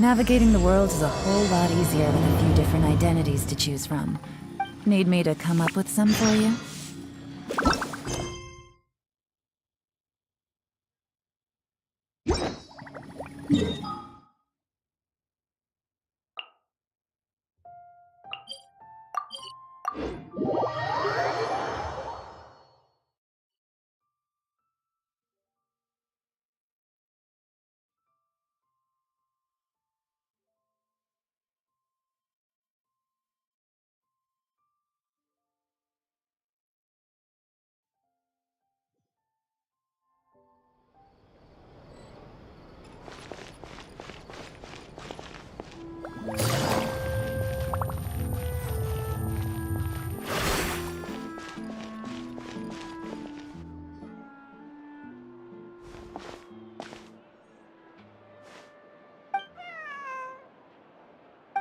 Navigating the world is a whole lot easier with a few different identities to choose from. Need me to come up with some for you?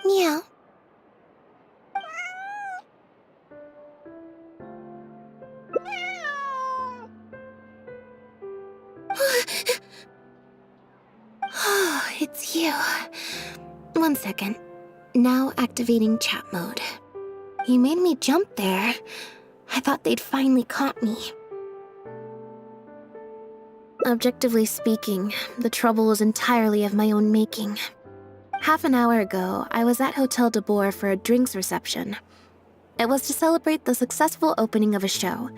Meow. Oh, it's you. 1 second. Now activating chat mode. You made me jump there. I thought they'd finally caught me. Objectively speaking, the trouble was entirely of my own making. Half an hour ago, I was at Hotel de Boer for a drinks reception. It was to celebrate the successful opening of a show,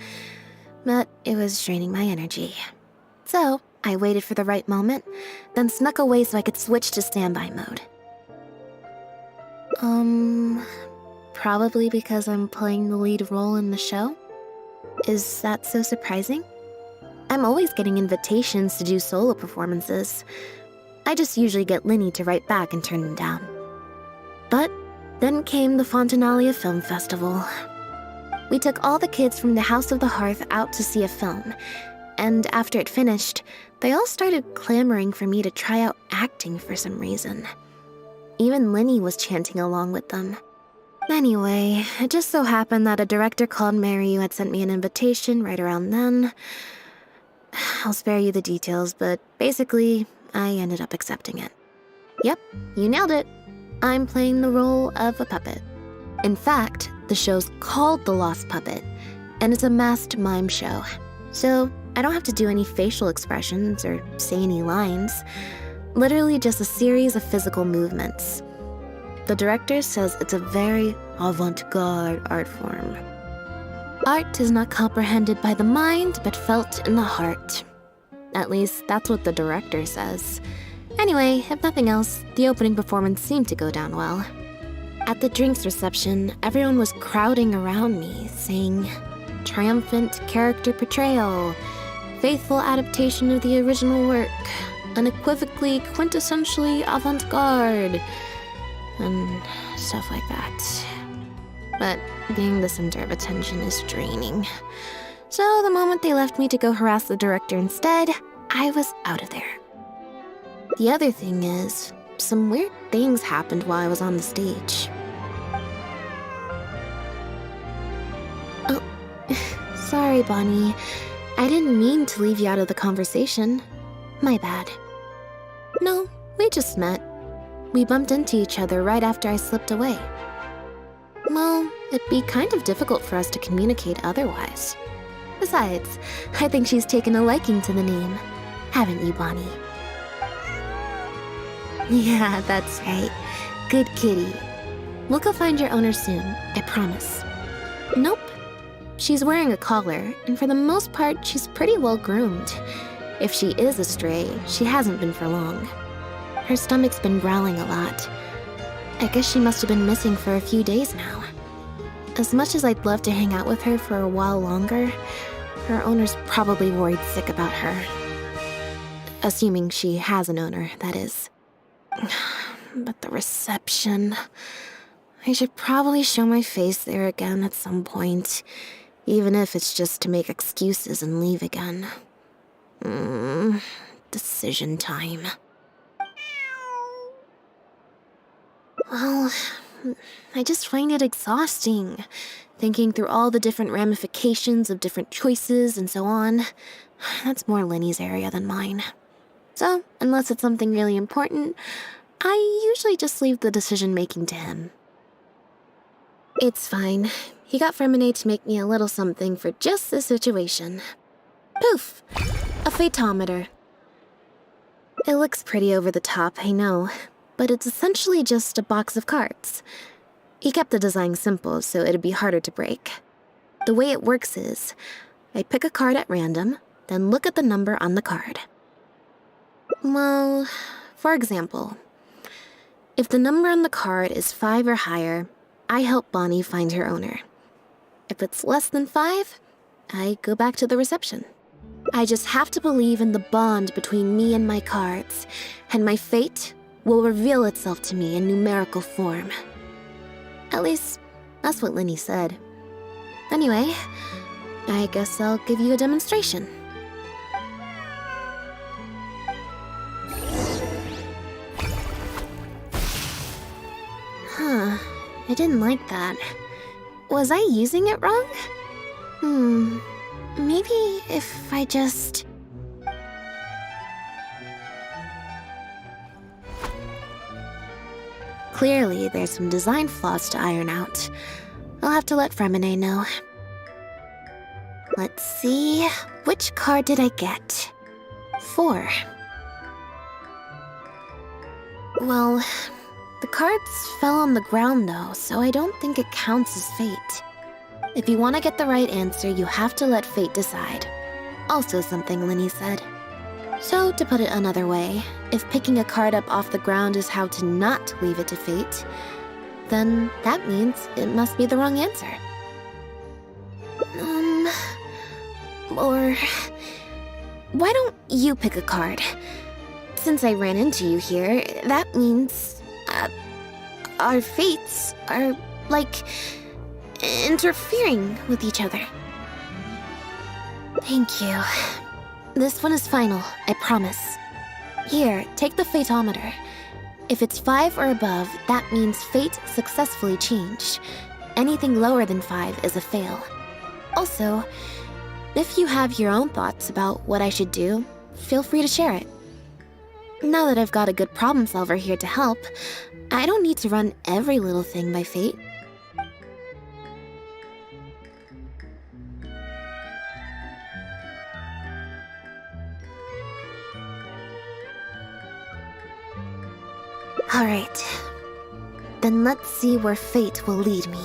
but it was draining my energy. So, I waited for the right moment, then snuck away so I could switch to standby mode. Probably because I'm playing the lead role in the show? Is that so surprising? I'm always getting invitations to do solo performances. I just usually get Lynette to write back and turn them down. But then came the Fontanalia Film Festival. We took all the kids from the House of the Hearth out to see a film, and after it finished, they all started clamoring for me to try out acting for some reason. Even Lynette was chanting along with them. Anyway, it just so happened that a director called Mary had sent me an invitation right around then. I'll spare you the details, but basically, I ended up accepting it. Yep, you nailed it. I'm playing the role of a puppet. In fact, the show's called The Lost Puppet, and it's a masked mime show. So I don't have to do any facial expressions or say any lines. Literally just a series of physical movements. The director says it's a very avant-garde art form. Art is not comprehended by the mind, but felt in the heart. At least, that's what the director says. Anyway, if nothing else, the opening performance seemed to go down well. At the drinks reception, everyone was crowding around me, saying, "Triumphant character portrayal, faithful adaptation of the original work, unequivocally, quintessentially avant-garde," and stuff like that. But being the center of attention is draining. So the moment they left me to go harass the director instead, I was out of there. The other thing is, some weird things happened while I was on the stage. Oh, sorry, Bonnie. I didn't mean to leave you out of the conversation. My bad. No, we just met. We bumped into each other right after I slipped away. Well, it'd be kind of difficult for us to communicate otherwise. Besides, I think she's taken a liking to the name. Haven't you, Bonnie? Yeah, that's right. Good kitty. We'll go find your owner soon, I promise. Nope. She's wearing a collar, and for the most part, she's pretty well groomed. If she is a stray, she hasn't been for long. Her stomach's been growling a lot. I guess she must have been missing for a few days now. As much as I'd love to hang out with her for a while longer, her owner's probably worried sick about her. Assuming she has an owner, that is. But the reception... I should probably show my face there again at some point, even if it's just to make excuses and leave again. Decision time. Well, I just find it exhausting, thinking through all the different ramifications of different choices and so on. That's more Lenny's area than mine. So, unless it's something really important, I usually just leave the decision-making to him. It's fine. He got Fremine to make me a little something for just this situation. Poof! A phaetometer. It looks pretty over the top, I know, but it's essentially just a box of cards. He kept the design simple, so it'd be harder to break. The way it works is, I pick a card at random, then look at the number on the card. Well, for example, if the number on the card is 5 or higher, I help Bonnie find her owner. If it's less than 5, I go back to the reception. I just have to believe in the bond between me and my cards, and my fate will reveal itself to me in numerical form. At least, that's what Linny said. Anyway, I guess I'll give you a demonstration. Huh, I didn't like that. Was I using it wrong? Maybe if I just... Clearly, there's some design flaws to iron out. I'll have to let Fremine know. Let's see, which card did I get? 4. Well, the cards fell on the ground though, so I don't think it counts as fate. If you want to get the right answer, you have to let fate decide. Also something Linny said. So, to put it another way, if picking a card up off the ground is how to not leave it to fate, then that means it must be the wrong answer. Or... why don't you pick a card? Since I ran into you here, that means... our fates are, like, interfering with each other. Thank you. This one is final, I promise. Here, take the phaetometer. If it's 5 or above, that means fate successfully changed. Anything lower than 5 is a fail. Also, if you have your own thoughts about what I should do, feel free to share it. Now that I've got a good problem solver here to help, I don't need to run every little thing by fate. Alright, then let's see where fate will lead me.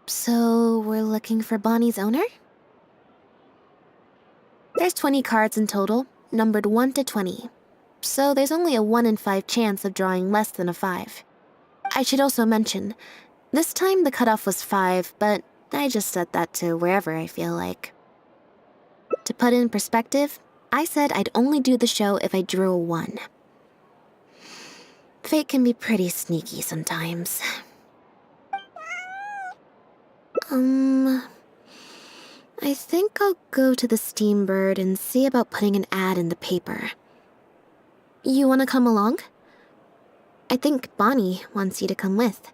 So, we're looking for Bonnie's owner? There's 20 cards in total, numbered 1 to 20. So there's only a 1 in 5 chance of drawing less than a 5. I should also mention, this time the cutoff was 5, but I just set that to wherever I feel like. To put it in perspective, I said I'd only do the show if I drew a 1. Fate can be pretty sneaky sometimes. I think I'll go to the Steambird and see about putting an ad in the paper. You want to come along? I think Bonnie wants you to come with.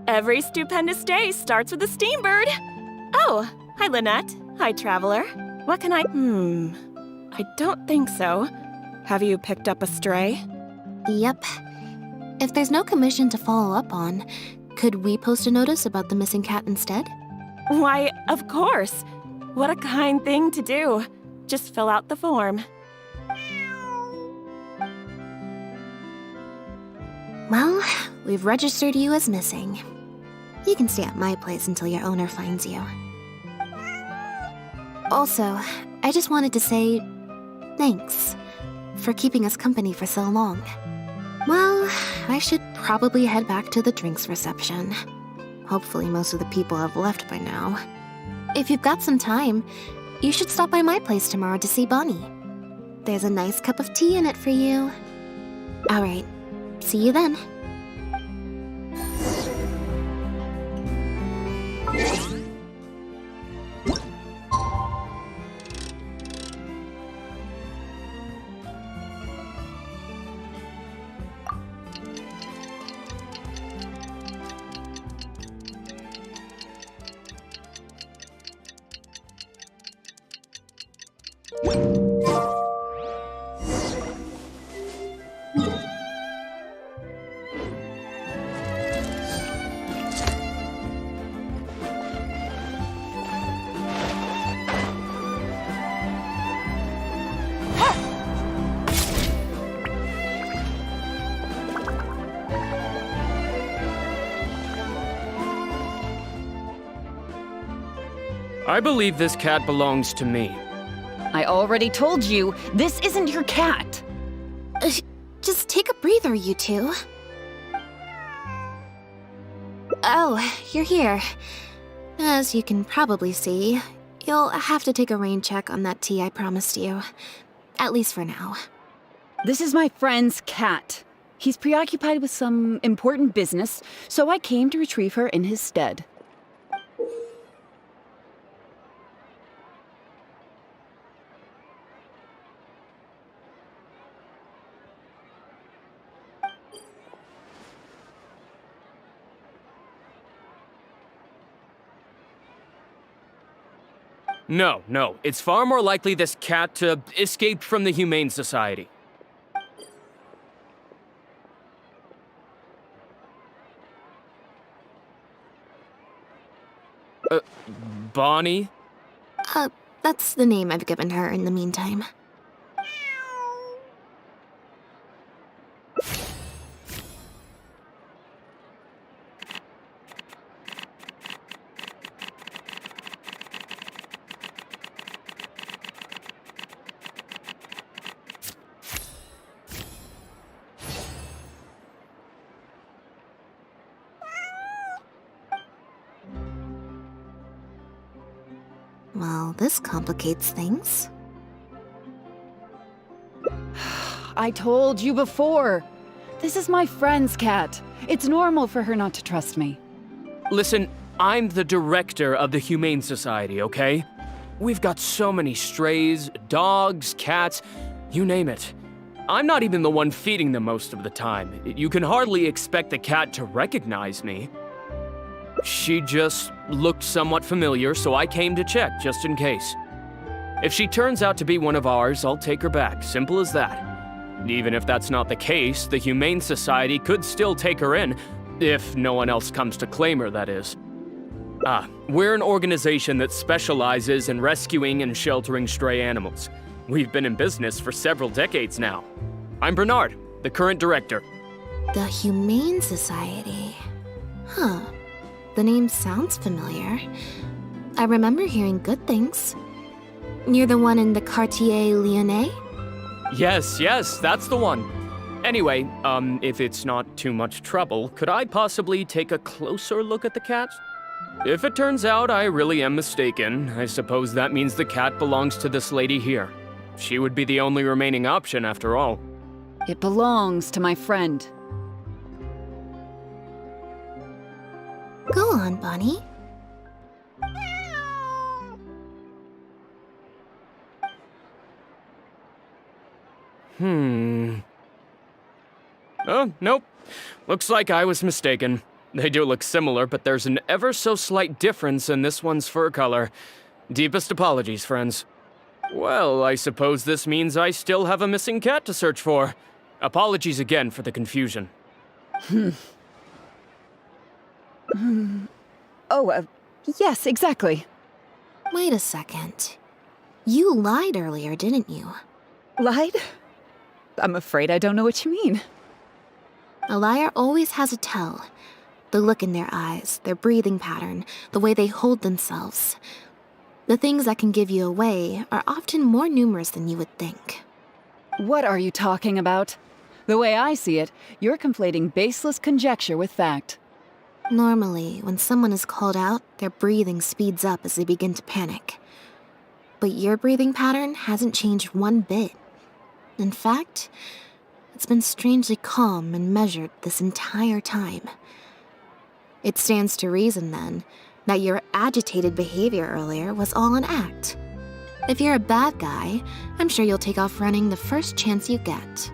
Every stupendous day starts with a Steambird. Oh, hi Lynette. Hi Traveler. What can I... I don't think so. Have you picked up a stray? Yep. If there's no commission to follow up on, could we post a notice about the missing cat instead? Why, of course. What a kind thing to do. Just fill out the form. Well, we've registered you as missing. You can stay at my place until your owner finds you. Also, I just wanted to say thanks for keeping us company for so long. Well, I should probably head back to the drinks reception. Hopefully most of the people have left by now. If you've got some time, you should stop by my place tomorrow to see Bonnie. There's a nice cup of tea in it for you. Alright, see you then. I believe this cat belongs to me. I already told you, this isn't your cat. Just take a breather, you two. Oh, you're here. As you can probably see, you'll have to take a rain check on that tea I promised you. At least for now. This is my friend's cat. He's preoccupied with some important business, so I came to retrieve her in his stead. No, it's far more likely this cat escaped from the Humane Society. Bonnie? That's the name I've given her in the meantime. Well, this complicates things. I told you before. This is my friend's cat. It's normal for her not to trust me. Listen, I'm the director of the Humane Society, okay? We've got so many strays, dogs, cats, you name it. I'm not even the one feeding them most of the time. You can hardly expect the cat to recognize me. She just looked somewhat familiar, so I came to check, just in case. If she turns out to be one of ours, I'll take her back. Simple as that. Even if that's not the case, the Humane Society could still take her in, if no one else comes to claim her, that is. We're an organization that specializes in rescuing and sheltering stray animals. We've been in business for several decades now. I'm Bernard, the current director. The Humane Society. Huh. The name sounds familiar. I remember hearing good things. You're the one in the Quartier Lyonnais? Yes, that's the one. Anyway, if it's not too much trouble, could I possibly take a closer look at the cat? If it turns out I really am mistaken, I suppose that means the cat belongs to this lady here. She would be the only remaining option after all. It belongs to my friend. Go on, Bonnie. Oh, nope. Looks like I was mistaken. They do look similar, but there's an ever so slight difference in this one's fur color. Deepest apologies, friends. Well, I suppose this means I still have a missing cat to search for. Apologies again for the confusion. Yes, exactly. Wait a second. You lied earlier, didn't you? Lied? I'm afraid I don't know what you mean. A liar always has a tell. The look in their eyes, their breathing pattern, the way they hold themselves. The things that can give you away are often more numerous than you would think. What are you talking about? The way I see it, you're conflating baseless conjecture with fact. Normally, when someone is called out, their breathing speeds up as they begin to panic. But your breathing pattern hasn't changed one bit. In fact, it's been strangely calm and measured this entire time. It stands to reason, then, that your agitated behavior earlier was all an act. If you're a bad guy, I'm sure you'll take off running the first chance you get.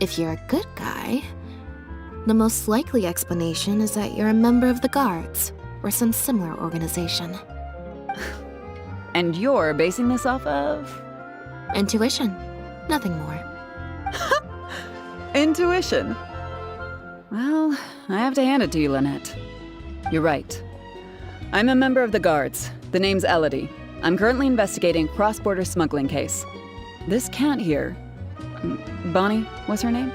If you're a good guy, the most likely explanation is that you're a member of the Guards, or some similar organization. And you're basing this off of? Intuition. Nothing more. Intuition. Well, I have to hand it to you, Lynette. You're right. I'm a member of the Guards. The name's Elodie. I'm currently investigating a cross-border smuggling case. This cat here, Bonnie, what's her name?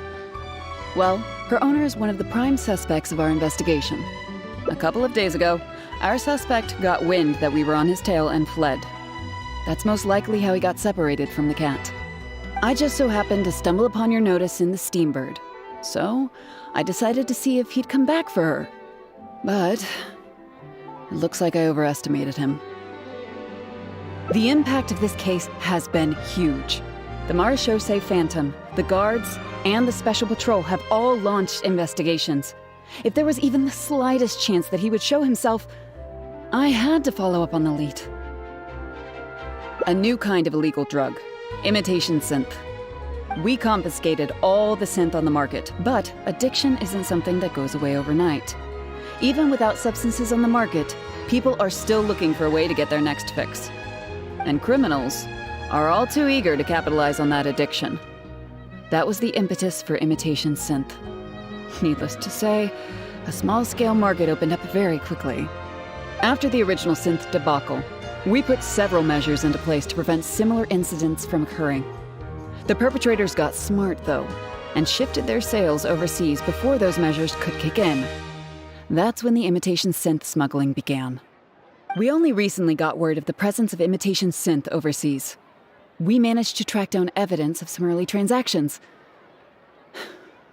Well, her owner is one of the prime suspects of our investigation. A couple of days ago, our suspect got wind that we were on his tail and fled. That's most likely how he got separated from the cat. I just so happened to stumble upon your notice in the Steambird. So, I decided to see if he'd come back for her. But it looks like I overestimated him. The impact of this case has been huge. The Marechaussee Phantom, the Guards, and the Special Patrol have all launched investigations. If there was even the slightest chance that he would show himself, I had to follow up on the lead. A new kind of illegal drug, imitation synth. We confiscated all the synth on the market, but addiction isn't something that goes away overnight. Even without substances on the market, people are still looking for a way to get their next fix. And criminals are all too eager to capitalize on that addiction. That was the impetus for imitation synth. Needless to say, a small-scale market opened up very quickly. After the original synth debacle, we put several measures into place to prevent similar incidents from occurring. The perpetrators got smart, though, and shifted their sales overseas before those measures could kick in. That's when the imitation synth smuggling began. We only recently got word of the presence of imitation synth overseas. We managed to track down evidence of some early transactions.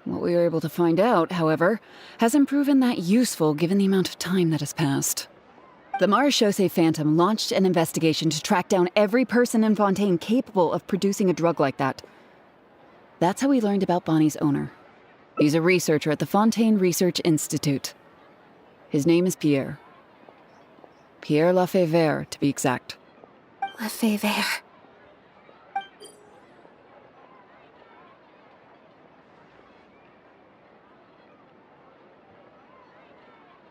What we were able to find out, however, hasn't proven that useful given the amount of time that has passed. The Marechaussee Phantom launched an investigation to track down every person in Fontaine capable of producing a drug like that. That's how we learned about Bonnie's owner. He's a researcher at the Fontaine Research Institute. His name is Pierre. Pierre Lefebvre, to be exact. Lefebvre.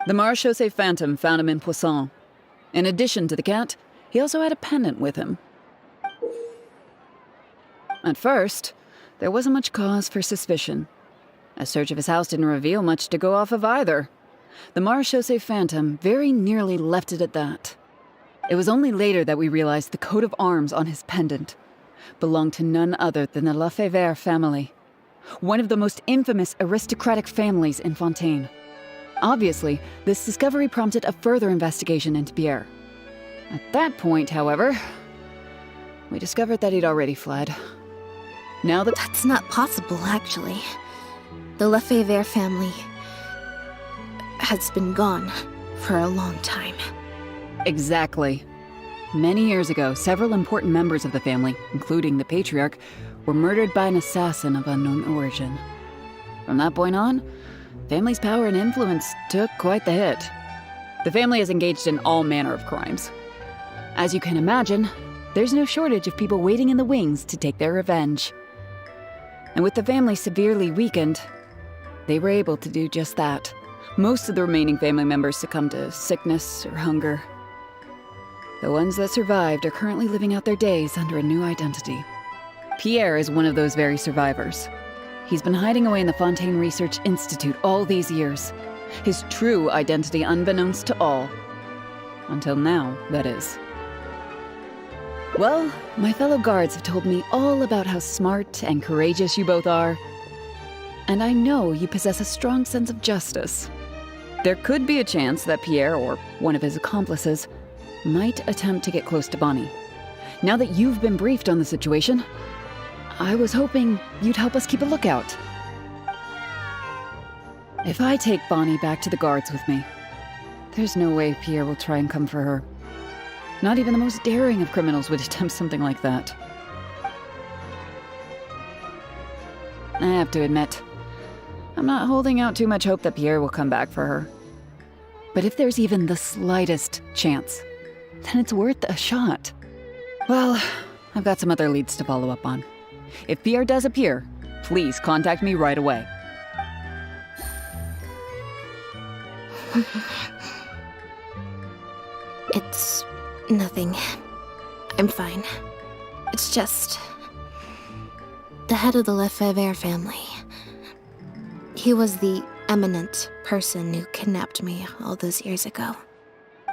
The Marechaussee Phantom found him in Poisson. In addition to the cat, he also had a pendant with him. At first, there wasn't much cause for suspicion. A search of his house didn't reveal much to go off of either. The Marechaussee Phantom very nearly left it at that. It was only later that we realized the coat of arms on his pendant belonged to none other than the Lefebvre family, one of the most infamous aristocratic families in Fontaine. Obviously, this discovery prompted a further investigation into Pierre. At that point, however, we discovered that he'd already fled. Now that— That's not possible, actually. The Lefebvre family has been gone for a long time. Exactly. Many years ago, several important members of the family, including the patriarch, were murdered by an assassin of unknown origin. From that point on, family's power and influence took quite the hit. The family is engaged in all manner of crimes. As you can imagine, there's no shortage of people waiting in the wings to take their revenge. And with the family severely weakened, they were able to do just that. Most of the remaining family members succumbed to sickness or hunger. The ones that survived are currently living out their days under a new identity. Pierre is one of those very survivors. He's been hiding away in the Fontaine Research Institute all these years. His true identity unbeknownst to all. Until now, that is. Well, my fellow guards have told me all about how smart and courageous you both are. and I know you possess a strong sense of justice. There could be a chance that Pierre, or one of his accomplices, might attempt to get close to Bonnie. Now that you've been briefed on the situation, I was hoping you'd help us keep a lookout. If I take Bonnie back to the guards with me, there's no way Pierre will try and come for her. Not even the most daring of criminals would attempt something like that. I have to admit, I'm not holding out too much hope that Pierre will come back for her. But if there's even the slightest chance, then it's worth a shot. Well, I've got some other leads to follow up on. If Pierre does appear, please contact me right away. It's nothing. I'm fine. It's just the head of the Lefebvre family. He was the eminent person who kidnapped me all those years ago.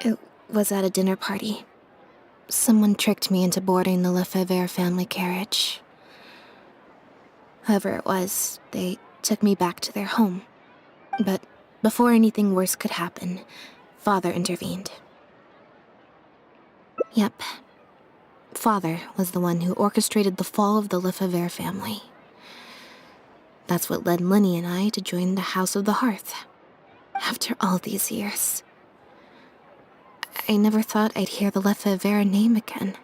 It was at a dinner party. Someone tricked me into boarding the Lefebvre family carriage. Whoever it was, they took me back to their home. But before anything worse could happen, Father intervened. Yep. Father was the one who orchestrated the fall of the Lefebvre family. That's what led Lenny and I to join the House of the Hearth. After all these years. I never thought I'd hear the Lefebvre name again.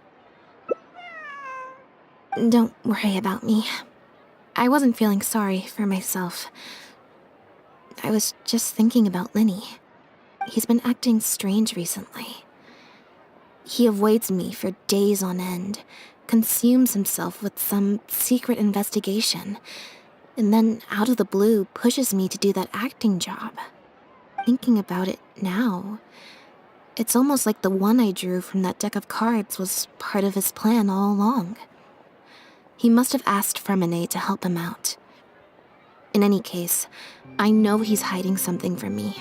Don't worry about me. I wasn't feeling sorry for myself. I was just thinking about Lenny. He's been acting strange recently. He avoids me for days on end, consumes himself with some secret investigation, and then out of the blue pushes me to do that acting job. Thinking about it now, it's almost like the one I drew from that deck of cards was part of his plan all along. He must have asked Fremine to help him out. In any case, I know he's hiding something from me.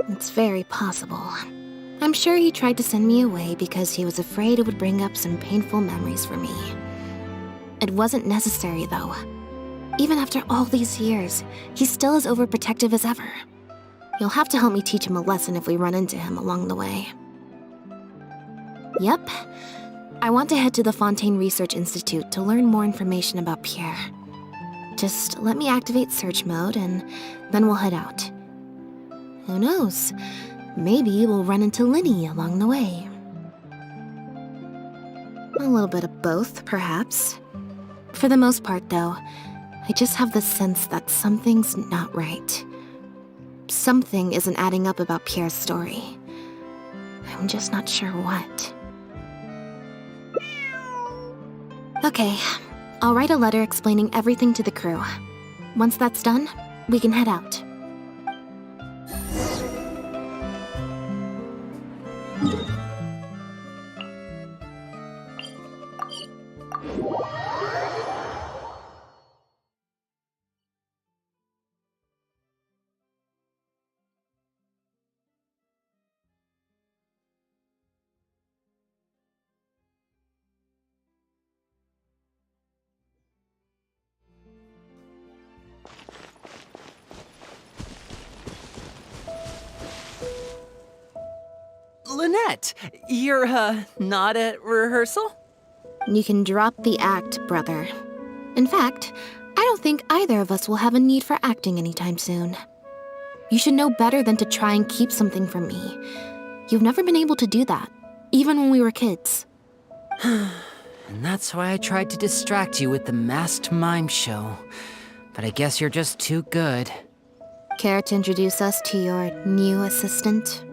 It's very possible. I'm sure he tried to send me away because he was afraid it would bring up some painful memories for me. It wasn't necessary, though. Even after all these years, he's still as overprotective as ever. You'll have to help me teach him a lesson if we run into him along the way. Yep. I want to head to the Fontaine Research Institute to learn more information about Pierre. Just let me activate search mode and then we'll head out. Who knows? Maybe we'll run into Lenny along the way. A little bit of both, perhaps. For the most part, though, I just have the sense that something's not right. Something isn't adding up about Pierre's story. I'm just not sure what. Okay, I'll write a letter explaining everything to the crew. Once that's done, we can head out. Lynette, you're, not at rehearsal? You can drop the act, brother. In fact, I don't think either of us will have a need for acting anytime soon. You should know better than to try and keep something from me. You've never been able to do that, even when we were kids. And that's why I tried to distract you with the masked mime show. But I guess you're just too good. Care to introduce us to your new assistant?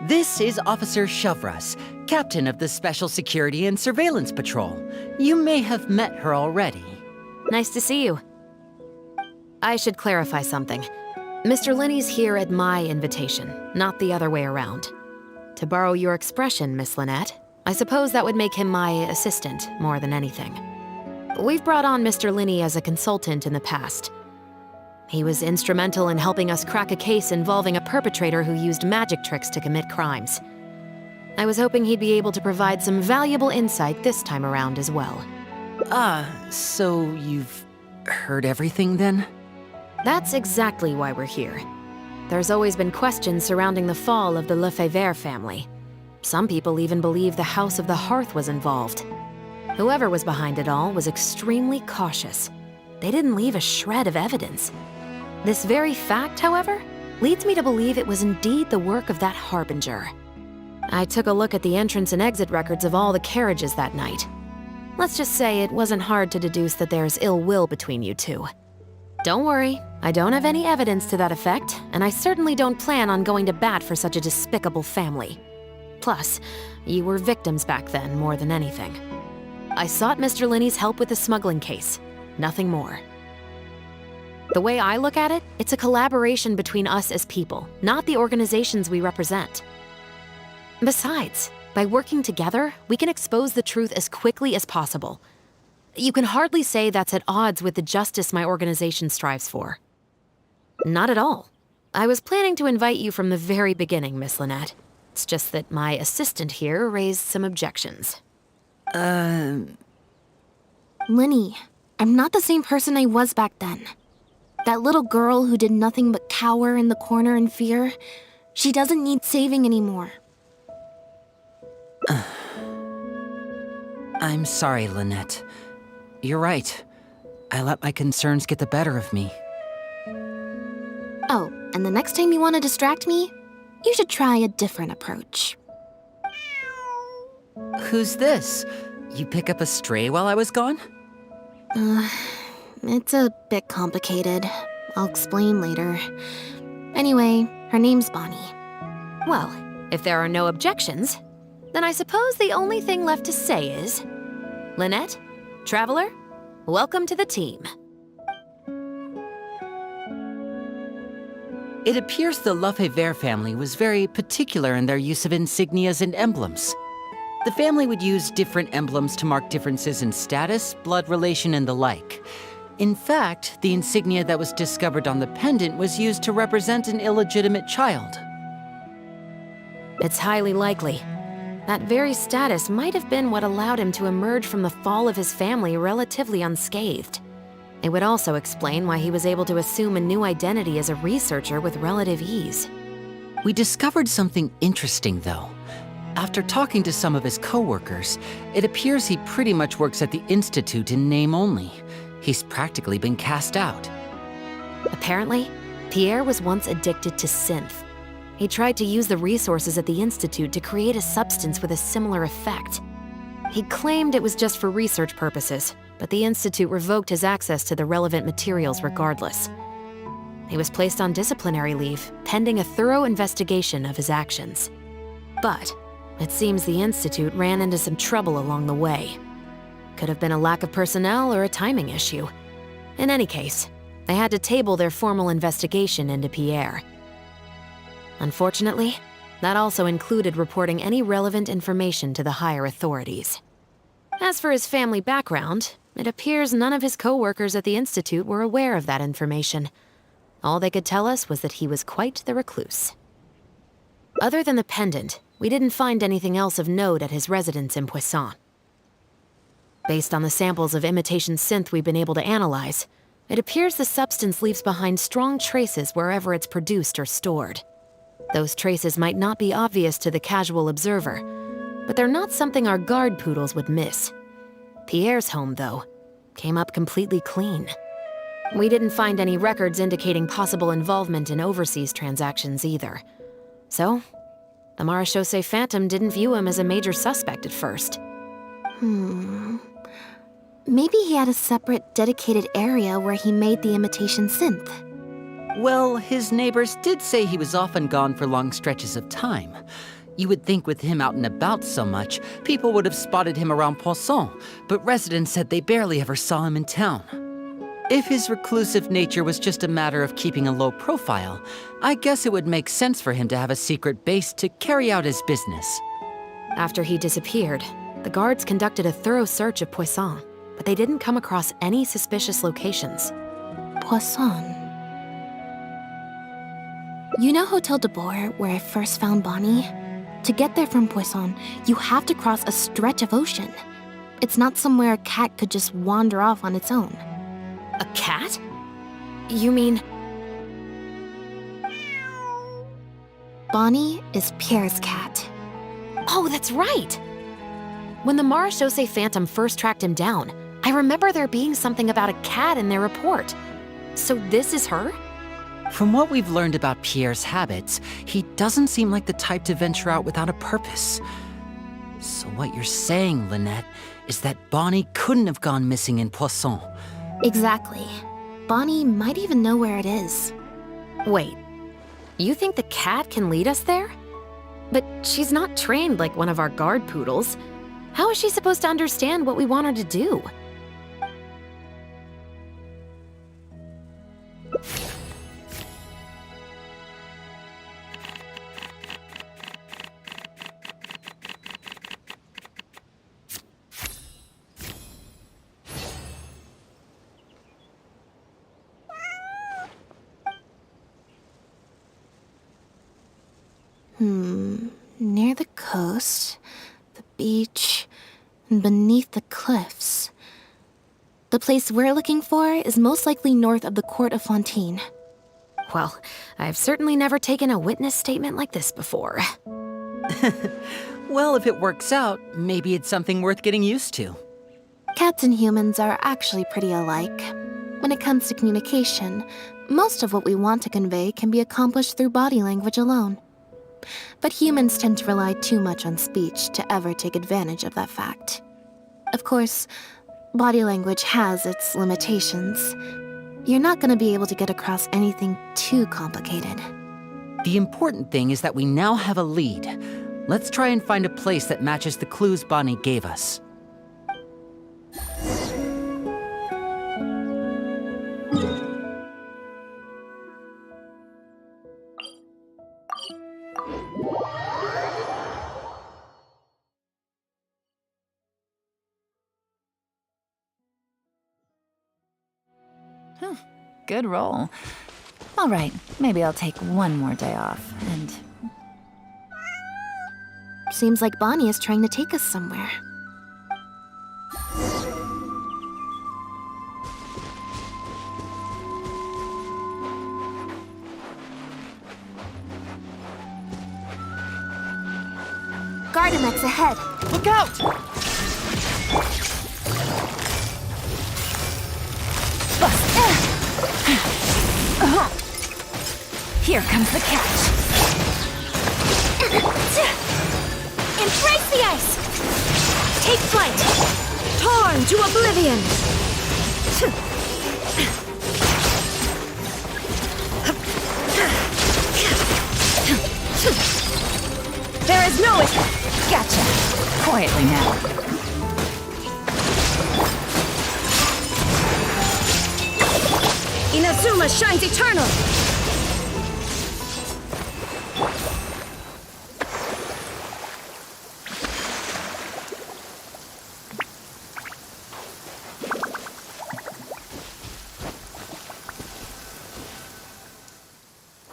This is Officer Shovras, captain of the Special Security and Surveillance Patrol. You may have met her already. Nice to see you. I should clarify something. Mr. Linney's here at my invitation, not the other way around. To borrow your expression, Miss Lynette, I suppose that would make him my assistant more than anything. We've brought on Mr. Linney as a consultant in the past. He was instrumental in helping us crack a case involving a perpetrator who used magic tricks to commit crimes. I was hoping he'd be able to provide some valuable insight this time around as well. So you've heard everything then? That's exactly why we're here. There's always been questions surrounding the fall of the Lefebvre family. Some people even believe the House of the Hearth was involved. Whoever was behind it all was extremely cautious. They didn't leave a shred of evidence. This very fact, however, leads me to believe it was indeed the work of that harbinger. I took a look at the entrance and exit records of all the carriages that night. Let's just say it wasn't hard to deduce that there's ill will between you two. Don't worry, I don't have any evidence to that effect, and I certainly don't plan on going to bat for such a despicable family. Plus, you were victims back then more than anything. I sought Mr. Linney's help with the smuggling case, nothing more. The way I look at it, it's a collaboration between us as people, not the organizations we represent. Besides, by working together, we can expose the truth as quickly as possible. You can hardly say that's at odds with the justice my organization strives for. Not at all. I was planning to invite you from the very beginning, Miss Lynette. It's just that my assistant here raised some objections. Linny, I'm not the same person I was back then. That little girl who did nothing but cower in the corner in fear, she doesn't need saving anymore. I'm sorry, Lynette. You're right. I let my concerns get the better of me. Oh, and the next time you want to distract me, you should try a different approach. Who's this? You pick up a stray while I was gone? It's a bit complicated. I'll explain later. Anyway, her name's Bonnie. Well, if there are no objections, then I suppose the only thing left to say is, Lynette, Traveler, welcome to the team. It appears the Lefebvre family was very particular in their use of insignias and emblems. The family would use different emblems to mark differences in status, blood relation, and the like. In fact, the insignia that was discovered on the pendant was used to represent an illegitimate child. It's highly likely. That very status might have been what allowed him to emerge from the fall of his family relatively unscathed. It would also explain why he was able to assume a new identity as a researcher with relative ease. We discovered something interesting, though. After talking to some of his co-workers, it appears he pretty much works at the Institute in name only. He's practically been cast out. Apparently, Pierre was once addicted to synth. He tried to use the resources at the Institute to create a substance with a similar effect. He claimed it was just for research purposes, but the Institute revoked his access to the relevant materials regardless. He was placed on disciplinary leave, pending a thorough investigation of his actions. But it seems the Institute ran into some trouble along the way. Could have been a lack of personnel or a timing issue. In any case, they had to table their formal investigation into Pierre. Unfortunately, that also included reporting any relevant information to the higher authorities. As for his family background, it appears none of his co-workers at the Institute were aware of that information. All they could tell us was that he was quite the recluse. Other than the pendant, we didn't find anything else of note at his residence in Poisson. Based on the samples of imitation synth we've been able to analyze, it appears the substance leaves behind strong traces wherever it's produced or stored. Those traces might not be obvious to the casual observer, but they're not something our guard poodles would miss. Pierre's home, though, came up completely clean. We didn't find any records indicating possible involvement in overseas transactions either. So, the Marechaussee Phantom didn't view him as a major suspect at first. Maybe he had a separate, dedicated area where he made the imitation synth. Well, his neighbors did say he was often gone for long stretches of time. You would think with him out and about so much, people would have spotted him around Poisson, but residents said they barely ever saw him in town. If his reclusive nature was just a matter of keeping a low profile, I guess it would make sense for him to have a secret base to carry out his business. After he disappeared, the guards conducted a thorough search of Poisson, but they didn't come across any suspicious locations. Poisson. You know Hotel de Boer, where I first found Bonnie? To get there from Poisson, you have to cross a stretch of ocean. It's not somewhere a cat could just wander off on its own. A cat? You mean... Bonnie is Pierre's cat. Oh, that's right! When the Marechaussee Phantom first tracked him down, I remember there being something about a cat in their report. So this is her? From what we've learned about Pierre's habits, he doesn't seem like the type to venture out without a purpose. So what you're saying, Lynette, is that Bonnie couldn't have gone missing in Poisson. Exactly. Bonnie might even know where it is. Wait, you think the cat can lead us there? But she's not trained like one of our guard poodles. How is she supposed to understand what we want her to do? Near the coast, the beach, and beneath the cliffs. The place we're looking for is most likely north of the Court of Fontaine. Well, I've certainly never taken a witness statement like this before. Well, if it works out, maybe it's something worth getting used to. Cats and humans are actually pretty alike. When it comes to communication, most of what we want to convey can be accomplished through body language alone. But humans tend to rely too much on speech to ever take advantage of that fact. Of course, body language has its limitations. You're not going to be able to get across anything too complicated. The important thing is that we now have a lead. Let's try and find a place that matches the clues Bonnie gave us. Good roll. All right, maybe I'll take one more day off, and... Seems like Bonnie is trying to take us somewhere. Gardamex ahead! Look out! Here comes the catch. Embrace the ice! Take flight! Torn to oblivion! There is no escape. Gotcha. Quietly now. Inazuma shines eternal!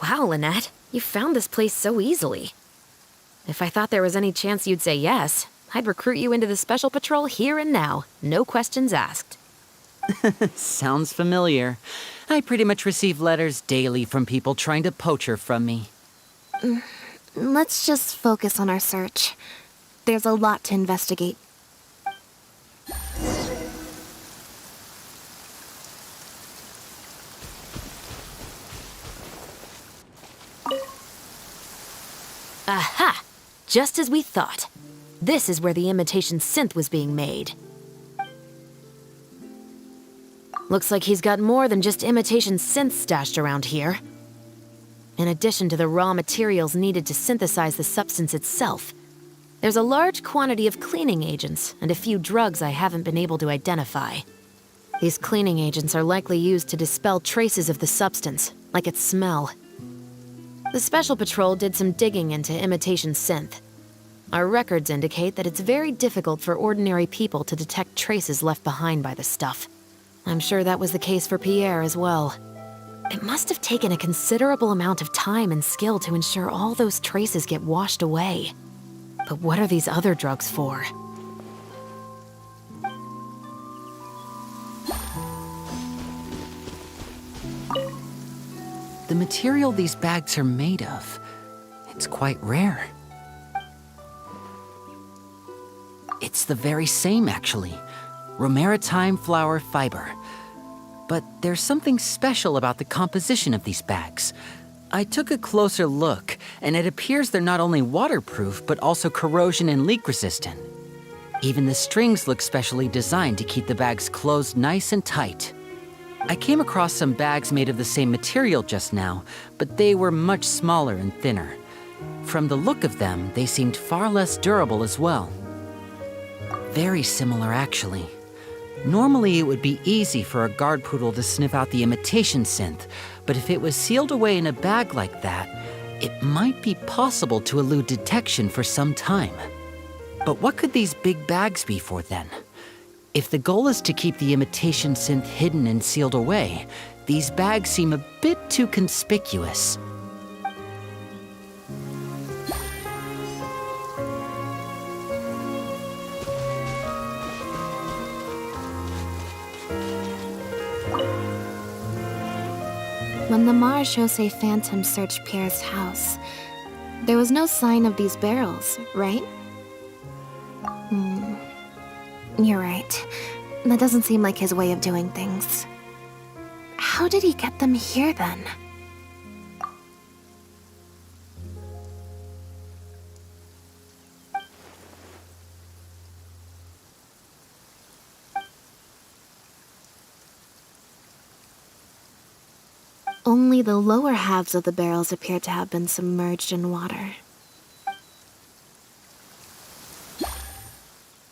Wow, Lynette, you found this place so easily. If I thought there was any chance you'd say yes, I'd recruit you into the Special Patrol here and now, no questions asked. Sounds familiar. I pretty much receive letters daily from people trying to poach her from me. Let's just focus on our search. There's a lot to investigate. Aha! Just as we thought. This is where the imitation synth was being made. Looks like he's got more than just imitation synths stashed around here. In addition to the raw materials needed to synthesize the substance itself, there's a large quantity of cleaning agents and a few drugs I haven't been able to identify. These cleaning agents are likely used to dispel traces of the substance, like its smell. The Special Patrol did some digging into imitation synth. Our records indicate that it's very difficult for ordinary people to detect traces left behind by the stuff. I'm sure that was the case for Pierre as well. It must have taken a considerable amount of time and skill to ensure all those traces get washed away. But what are these other drugs for? the material these bags are made of, it's quite rare. It's the very same, actually. Romaritime flower fiber. But there's something special about the composition of these bags. I took a closer look, and it appears they're not only waterproof, but also corrosion and leak resistant. Even the strings look specially designed to keep the bags closed nice and tight. I came across some bags made of the same material just now, but they were much smaller and thinner. From the look of them, they seemed far less durable as well. Very similar, actually. Normally, it would be easy for a guard poodle to sniff out the imitation synth, but if it was sealed away in a bag like that, it might be possible to elude detection for some time. But what could these big bags be for then? If the goal is to keep the imitation synth hidden and sealed away, these bags seem a bit too conspicuous. When the Marechaussee Phantom searched Pierre's house, there was no sign of these barrels, right? You're right. That doesn't seem like his way of doing things. How did he get them here then? Only the lower halves of the barrels appear to have been submerged in water.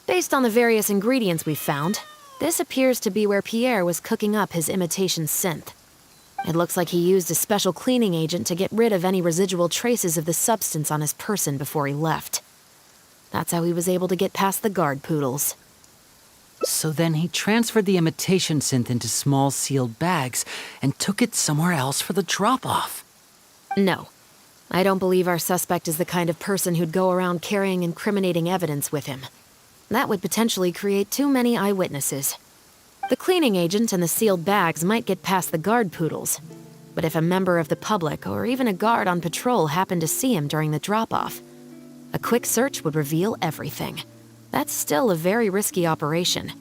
Based on the various ingredients we've found, this appears to be where Pierre was cooking up his imitation synth. It looks like he used a special cleaning agent to get rid of any residual traces of the substance on his person before he left. That's how he was able to get past the guard poodles. So then he transferred the imitation synth into small sealed bags and took it somewhere else for the drop-off. No. I don't believe our suspect is the kind of person who'd go around carrying incriminating evidence with him. That would potentially create too many eyewitnesses. The cleaning agent and the sealed bags might get past the guard poodles, but if a member of the public or even a guard on patrol happened to see him during the drop-off, a quick search would reveal everything. That's still a very risky operation.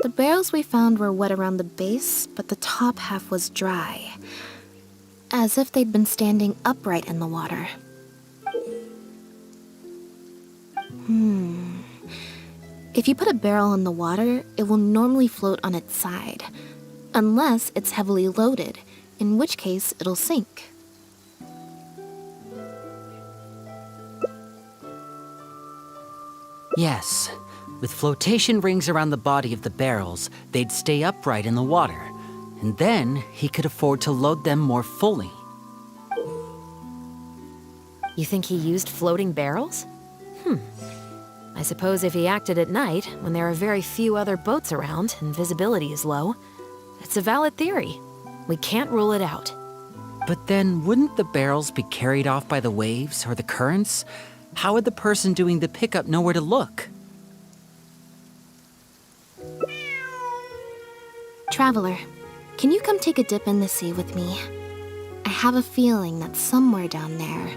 The barrels we found were wet around the base, but the top half was dry. As if they'd been standing upright in the water. If you put a barrel in the water, it will normally float on its side. Unless it's heavily loaded, in which case it'll sink. Yes. With flotation rings around the body of the barrels, they'd stay upright in the water. And then he could afford to load them more fully. You think he used floating barrels? I suppose if he acted at night, when there are very few other boats around and visibility is low, it's a valid theory. We can't rule it out. But then, wouldn't the barrels be carried off by the waves or the currents? How would the person doing the pickup know where to look? Traveler, can you come take a dip in the sea with me? I have a feeling that somewhere down there,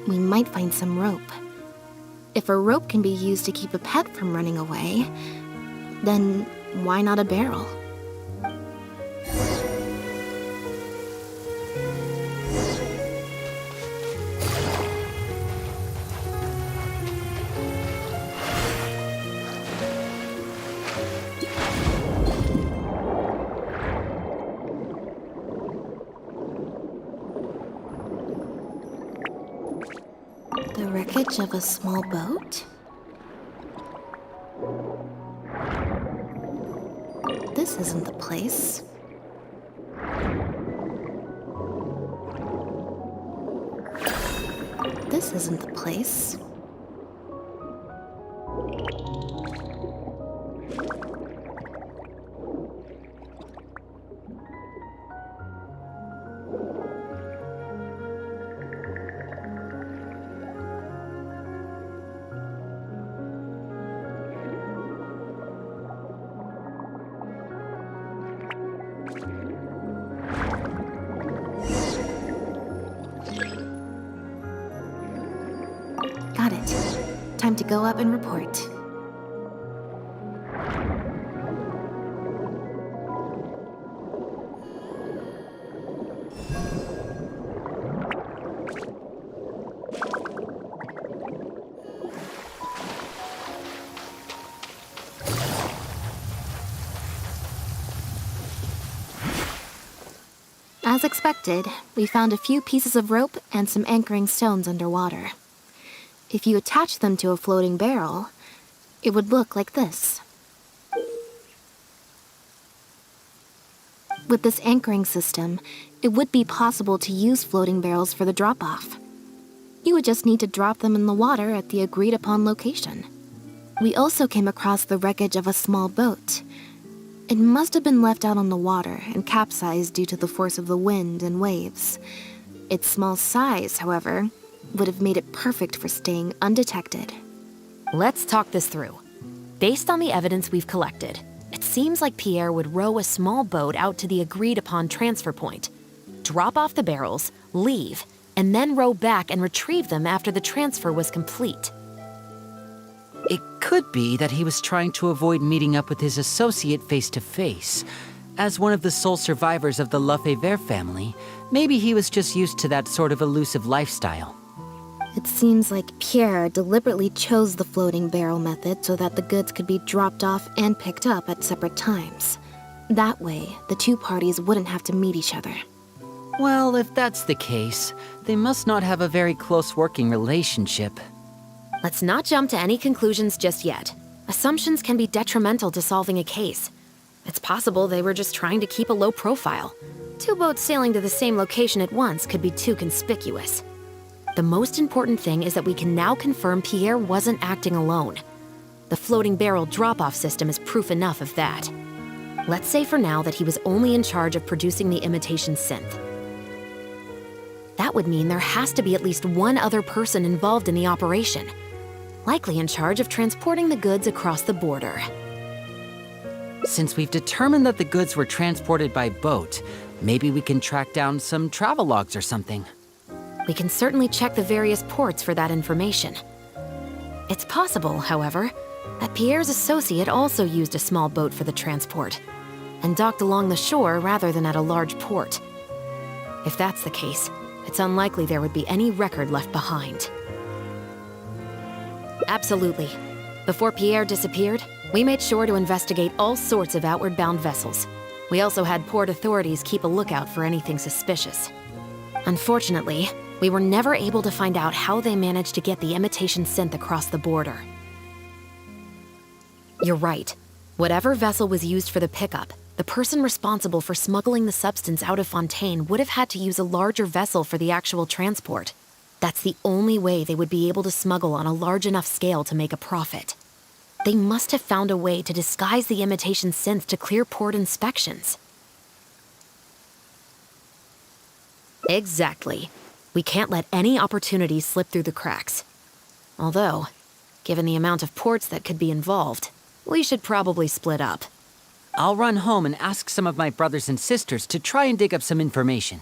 we might find some rope. If a rope can be used to keep a pet from running away, then why not a barrel? The wreckage of a small boat? This isn't the place. This isn't the place. Got it. Time to go up and report. As expected, we found a few pieces of rope and some anchoring stones underwater. If you attach them to a floating barrel, it would look like this. With this anchoring system, it would be possible to use floating barrels for the drop-off. You would just need to drop them in the water at the agreed-upon location. We also came across the wreckage of a small boat. It must have been left out on the water and capsized due to the force of the wind and waves. Its small size, however, would have made it perfect for staying undetected. Let's talk this through. Based on the evidence we've collected, it seems like Pierre would row a small boat out to the agreed-upon transfer point, drop off the barrels, leave, and then row back and retrieve them after the transfer was complete. It could be that he was trying to avoid meeting up with his associate face-to-face. As one of the sole survivors of the Lefebvre family, maybe he was just used to that sort of elusive lifestyle. It seems like Pierre deliberately chose the floating barrel method so that the goods could be dropped off and picked up at separate times. That way, the two parties wouldn't have to meet each other. Well, if that's the case, they must not have a very close working relationship. Let's not jump to any conclusions just yet. Assumptions can be detrimental to solving a case. It's possible they were just trying to keep a low profile. Two boats sailing to the same location at once could be too conspicuous. The most important thing is that we can now confirm Pierre wasn't acting alone. The floating barrel drop-off system is proof enough of that. Let's say for now that he was only in charge of producing the imitation synth. That would mean there has to be at least one other person involved in the operation, likely in charge of transporting the goods across the border. Since we've determined that the goods were transported by boat, maybe we can track down some travel logs or something. We can certainly check the various ports for that information. It's possible, however, that Pierre's associate also used a small boat for the transport, and docked along the shore rather than at a large port. If that's the case, it's unlikely there would be any record left behind. Absolutely. Before Pierre disappeared, we made sure to investigate all sorts of outward-bound vessels. We also had port authorities keep a lookout for anything suspicious. Unfortunately, we were never able to find out how they managed to get the imitation synth across the border. You're right. Whatever vessel was used for the pickup, the person responsible for smuggling the substance out of Fontaine would have had to use a larger vessel for the actual transport. That's the only way they would be able to smuggle on a large enough scale to make a profit. They must have found a way to disguise the imitation synth to clear port inspections. Exactly. We can't let any opportunities slip through the cracks. Although, given the amount of ports that could be involved, we should probably split up. I'll run home and ask some of my brothers and sisters to try and dig up some information.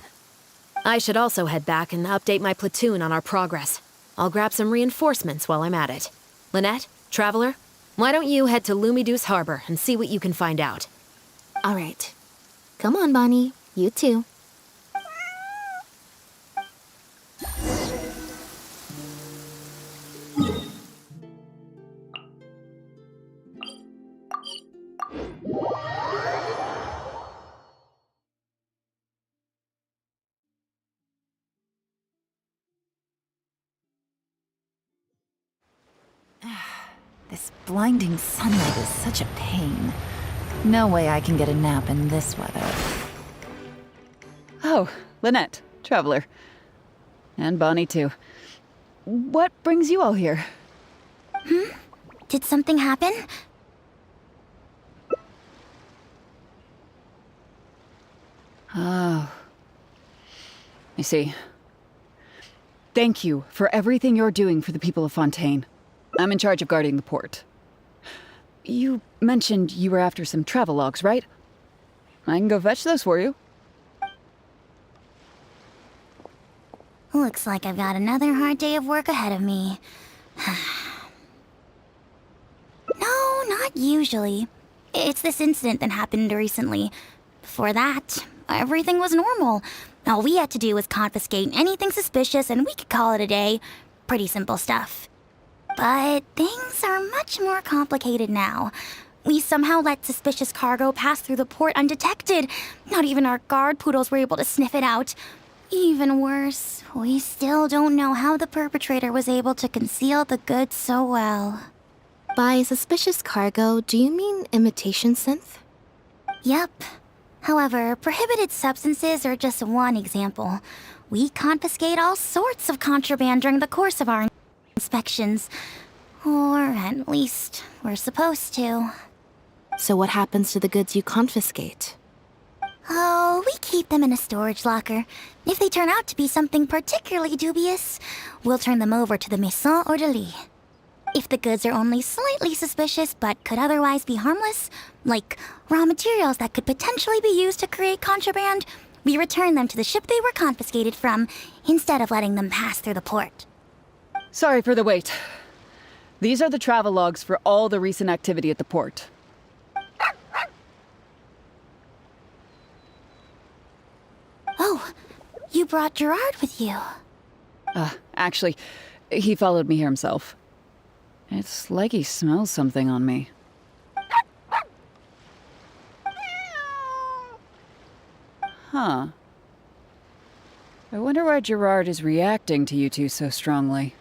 I should also head back and update my platoon on our progress. I'll grab some reinforcements while I'm at it. Lynette, Traveler, why don't you head to Lumidoos Harbor and see what you can find out? All right. Come on, Bonnie. You too. This blinding sunlight is such a pain. No way I can get a nap in this weather. Oh, Lynette, Traveler. And Bonnie, too. What brings you all here? Did something happen? Oh. I see. Thank you for everything you're doing for the people of Fontaine. I'm in charge of guarding the port. You mentioned you were after some travel logs, right? I can go fetch those for you. Looks like I've got another hard day of work ahead of me. No, not usually. It's this incident that happened recently. Before that, everything was normal. All we had to do was confiscate anything suspicious and we could call it a day. Pretty simple stuff. But things are much more complicated now. We somehow let suspicious cargo pass through the port undetected. Not even our guard poodles were able to sniff it out. Even worse, we still don't know how the perpetrator was able to conceal the goods so well. By suspicious cargo, do you mean imitation synth? Yep. However, prohibited substances are just one example. We confiscate all sorts of contraband during the course of our inspections. Or at least, we're supposed to. So what happens to the goods you confiscate? Oh, we keep them in a storage locker. If they turn out to be something particularly dubious, we'll turn them over to the Maison Orderly. If the goods are only slightly suspicious but could otherwise be harmless, like raw materials that could potentially be used to create contraband, we return them to the ship they were confiscated from, instead of letting them pass through the port. Sorry for the wait. These are the travel logs for all the recent activity at the port. Oh, you brought Gerard with you. Actually, he followed me here himself. It's like he smells something on me. Huh. I wonder why Gerard is reacting to you two so strongly.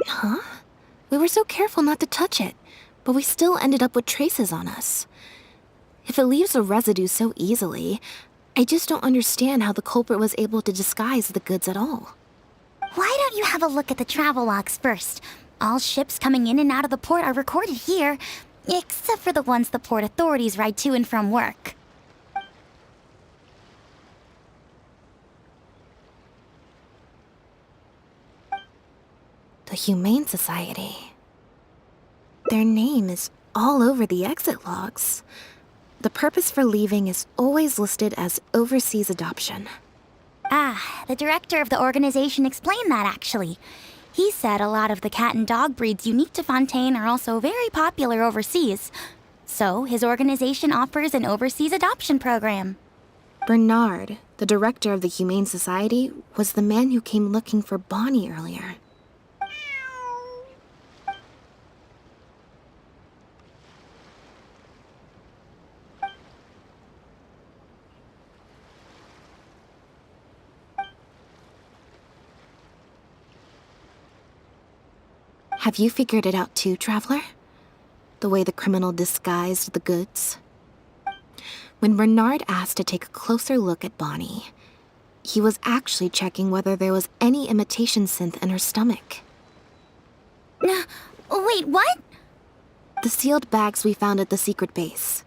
Huh? We were so careful not to touch it, but we still ended up with traces on us. If it leaves a residue so easily, I just don't understand how the culprit was able to disguise the goods at all. Why don't you have a look at the travel logs first? All ships coming in and out of the port are recorded here, except for the ones the port authorities ride to and from work. The Humane Society. Their name is all over the exit logs. The purpose for leaving is always listed as overseas adoption. Ah, the director of the organization explained that, actually. He said a lot of the cat and dog breeds unique to Fontaine are also very popular overseas. So his organization offers an overseas adoption program. Bernard, the director of the Humane Society, was the man who came looking for Bonnie earlier. Have you figured it out too, Traveler? The way the criminal disguised the goods? When Bernard asked to take a closer look at Bonnie, he was actually checking whether there was any imitation synth in her stomach. Wait, what? The sealed bags we found at the secret base.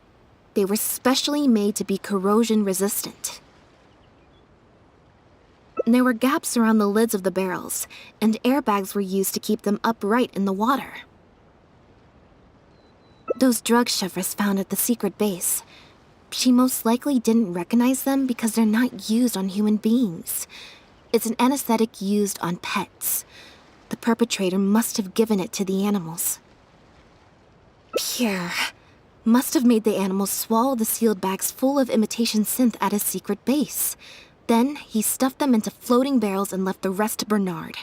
They were specially made to be corrosion resistant. There were gaps around the lids of the barrels, and airbags were used to keep them upright in the water. Those drug chevres found at the secret base, she most likely didn't recognize them because they're not used on human beings. It's an anesthetic used on pets. The perpetrator must have given it to the animals. Pierre must have made the animals swallow the sealed bags full of imitation synth at his secret base. Then, he stuffed them into floating barrels and left the rest to Bernard.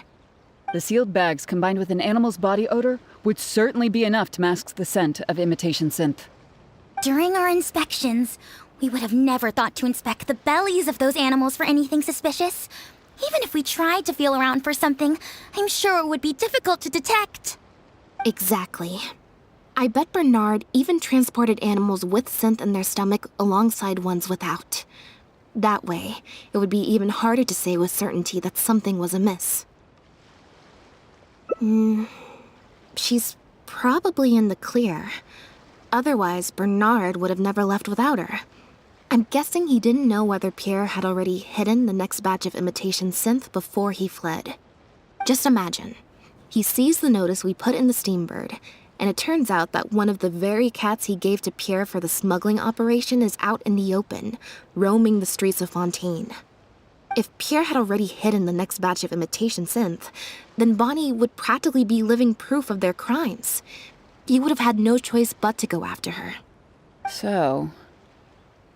The sealed bags combined with an animal's body odor would certainly be enough to mask the scent of imitation synth. During our inspections, we would have never thought to inspect the bellies of those animals for anything suspicious. Even if we tried to feel around for something, I'm sure it would be difficult to detect. Exactly. I bet Bernard even transported animals with synth in their stomach alongside ones without. That way, it would be even harder to say with certainty that something was amiss. She's probably in the clear. Otherwise, Bernard would have never left without her. I'm guessing he didn't know whether Pierre had already hidden the next batch of imitation synth before he fled. Just imagine. He sees the notice we put in the Steambird, and it turns out that one of the very cats he gave to Pierre for the smuggling operation is out in the open, roaming the streets of Fontaine. If Pierre had already hidden the next batch of imitation synth, then Bonnie would practically be living proof of their crimes. He would have had no choice but to go after her. So,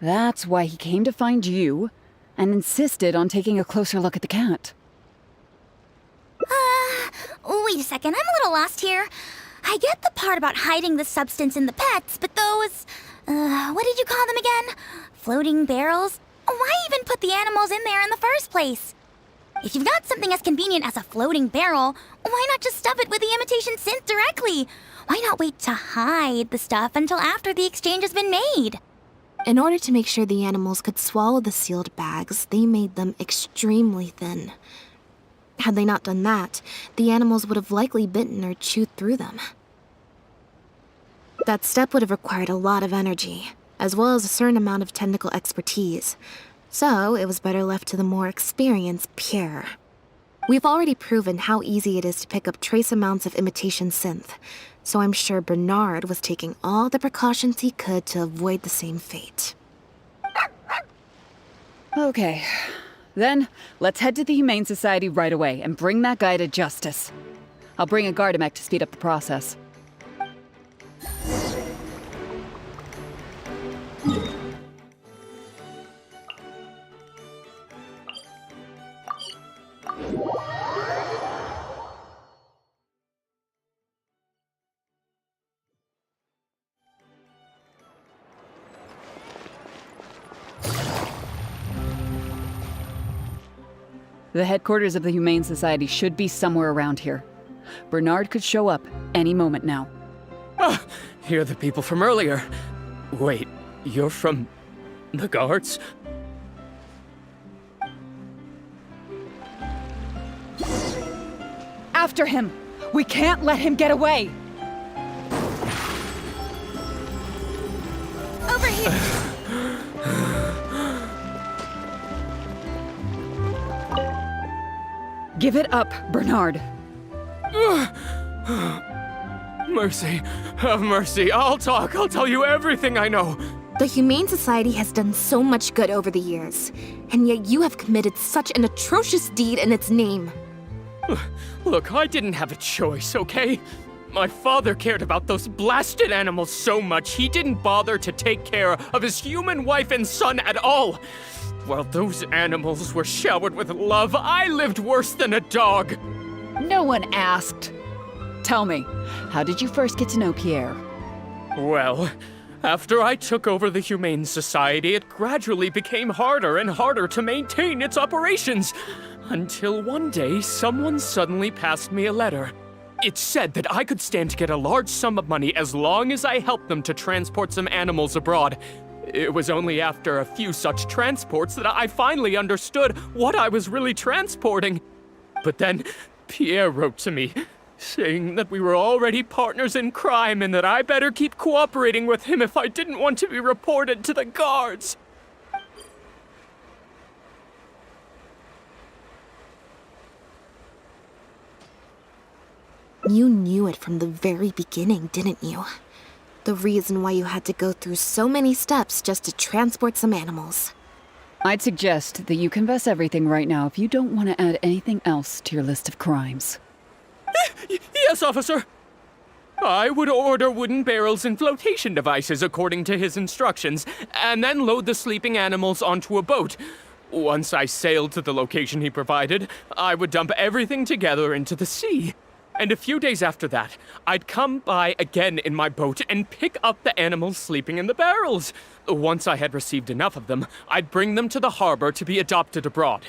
that's why he came to find you and insisted on taking a closer look at the cat. Wait a second, I'm a little lost here. I get the part about hiding the substance in the pets, but those, what did you call them again? Floating barrels? Why even put the animals in there in the first place? If you've got something as convenient as a floating barrel, why not just stuff it with the imitation synth directly? Why not wait to hide the stuff until after the exchange has been made? In order to make sure the animals could swallow the sealed bags, they made them extremely thin. Had they not done that, the animals would have likely bitten or chewed through them. That step would have required a lot of energy, as well as a certain amount of technical expertise, so it was better left to the more experienced Pierre. We've already proven how easy it is to pick up trace amounts of imitation synth, so I'm sure Bernard was taking all the precautions he could to avoid the same fate. Okay. Then, let's head to the Humane Society right away and bring that guy to justice. I'll bring a Gardamek to speed up the process. The headquarters of the Humane Society should be somewhere around here. Bernard could show up any moment now. Ah, you're the people from earlier. Wait, you're from the guards? After him! We can't let him get away! Over here! Give it up, Bernard. Mercy. Have mercy. I'll talk. I'll tell you everything I know. The Humane Society has done so much good over the years, and yet you have committed such an atrocious deed in its name. Look, I didn't have a choice, okay? My father cared about those blasted animals so much, he didn't bother to take care of his human wife and son at all. While those animals were showered with love, I lived worse than a dog. No one asked. Tell me, how did you first get to know Pierre? Well, after I took over the Humane Society, it gradually became harder and harder to maintain its operations. Until one day, someone suddenly passed me a letter. It said that I could stand to get a large sum of money as long as I helped them to transport some animals abroad. It was only after a few such transports that I finally understood what I was really transporting. But then, Pierre wrote to me, saying that we were already partners in crime and that I better keep cooperating with him if I didn't want to be reported to the guards. You knew it from the very beginning, didn't you? The reason why you had to go through so many steps just to transport some animals. I'd suggest that you confess everything right now if you don't want to add anything else to your list of crimes. Yes, officer. I would order wooden barrels and flotation devices according to his instructions, and then load the sleeping animals onto a boat. Once I sailed to the location he provided, I would dump everything together into the sea. And a few days after that, I'd come by again in my boat and pick up the animals sleeping in the barrels. Once I had received enough of them, I'd bring them to the harbor to be adopted abroad.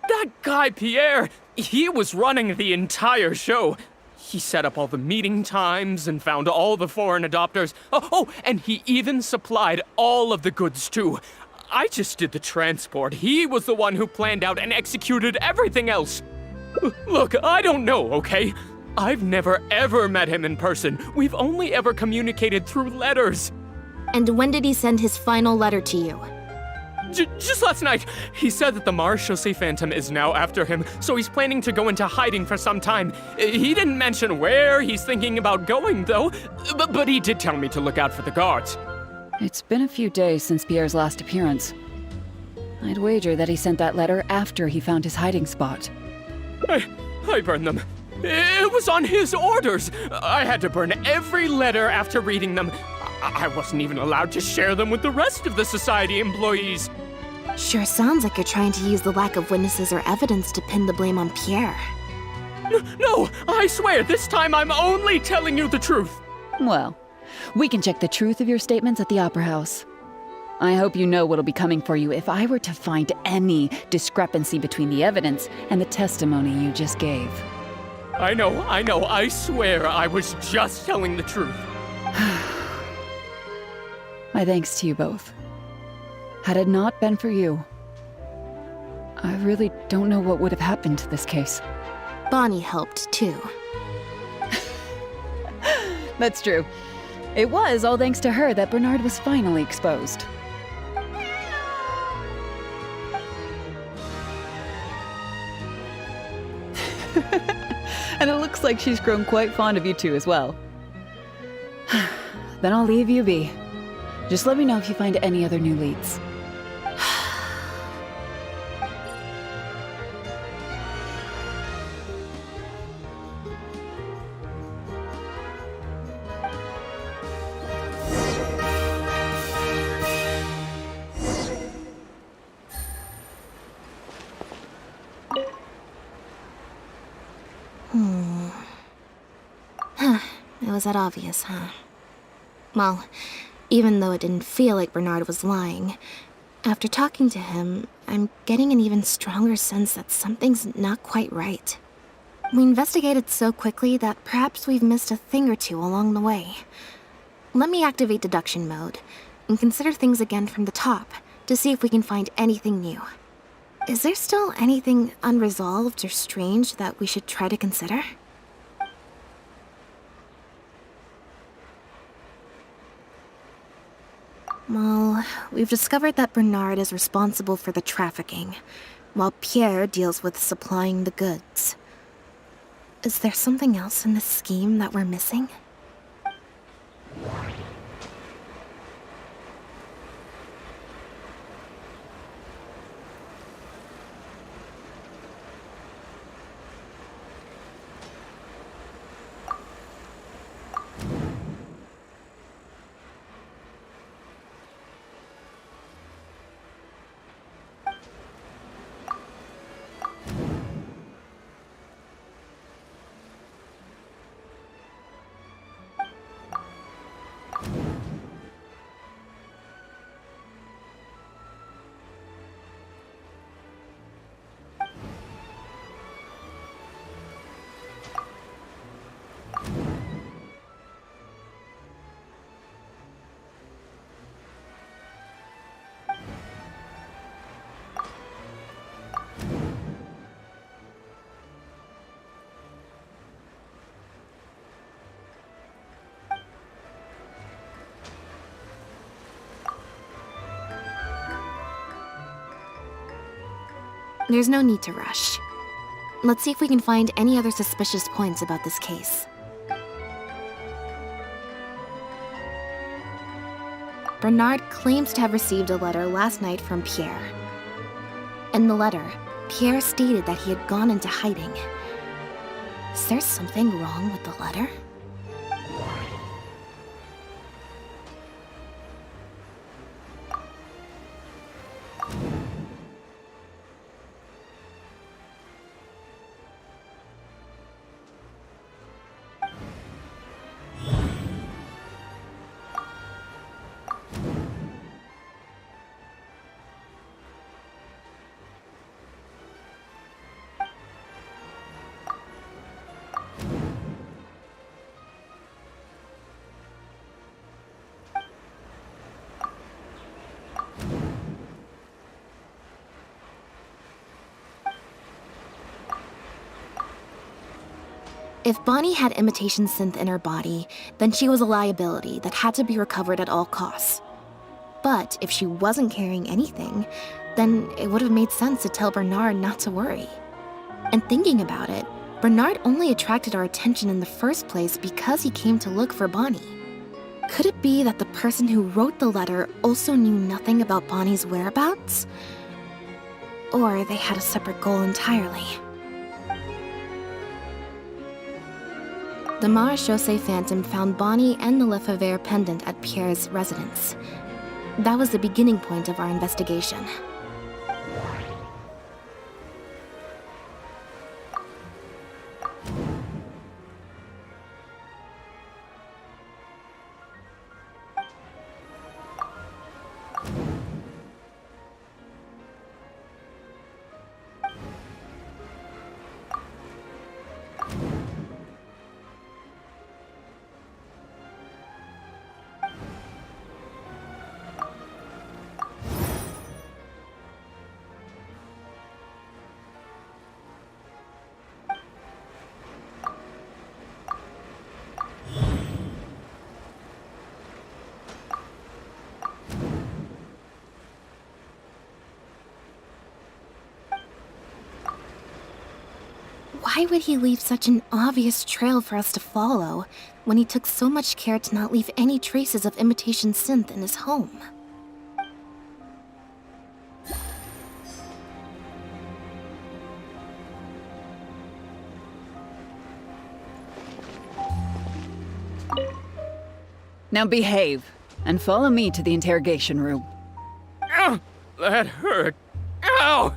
That guy, Pierre, he was running the entire show. He set up all the meeting times and found all the foreign adopters. Oh, and he even supplied all of the goods, too. I just did the transport. He was the one who planned out and executed everything else. Look, I don't know, okay? I've never ever met him in person. We've only ever communicated through letters. And when did he send his final letter to you? Just last night, he said that the Marechaussee Phantom is now after him, so he's planning to go into hiding for some time. He didn't mention where he's thinking about going, though, but he did tell me to look out for the guards. It's been a few days since Pierre's last appearance. I'd wager that he sent that letter after he found his hiding spot. I burned them. It was on his orders. I had to burn every letter after reading them. I wasn't even allowed to share them with the rest of the society employees. Sure sounds like you're trying to use the lack of witnesses or evidence to pin the blame on Pierre. No, I swear, this time I'm only telling you the truth. Well, we can check the truth of your statements at the Opera House. I hope you know what'll be coming for you if I were to find any discrepancy between the evidence and the testimony you just gave. I know, I swear I was just telling the truth. My thanks to you both. Had it not been for you, I really don't know what would have happened to this case. Bonnie helped, too. That's true. It was all thanks to her that Bernard was finally exposed. And it looks like she's grown quite fond of you two as well. Then I'll leave you be. Just let me know if you find any other new leads. It was that obvious, huh? Well, even though it didn't feel like Bernard was lying, after talking to him, I'm getting an even stronger sense that something's not quite right. We investigated so quickly that perhaps we've missed a thing or two along the way. Let me activate deduction mode and consider things again from the top to see if we can find anything new. Is there still anything unresolved or strange that we should try to consider? Well, we've discovered that Bernard is responsible for the trafficking, while Pierre deals with supplying the goods. Is there something else in this scheme that we're missing? There's no need to rush. Let's see if we can find any other suspicious points about this case. Bernard claims to have received a letter last night from Pierre. In the letter, Pierre stated that he had gone into hiding. Is there something wrong with the letter? If Bonnie had imitation synth in her body, then she was a liability that had to be recovered at all costs. But if she wasn't carrying anything, then it would have made sense to tell Bernard not to worry. And thinking about it, Bernard only attracted our attention in the first place because he came to look for Bonnie. Could it be that the person who wrote the letter also knew nothing about Bonnie's whereabouts? Or they had a separate goal entirely. The Marechaussee Phantom found Bonnie and the Lefebvre pendant at Pierre's residence. That was the beginning point of our investigation. Why would he leave such an obvious trail for us to follow, when he took so much care to not leave any traces of imitation synth in his home? Now behave, and follow me to the interrogation room. Ow! That hurt. Ow!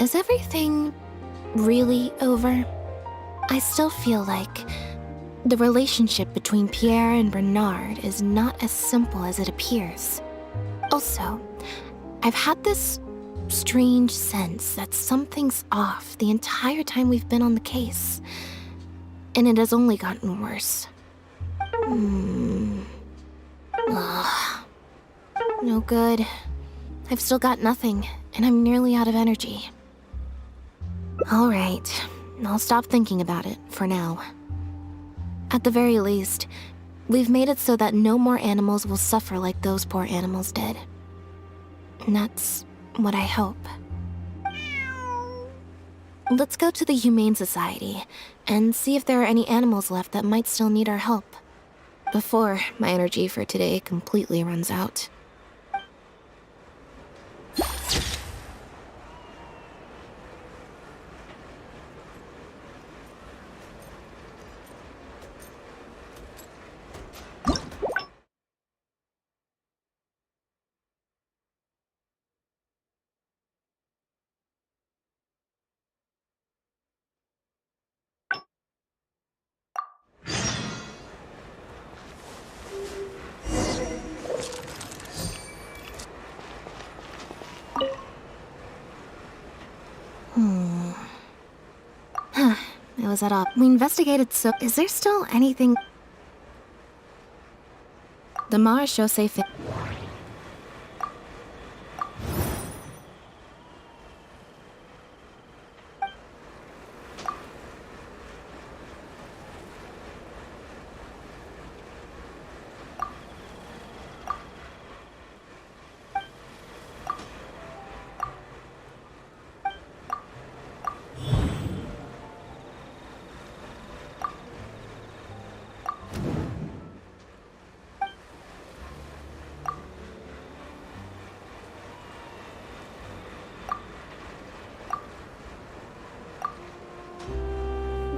Is everything really over? I still feel like the relationship between Pierre and Bernard is not as simple as it appears. Also, I've had this strange sense that something's off the entire time we've been on the case. And it has only gotten worse. Ugh. No good. I've still got nothing, and I'm nearly out of energy. Alright, I'll stop thinking about it, for now. At the very least, we've made it so that no more animals will suffer like those poor animals did. And that's what I hope. Let's go to the Humane Society, and see if there are any animals left that might still need our help, before my energy for today completely runs out. It was at all. We investigated so... Is there still anything... The Marechaussee...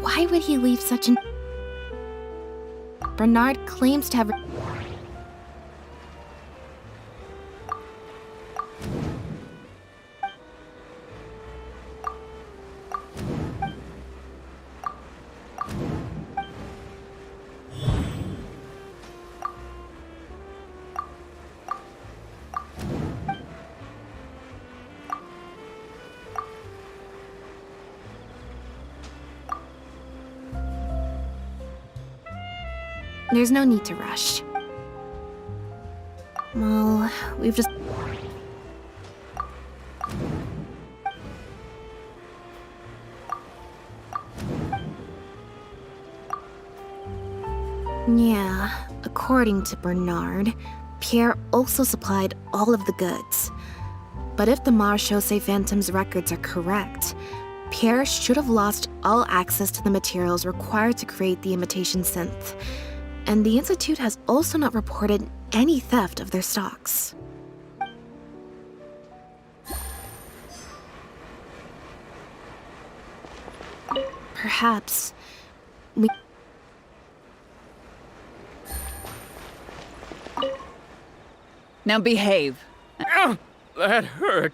Why would he leave such an... Bernard claims to have... There's no need to rush. Well, we've just... Yeah, according to Bernard, Pierre also supplied all of the goods. But if the Marechaussee Phantom's records are correct, Pierre should have lost all access to the materials required to create the imitation synth. And the Institute has also not reported any theft of their stocks. Perhaps we... Now behave. Ow! That hurt.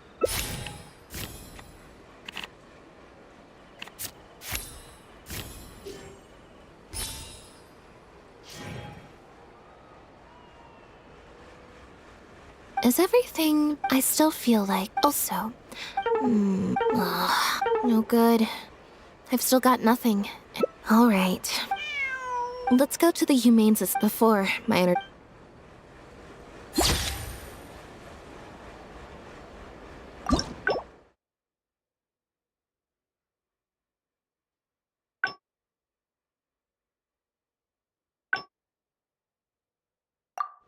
Is everything I still feel like also? No good. I've still got nothing. All right. Let's go to the Humane Society before my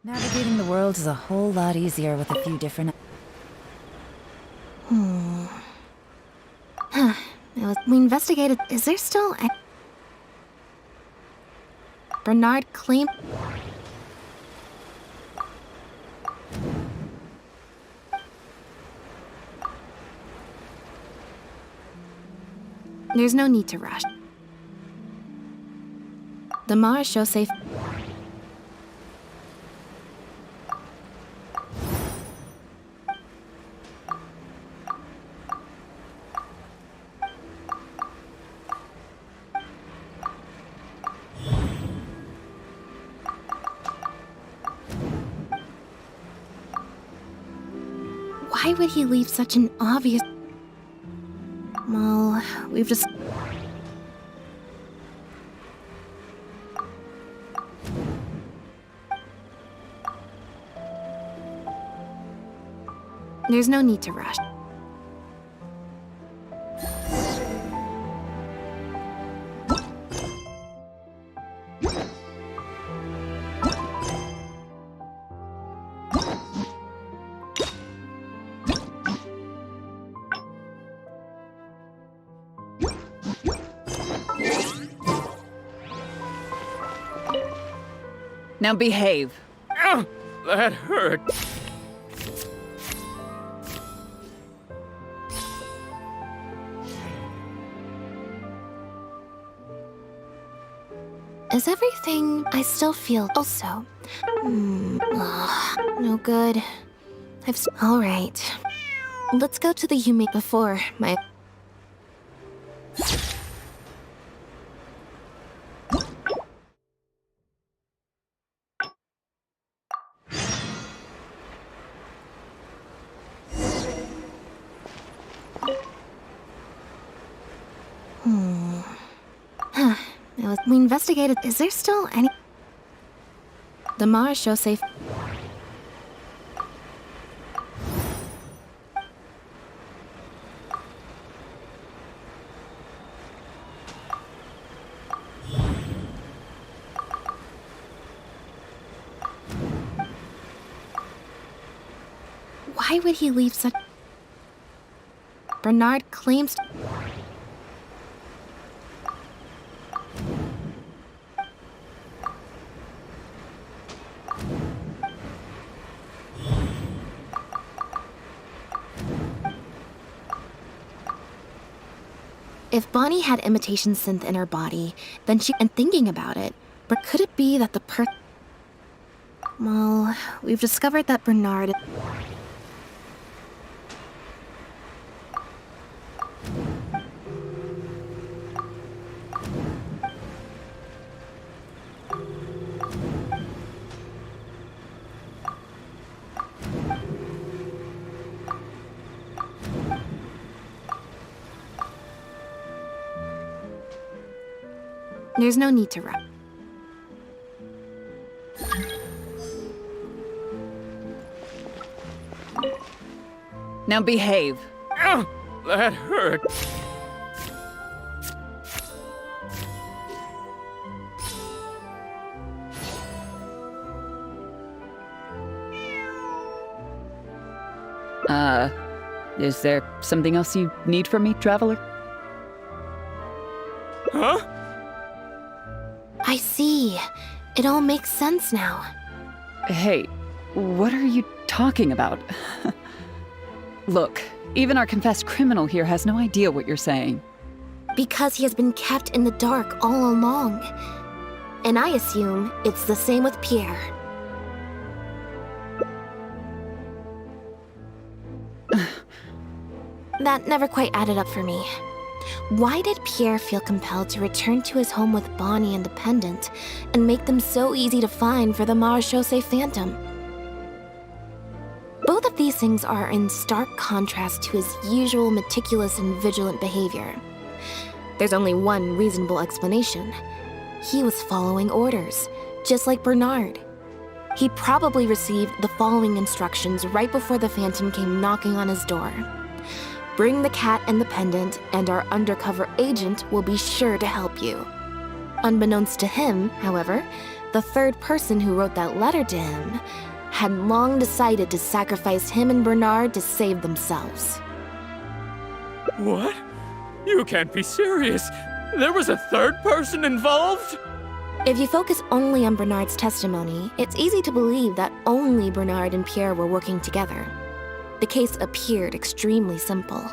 Navigating the world is a whole lot easier with a few different... We investigated. Is there still a... Bernard claimed... There's no need to rush. The Marechaussee... Why would he leave such an obvious... Well, we've just... There's no need to rush. Now behave. Ow! That hurt. Is everything I still feel also? No good. All right. Let's go to the Humane before my... We investigated. Is there still any... The Marechaussee... Why would he leave such... Bernard claims... If Bonnie had imitation synth in her body, then she... And thinking about it, but could it be that the Well, we've discovered that Bernard... There's no need to rush. Now behave. Ow, that hurt. Is there something else you need from me, Traveler? Huh? I see. It all makes sense now. Hey, what are you talking about? Look, even our confessed criminal here has no idea what you're saying. Because he has been kept in the dark all along. And I assume it's the same with Pierre. That never quite added up for me. Why did Pierre feel compelled to return to his home with Bonnie and the pendant, and make them so easy to find for the Marechaussee Phantom? Both of these things are in stark contrast to his usual meticulous and vigilant behavior. There's only one reasonable explanation. He was following orders, just like Bernard. He probably received the following instructions right before the Phantom came knocking on his door. Bring the cat and the pendant, and our undercover agent will be sure to help you. Unbeknownst to him, however, the third person who wrote that letter to him had long decided to sacrifice him and Bernard to save themselves. What? You can't be serious. There was a third person involved? If you focus only on Bernard's testimony, it's easy to believe that only Bernard and Pierre were working together. The case appeared extremely simple.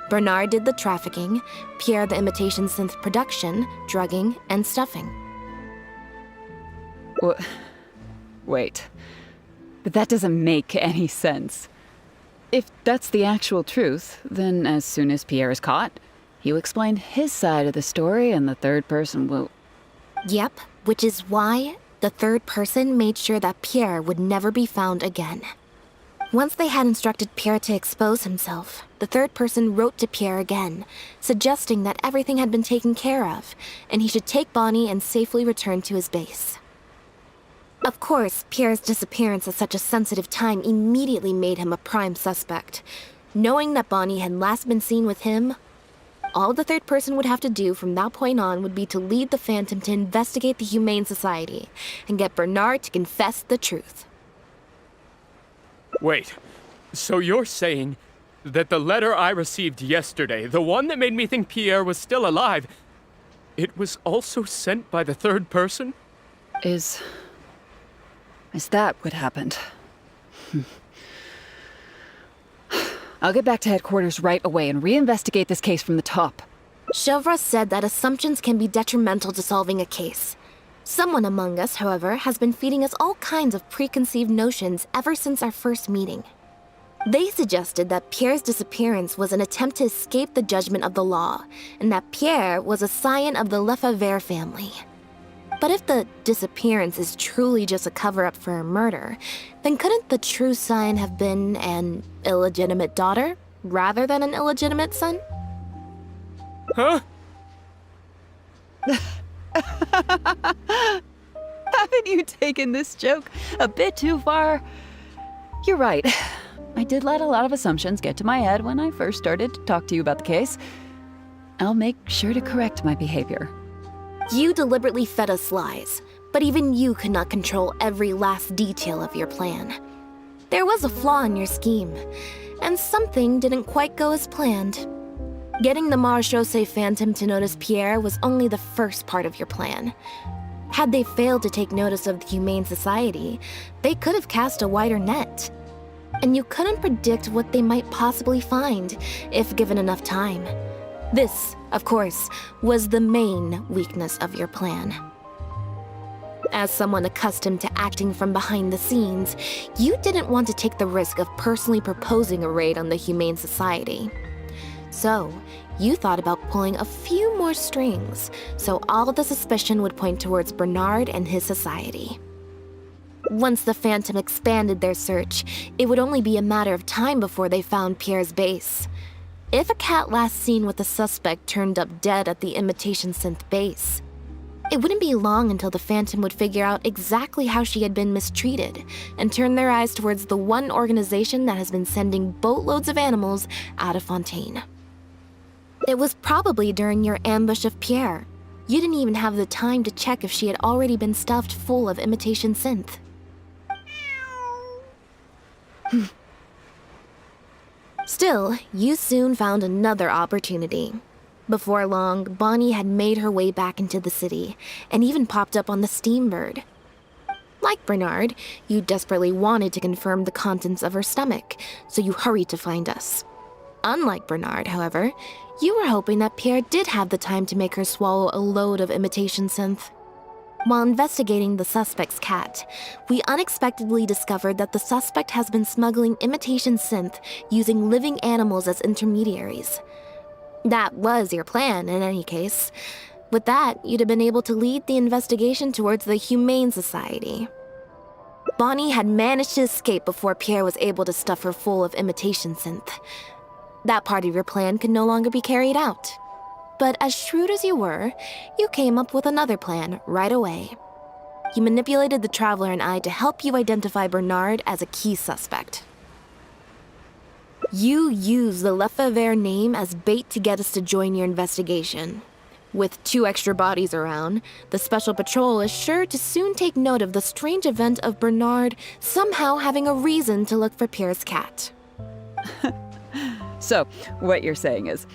Bernard did the trafficking, Pierre the imitation synth production, drugging, and stuffing. Wait. But that doesn't make any sense. If that's the actual truth, then as soon as Pierre is caught, he'll explain his side of the story and the third person will... Yep, which is why the third person made sure that Pierre would never be found again. Once they had instructed Pierre to expose himself, the third person wrote to Pierre again, suggesting that everything had been taken care of, and he should take Bonnie and safely return to his base. Of course, Pierre's disappearance at such a sensitive time immediately made him a prime suspect. Knowing that Bonnie had last been seen with him, all the third person would have to do from that point on would be to lead the Phantom to investigate the Humane Society and get Bernard to confess the truth. Wait, so you're saying that the letter I received yesterday, the one that made me think Pierre was still alive, it was also sent by the third person? Is that what happened? I'll get back to headquarters right away and reinvestigate this case from the top. Chevra said that assumptions can be detrimental to solving a case. Someone among us, however, has been feeding us all kinds of preconceived notions ever since our first meeting. They suggested that Pierre's disappearance was an attempt to escape the judgment of the law, and that Pierre was a scion of the Lefebvre family. But if the disappearance is truly just a cover-up for a murder, then couldn't the true scion have been an illegitimate daughter, rather than an illegitimate son? Huh? Haven't you taken this joke a bit too far? You're right. I did let a lot of assumptions get to my head when I first started to talk to you about the case. I'll make sure to correct my behavior. You deliberately fed us lies, but even you could not control every last detail of your plan. There was a flaw in your scheme, and something didn't quite go as planned. Getting the Marechaussee Phantom to notice Pierre was only the first part of your plan. Had they failed to take notice of the Humane Society, they could have cast a wider net. And you couldn't predict what they might possibly find, if given enough time. This, of course, was the main weakness of your plan. As someone accustomed to acting from behind the scenes, you didn't want to take the risk of personally proposing a raid on the Humane Society. So, you thought about pulling a few more strings, so all the suspicion would point towards Bernard and his society. Once the Phantom expanded their search, it would only be a matter of time before they found Pierre's base. If a cat last seen with the suspect turned up dead at the imitation synth base, It wouldn't be long until the Phantom would figure out exactly how she had been mistreated and turn their eyes towards the one organization that has been sending boatloads of animals out of Fontaine. It was probably during your ambush of Pierre. You didn't even have the time to check if she had already been stuffed full of imitation synth. Still, you soon found another opportunity. Before long, Bonnie had made her way back into the city, and even popped up on the Steambird. Like Bernard, you desperately wanted to confirm the contents of her stomach, so you hurried to find us. Unlike Bernard, however, you were hoping that Pierre did have the time to make her swallow a load of imitation synth. While investigating the suspect's cat, we unexpectedly discovered that the suspect has been smuggling imitation synth using living animals as intermediaries. That was your plan, in any case. With that, you'd have been able to lead the investigation towards the Humane Society. Bonnie had managed to escape before Pierre was able to stuff her full of imitation synth. That part of your plan could no longer be carried out. But as shrewd as you were, you came up with another plan right away. You manipulated the Traveler and I to help you identify Bernard as a key suspect. You used the Lefebvre name as bait to get us to join your investigation. With 2 extra bodies around, the Special Patrol is sure to soon take note of the strange event of Bernard somehow having a reason to look for Pierre's cat. So, what you're saying is,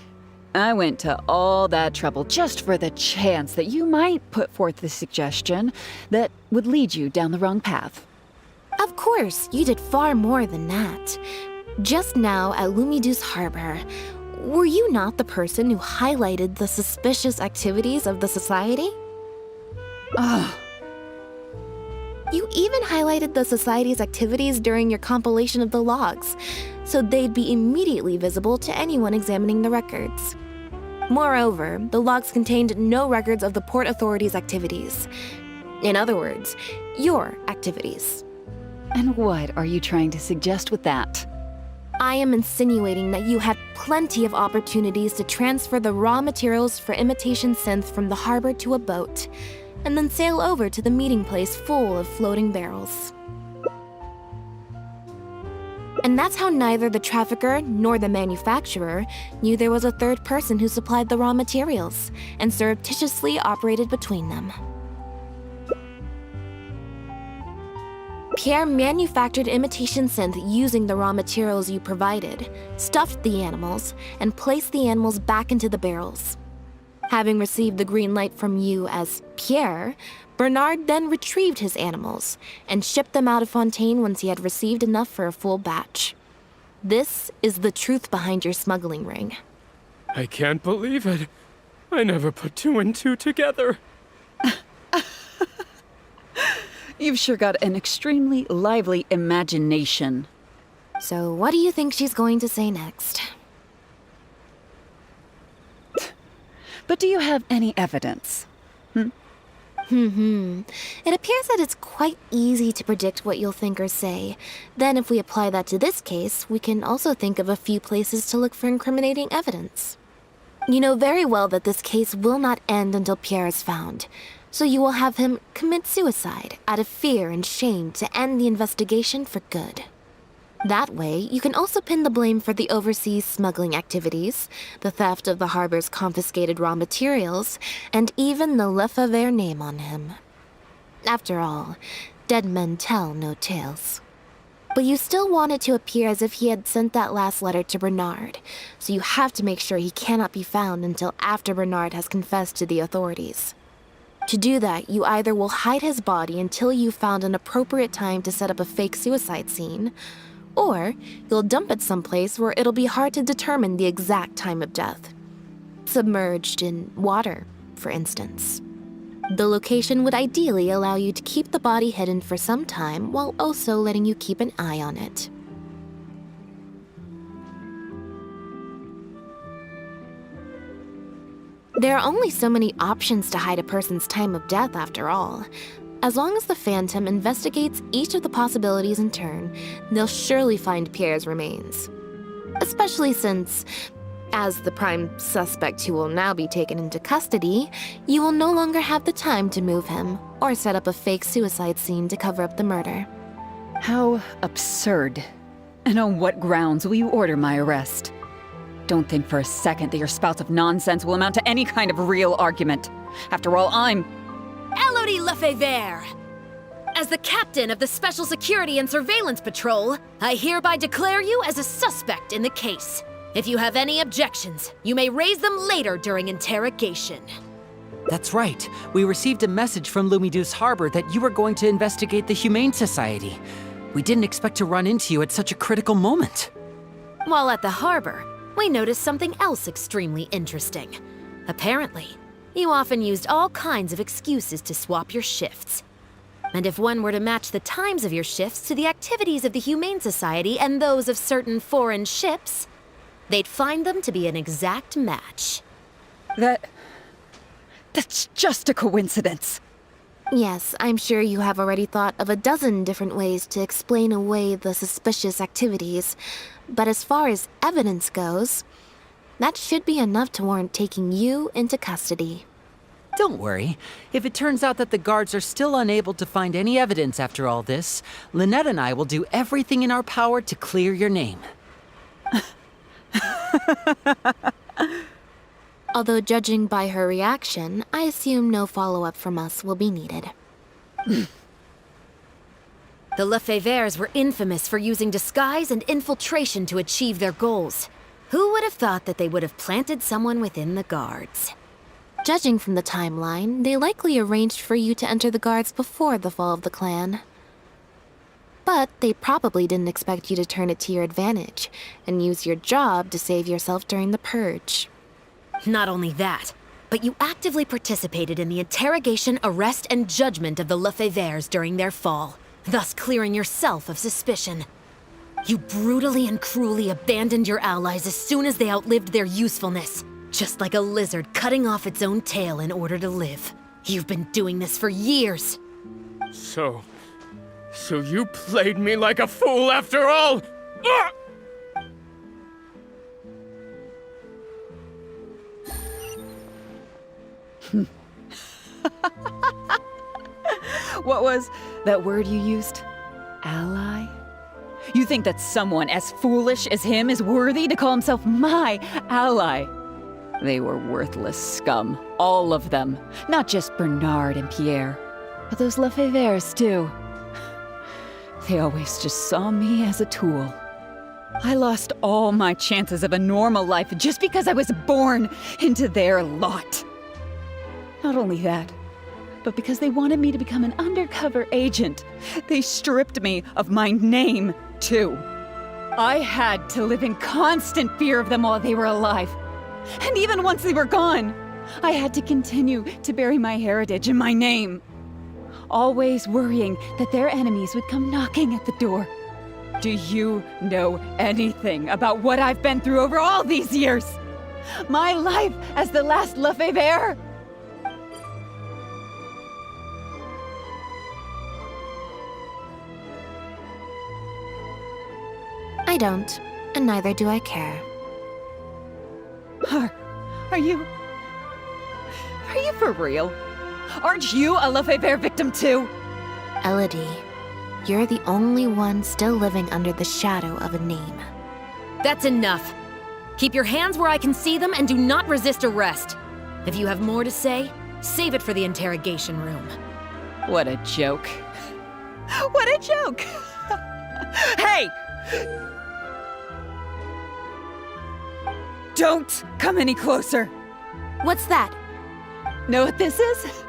I went to all that trouble just for the chance that you might put forth the suggestion that would lead you down the wrong path. Of course, you did far more than that. Just now at Lumidu's Harbor, were you not the person who highlighted the suspicious activities of the Society? Oh, You even highlighted the Society's activities during your compilation of the logs, so they'd be immediately visible to anyone examining the records. Moreover, the logs contained no records of the Port Authority's activities. In other words, your activities. and what are you trying to suggest with that? I am insinuating that you had plenty of opportunities to transfer the raw materials for imitation synth from the harbor to a boat, and then sail over to the meeting place full of floating barrels. And that's how neither the trafficker nor the manufacturer knew there was a third person who supplied the raw materials and surreptitiously operated between them. Pierre manufactured imitation synth using the raw materials you provided, stuffed the animals, and placed the animals back into the barrels. Having received the green light from you as Pierre, Bernard then retrieved his animals and shipped them out of Fontaine once he had received enough for a full batch. This is the truth behind your smuggling ring. I can't believe it. I never put 2 and 2 together. You've sure got an extremely lively imagination. So what do you think she's going to say next? But do you have any evidence? It appears that it's quite easy to predict what you'll think or say. Then if we apply that to this case, we can also think of a few places to look for incriminating evidence. You know very well that this case will not end until Pierre is found, so you will have him commit suicide out of fear and shame to end the investigation for good. That way, you can also pin the blame for the overseas smuggling activities, the theft of the harbor's confiscated raw materials, and even the Lefebvre name on him. After all, dead men tell no tales. But you still want it to appear as if he had sent that last letter to Bernard, so you have to make sure he cannot be found until after Bernard has confessed to the authorities. To do that, you either will hide his body until you've found an appropriate time to set up a fake suicide scene, or you'll dump it someplace where it'll be hard to determine the exact time of death. Submerged in water, for instance. The location would ideally allow you to keep the body hidden for some time while also letting you keep an eye on it. There are only so many options to hide a person's time of death, after all. As long as the Phantom investigates each of the possibilities in turn, they'll surely find Pierre's remains. Especially since, As the prime suspect who will now be taken into custody, you will no longer have the time to move him or set up a fake suicide scene to cover up the murder. How absurd. And on what grounds will you order my arrest? Don't think for a second that your spouts of nonsense will amount to any kind of real argument. After all, I'm... Elodie Lefebvre! As the captain of the Special Security and Surveillance Patrol, I hereby declare you as a suspect in the case. If you have any objections, you may raise them later during interrogation. That's right. We received a message from Lumiduce Harbor that you were going to investigate the Humane Society. We didn't expect to run into you at such a critical moment. While at the harbor, we noticed something else extremely interesting. Apparently, you often used all kinds of excuses to swap your shifts. And if one were to match the times of your shifts to the activities of the Humane Society and those of certain foreign ships, they'd find them to be an exact match. That's just a coincidence. Yes, I'm sure you have already thought of a dozen different ways to explain away the suspicious activities, but as far as evidence goes, that should be enough to warrant taking you into custody. Don't worry. If it turns out that the guards are still unable to find any evidence after all this, Lynette and I will do everything in our power to clear your name. Although judging by her reaction, I assume no follow-up from us will be needed. The Lefebvres were infamous for using disguise and infiltration to achieve their goals. Who would have thought that they would have planted someone within the guards? Judging from the timeline, they likely arranged for you to enter the guards before the fall of the clan. But they probably didn't expect you to turn it to your advantage and use your job to save yourself during the purge. Not only that, but you actively participated in the interrogation, arrest, and judgment of the Lefebvres during their fall, thus clearing yourself of suspicion. You brutally and cruelly abandoned your allies as soon as they outlived their usefulness, just like a lizard cutting off its own tail in order to live. You've been doing this for years. So you played me like a fool after all? Ah! What was that word you used? Ally? You think that someone as foolish as him is worthy to call himself my ally? They were worthless scum, all of them. Not just Bernard and Pierre, but those Lefebvres too. They always just saw me as a tool. I lost all my chances of a normal life just because I was born into their lot. Not only that, but because they wanted me to become an undercover agent, they stripped me of my name, too. I had to live in constant fear of them while they were alive. And even once they were gone, I had to continue to bury my heritage and my name. Always worrying that their enemies would come knocking at the door. Do you know anything about what I've been through over all these years? My life as the last Lefebvre? I don't, and neither do I care. Are you for real? Aren't you a Lefebvre victim too? Elodie, you're the only one still living under the shadow of a name. That's enough. Keep your hands where I can see them and do not resist arrest. If you have more to say, save it for the interrogation room. What a joke. What a joke! Hey! Don't come any closer! What's that? Know what this is?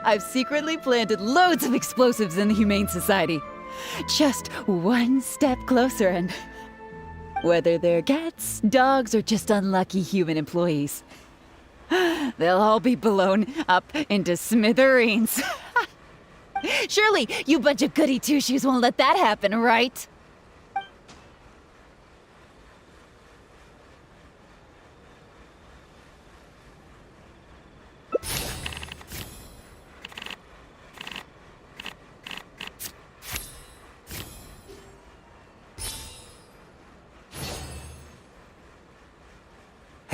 I've secretly planted loads of explosives in the Humane Society. Just one step closer and... whether they're cats, dogs, or just unlucky human employees, they'll all be blown up into smithereens. Surely you bunch of goody two-shoes won't let that happen, right?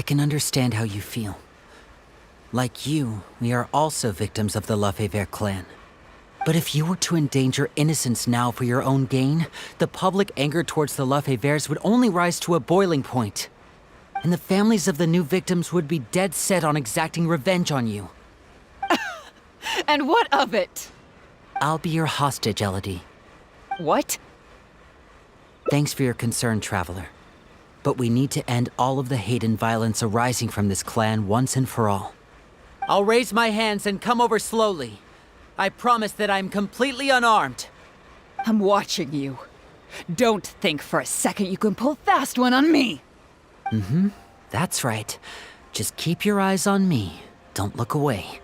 can understand how you feel. Like you, we are also victims of the Lefebvre clan. But if you were to endanger innocence now for your own gain, the public anger towards the Lefebvres would only rise to a boiling point. And the families of the new victims would be dead set on exacting revenge on you. And what of it? I'll be your hostage, Elodie. What? Thanks for your concern, Traveler. But we need to end all of the hate and violence arising from this clan once and for all. I'll raise my hands and come over slowly. I promise that I'm completely unarmed. I'm watching you. Don't think for a second you can pull fast one on me. That's right. Just keep your eyes on me. Don't look away.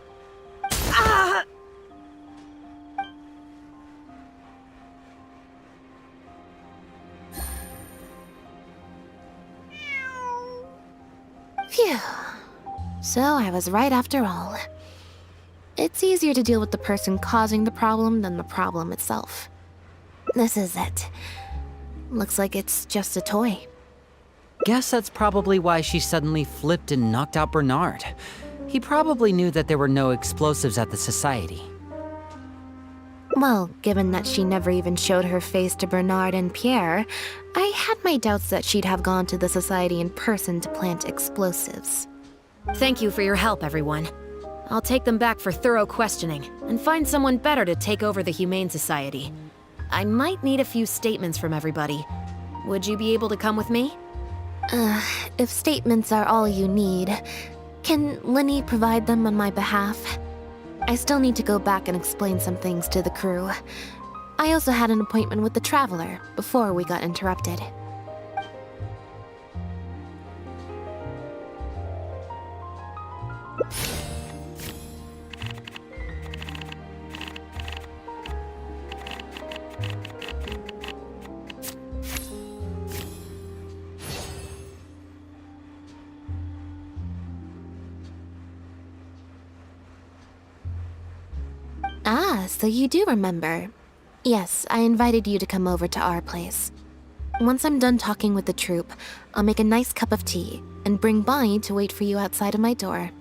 Ah! Phew. So I was right after all. It's easier to deal with the person causing the problem than the problem itself. This is it. Looks like it's just a toy. Guess that's probably why she suddenly flipped and knocked out Bernard. He probably knew that there were no explosives at the society. Well, given that she never even showed her face to Bernard and Pierre, I had my doubts that she'd have gone to the society in person to plant explosives. Thank you for your help, everyone. I'll take them back for thorough questioning and find someone better to take over the Humane Society. I might need a few statements from everybody. Would you be able to come with me? If statements are all you need, can Linny provide them on my behalf? I still need to go back and explain some things to the crew. I also had an appointment with the Traveler before we got interrupted. Ah, so you do remember. Yes, I invited you to come over to our place. Once I'm done talking with the troupe, I'll make a nice cup of tea and bring Bonnie to wait for you outside of my door.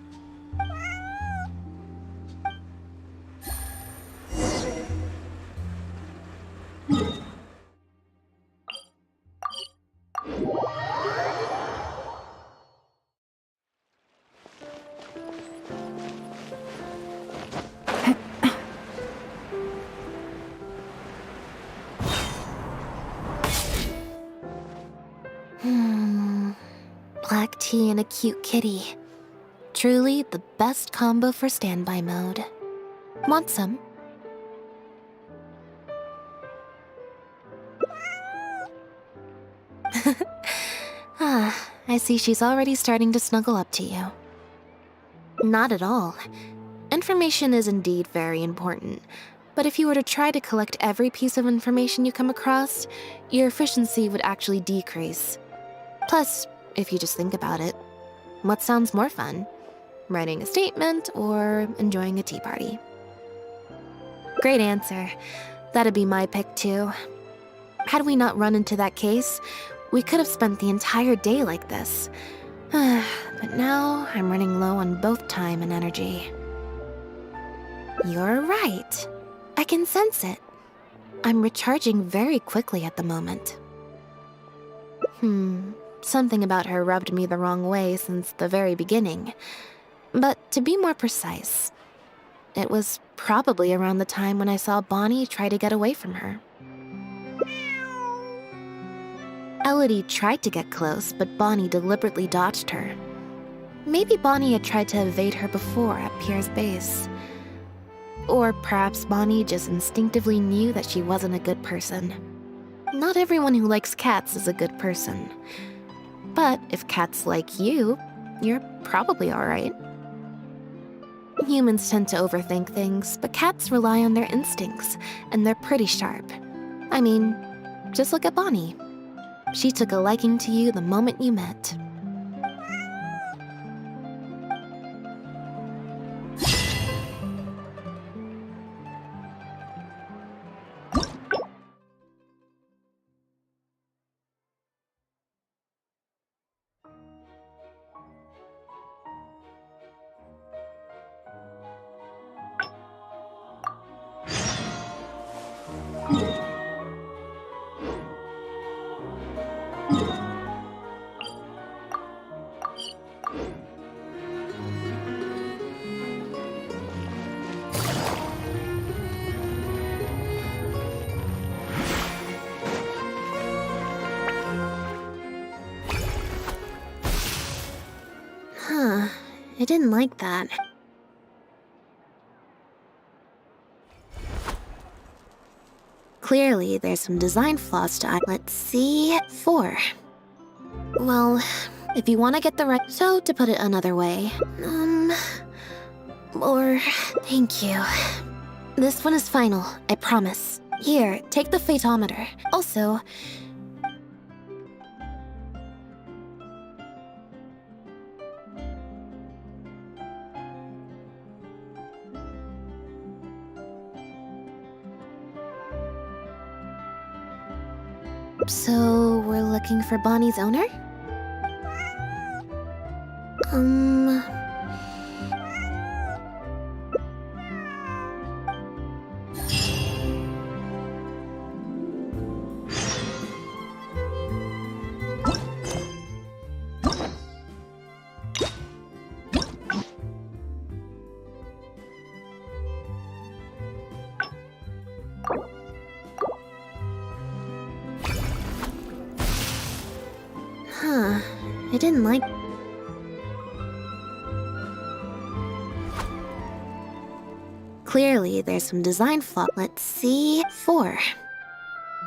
Black tea and a cute kitty. Truly the best combo for standby mode. Want some? I see she's already starting to snuggle up to you. Not at all. Information is indeed very important, but if you were to try to collect every piece of information you come across, your efficiency would actually decrease. Plus, if you just think about it, what sounds more fun? Writing a statement or enjoying a tea party? Great answer. That'd be my pick too. Had we not run into that case, we could have spent the entire day like this. But now I'm running low on both time and energy. You're right. I can sense it. I'm recharging very quickly at the moment. Something about her rubbed me the wrong way since the very beginning. But to be more precise, it was probably around the time when I saw Bonnie try to get away from her. Elodie tried to get close, but Bonnie deliberately dodged her. Maybe Bonnie had tried to evade her before at Pierre's base. Or perhaps Bonnie just instinctively knew that she wasn't a good person. Not everyone who likes cats is a good person. But if cats like you, you're probably alright. Humans tend to overthink things, but cats rely on their instincts, and they're pretty sharp. I mean, just look at Bonnie. She took a liking to you the moment you met. I didn't like that. Clearly, there's some design flaws to Let's see. 4. Well, if you want to get the right... So, to put it another way... Or... Thank you. This one is final, I promise. Here, take the phaetometer. Also... So, we're looking for Bonnie's owner? I didn't like... Clearly, there's some design flaw. Let's see. 4.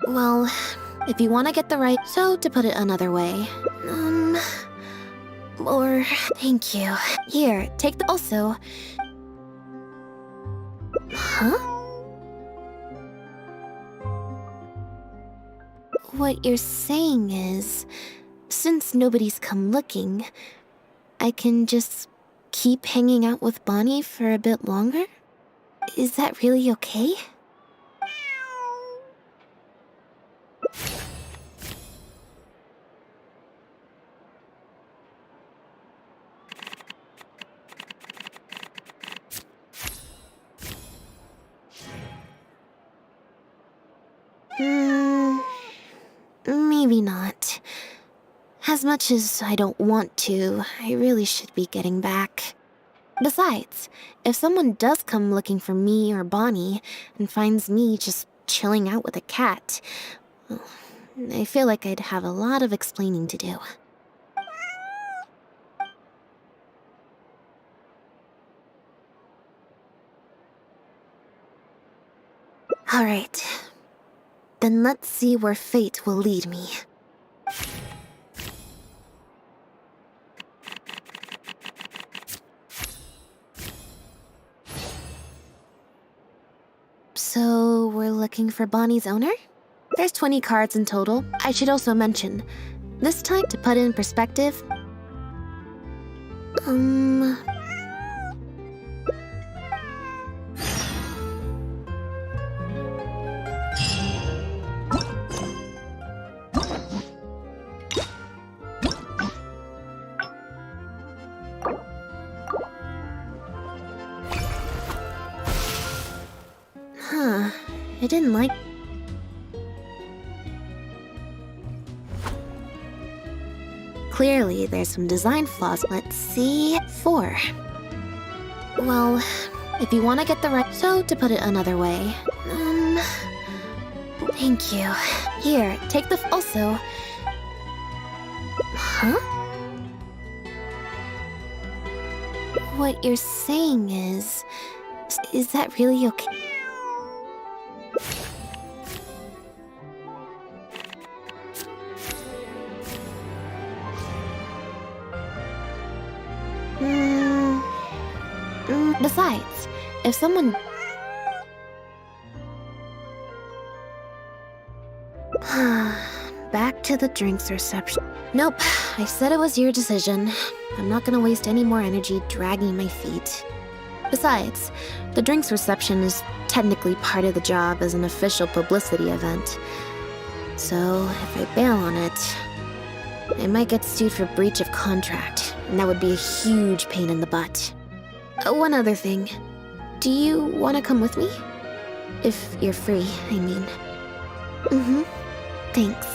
Well, if you want to get the right... So, to put it another way... Or... Thank you. Here, take the... Also... Huh? What you're saying is... Since nobody's come looking, I can just keep hanging out with Bonnie for a bit longer? Is that really okay? Maybe not. As much as I don't want to, I really should be getting back. Besides, if someone does come looking for me or Bonnie and finds me just chilling out with a cat, well, I feel like I'd have a lot of explaining to do. Alright. Then let's see where fate will lead me. So, we're looking for Bonnie's owner? There's 20 cards in total. I should also mention, this time, to put it in perspective... I didn't like... Clearly, there's some design flaws. Let's see... 4. Well, if you want to get the right... So, to put it another way... Thank you. Here, take the... Also... Huh? What you're saying is... Is that really okay? Besides, if someone... Back to the drinks reception. Nope, I said it was your decision. I'm not gonna waste any more energy dragging my feet. Besides, the drinks reception is technically part of the job as an official publicity event. So, if I bail on it, I might get sued for breach of contract, and that would be a huge pain in the butt. One other thing. Do you want to come with me? If you're free, I mean. Thanks.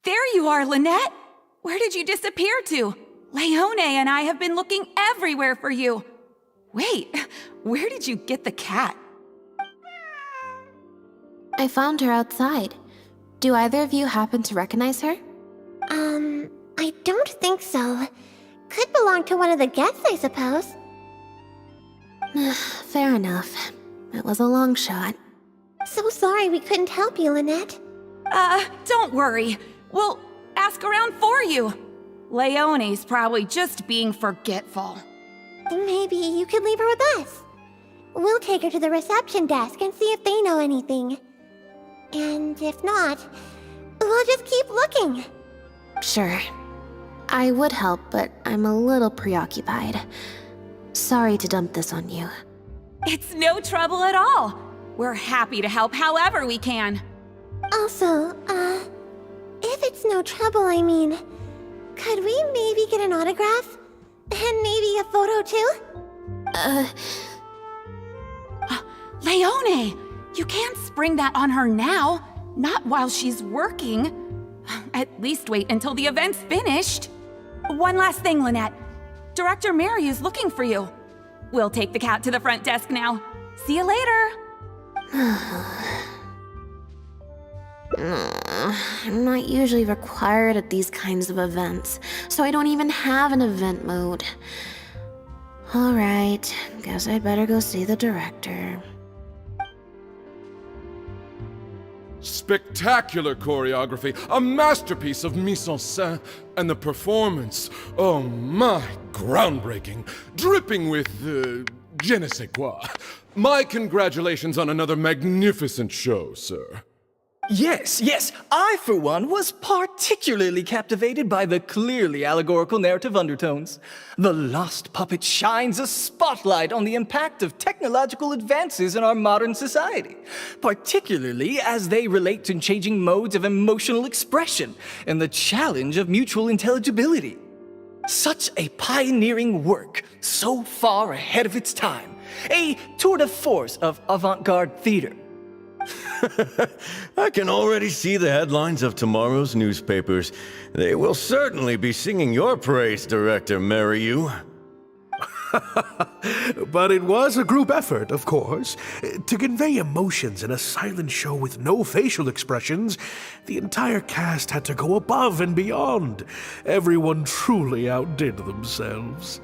There you are, Lynette! Where did you disappear to? Leone and I have been looking everywhere for you. Wait, where did you get the cat? I found her outside. Do either of you happen to recognize her? I don't think so. Could belong to one of the guests, I suppose. Fair enough. It was a long shot. So sorry we couldn't help you, Lynette. Don't worry. We'll ask around for you. Leone's probably just being forgetful. Maybe you could leave her with us. We'll take her to the reception desk and see if they know anything. And if not, we'll just keep looking. Sure. I would help, but I'm a little preoccupied. Sorry to dump this on you. It's no trouble at all. We're happy to help however we can. Also, if it's no trouble, I mean, could we maybe get an autograph? And maybe a photo too? Leone! You can't spring that on her now. Not while she's working. At least wait until the event's finished. One last thing, Lynette. Director Mary is looking for you. We'll take the cat to the front desk now. See you later. I'm not usually required at these kinds of events, so I don't even have an event mode. Alright, guess I'd better go see the director. Spectacular choreography, a masterpiece of mise-en-scène, and the performance, oh my, groundbreaking, dripping with, je ne sais quoi. My congratulations on another magnificent show, sir. Yes, I, for one, was particularly captivated by the clearly allegorical narrative undertones. The Lost Puppet shines a spotlight on the impact of technological advances in our modern society, particularly as they relate to changing modes of emotional expression and the challenge of mutual intelligibility. Such a pioneering work, so far ahead of its time, a tour de force of avant-garde theater. I can already see the headlines of tomorrow's newspapers. They will certainly be singing your praise, Director Mariu. But it was a group effort, of course. To convey emotions in a silent show with no facial expressions, the entire cast had to go above and beyond. Everyone truly outdid themselves.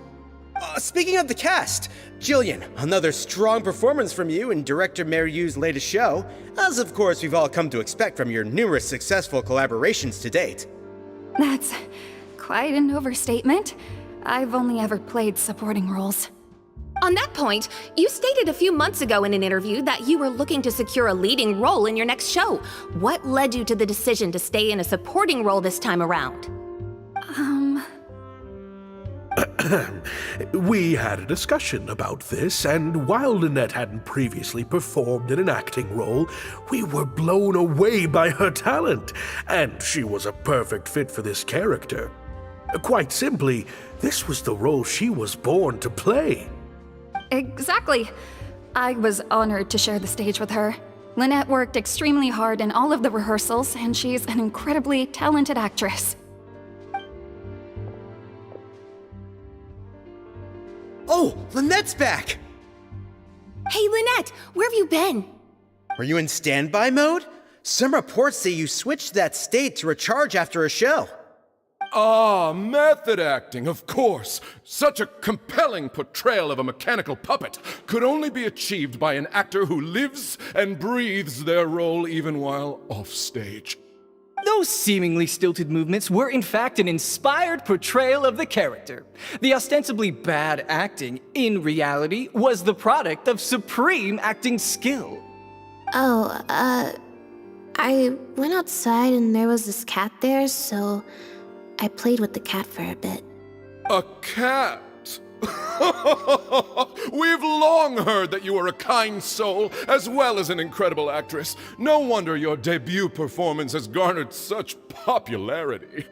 Speaking of the cast, Jillian, another strong performance from you in Director Mariu's latest show, as of course we've all come to expect from your numerous successful collaborations to date. That's quite an overstatement. I've only ever played supporting roles. On that point, you stated a few months ago in an interview that you were looking to secure a leading role in your next show. What led you to the decision to stay in a supporting role this time around? We had a discussion about this, and while Lynette hadn't previously performed in an acting role, we were blown away by her talent, and she was a perfect fit for this character. Quite simply, this was the role she was born to play. Exactly. I was honored to share the stage with her. Lynette worked extremely hard in all of the rehearsals, and she's an incredibly talented actress. Oh, Lynette's back! Hey, Lynette, where have you been? Were you in standby mode? Some reports say you switched that state to recharge after a show. Ah, method acting, of course. Such a compelling portrayal of a mechanical puppet could only be achieved by an actor who lives and breathes their role even while offstage. Those seemingly stilted movements were in fact an inspired portrayal of the character. The ostensibly bad acting, in reality, was the product of supreme acting skill. I went outside and there was this cat there, so I played with the cat for a bit. A cat? We've long heard that you are a kind soul, as well as an incredible actress. No wonder your debut performance has garnered such popularity.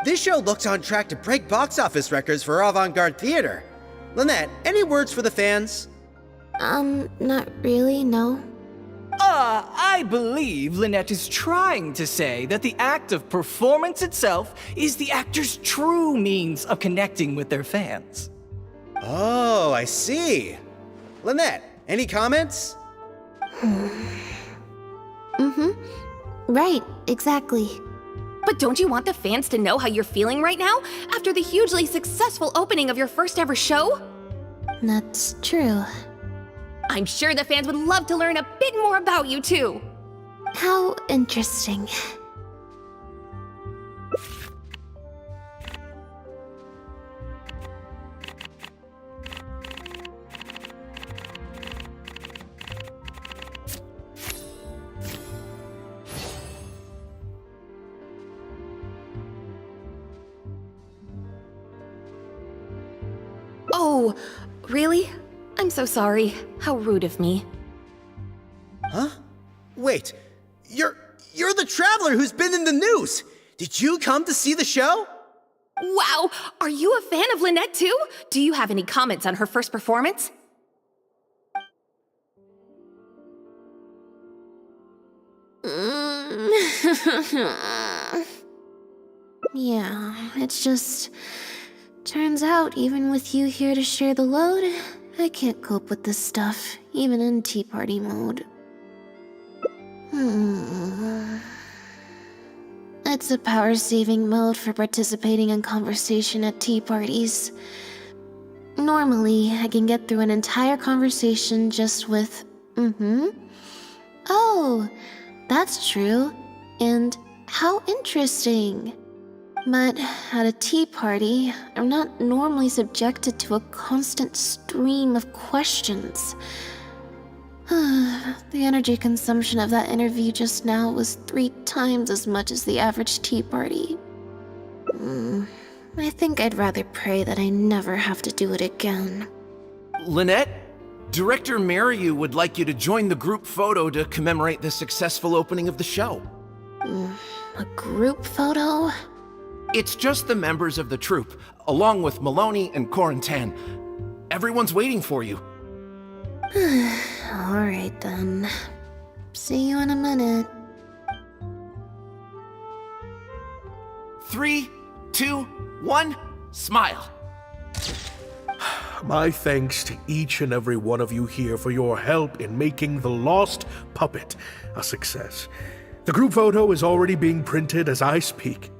This show looks on track to break box office records for avant-garde theater. Lynette, any words for the fans? Not really, no. I believe Lynette is trying to say that the act of performance itself is the actor's true means of connecting with their fans. Oh, I see. Lynette, any comments? Right, exactly. But don't you want the fans to know how you're feeling right now, after the hugely successful opening of your first ever show? That's true. I'm sure the fans would love to learn a bit more about you, too. How interesting. Oh, really? I'm so sorry. How rude of me. Huh? Wait, you're the traveler who's been in the news! Did you come to see the show? Wow, are you a fan of Lynette too? Do you have any comments on her first performance? Yeah, it's just... Turns out, even with you here to share the load, I can't cope with this stuff, even in tea party mode. It's a power-saving mode for participating in conversation at tea parties. Normally, I can get through an entire conversation just with, Oh, that's true. And how interesting. But at a tea party, I'm not normally subjected to a constant stream of questions. The energy consumption of that interview just now was 3 times as much as the average tea party. I think I'd rather pray that I never have to do it again. Lynette, Director Mariu would like you to join the group photo to commemorate the successful opening of the show. A group photo? It's just the members of the troupe, along with Maloney and Corentin. Everyone's waiting for you. Alright then. See you in a minute. 3, 2, 1, smile. My thanks to each and every one of you here for your help in making The Lost Puppet a success. The group photo is already being printed as I speak.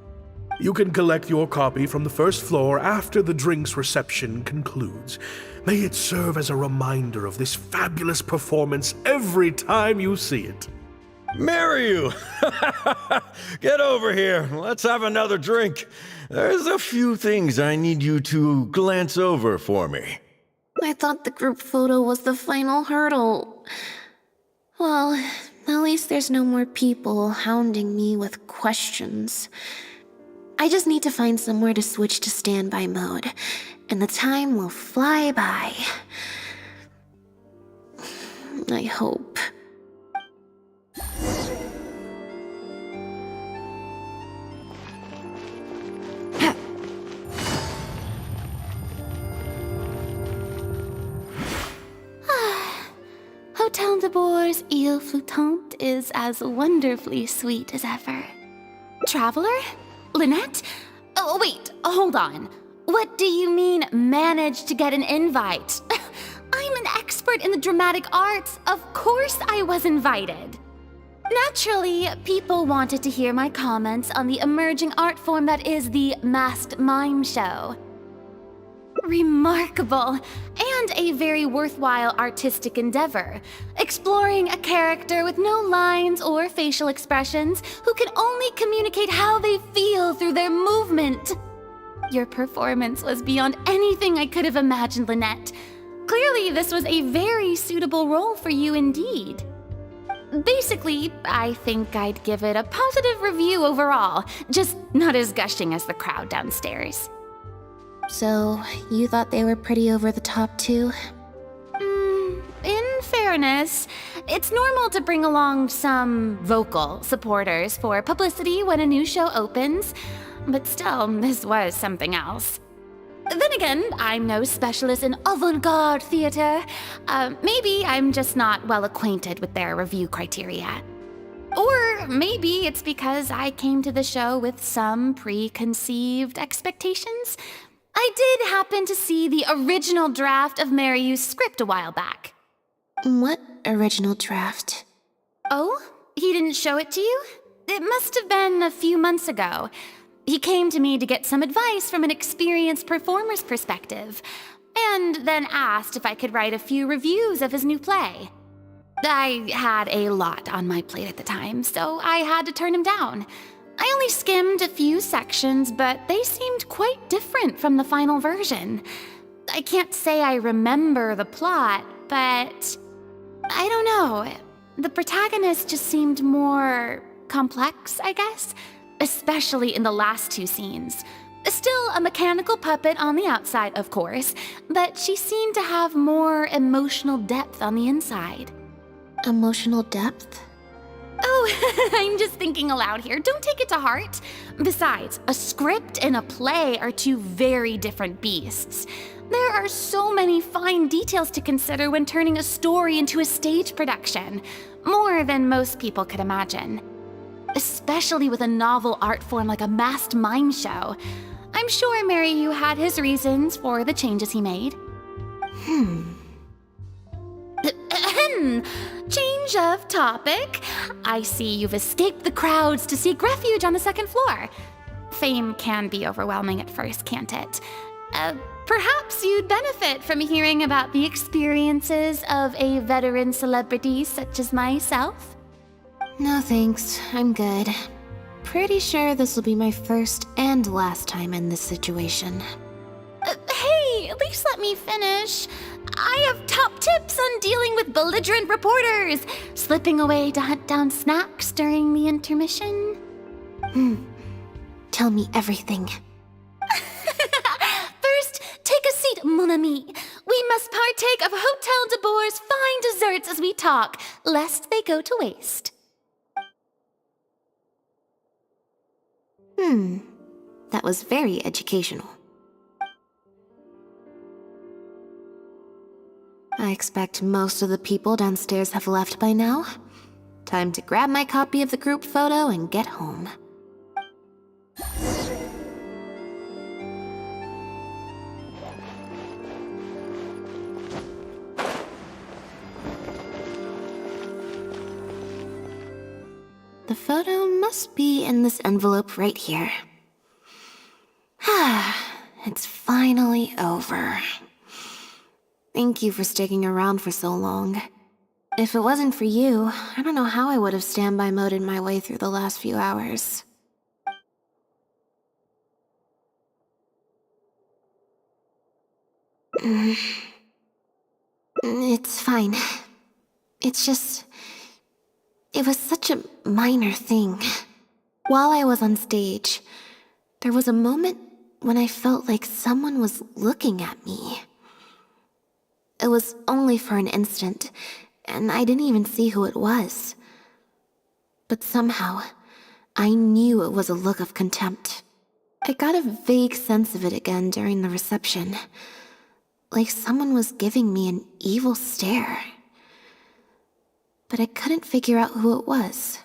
You can collect your copy from the first floor after the drinks reception concludes. May it serve as a reminder of this fabulous performance every time you see it. Mariu! Get over here. Let's have another drink. There's a few things I need you to glance over for me. I thought the group photo was the final hurdle. Well, at least there's no more people hounding me with questions. I just need to find somewhere to switch to standby mode, and the time will fly by. I hope. Hotel de Bour's Ile Flottante is as wonderfully sweet as ever. Traveler? Lynette? Oh, wait, hold on. What do you mean, managed to get an invite? I'm an expert in the dramatic arts. Of course I was invited. Naturally, people wanted to hear my comments on the emerging art form that is the masked mime show. Remarkable, and a very worthwhile artistic endeavor, exploring a character with no lines or facial expressions who can only communicate how they feel through their movement. Your performance was beyond anything I could have imagined, Lynette. Clearly, this was a very suitable role for you indeed. Basically, I think I'd give it a positive review overall, just not as gushing as the crowd downstairs. So, you thought they were pretty over the top too? In fairness, it's normal to bring along some vocal supporters for publicity when a new show opens. but still, this was something else. Then again, I'm no specialist in avant-garde theater. Maybe I'm just not well acquainted with their review criteria. Or maybe it's because I came to the show with some preconceived expectations. I did happen to see the original draft of Mariu's script a while back. What original draft? Oh? He didn't show it to you? It must have been a few months ago. He came to me to get some advice from an experienced performer's perspective, and then asked if I could write a few reviews of his new play. I had a lot on my plate at the time, so I had to turn him down. I only skimmed a few sections, but they seemed quite different from the final version. I can't say I remember the plot, but I don't know. The protagonist just seemed more complex, I guess, especially in the last two scenes. Still a mechanical puppet on the outside, of course, but she seemed to have more emotional depth on the inside. Emotional depth? Oh, I'm just thinking aloud here. Don't take it to heart. Besides, a script and a play are two very different beasts. There are so many fine details to consider when turning a story into a stage production, more than most people could imagine. Especially with a novel art form like a masked mime show. I'm sure Mariu had his reasons for the changes he made. Change of topic. I see you've escaped the crowds to seek refuge on the second floor. Fame can be overwhelming at first, can't it? Perhaps you'd benefit from hearing about the experiences of a veteran celebrity such as myself. No thanks, I'm good. Pretty sure this will be my first and last time in this situation. Hey, at least let me finish. I have top tips on dealing with belligerent reporters, slipping away to hunt down snacks during the intermission. Tell me everything. First, take a seat, mon ami. We must partake of Hotel de Boer's fine desserts as we talk, lest they go to waste. That was very educational. I expect most of the people downstairs have left by now. Time to grab my copy of the group photo and get home. The photo must be in this envelope right here. It's finally over. Thank you for sticking around for so long. If it wasn't for you, I don't know how I would have standby moded my way through the last few hours. It's fine. It's just... It was such a minor thing. While I was on stage, there was a moment when I felt like someone was looking at me. It was only for an instant, and I didn't even see who it was. But somehow, I knew it was a look of contempt. I got a vague sense of it again during the reception, like someone was giving me an evil stare. But I couldn't figure out who it was.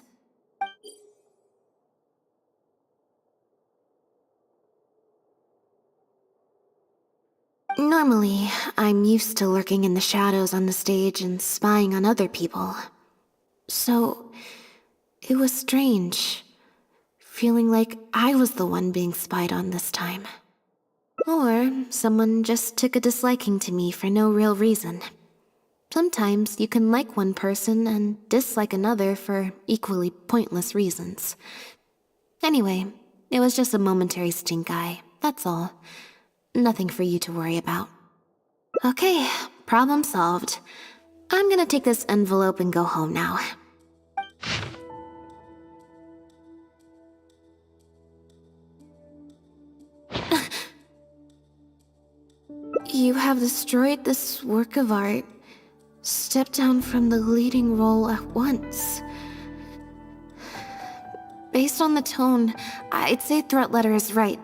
Normally, I'm used to lurking in the shadows on the stage and spying on other people. So, it was strange, feeling like I was the one being spied on this time. Or someone just took a disliking to me for no real reason. Sometimes you can like one person and dislike another for equally pointless reasons. Anyway, it was just a momentary stink eye, that's all. Nothing for you to worry about. Okay, problem solved. I'm gonna take this envelope and go home now. You have destroyed this work of art. Step down from the leading role at once. based on the tone, I'd say threat letter is right.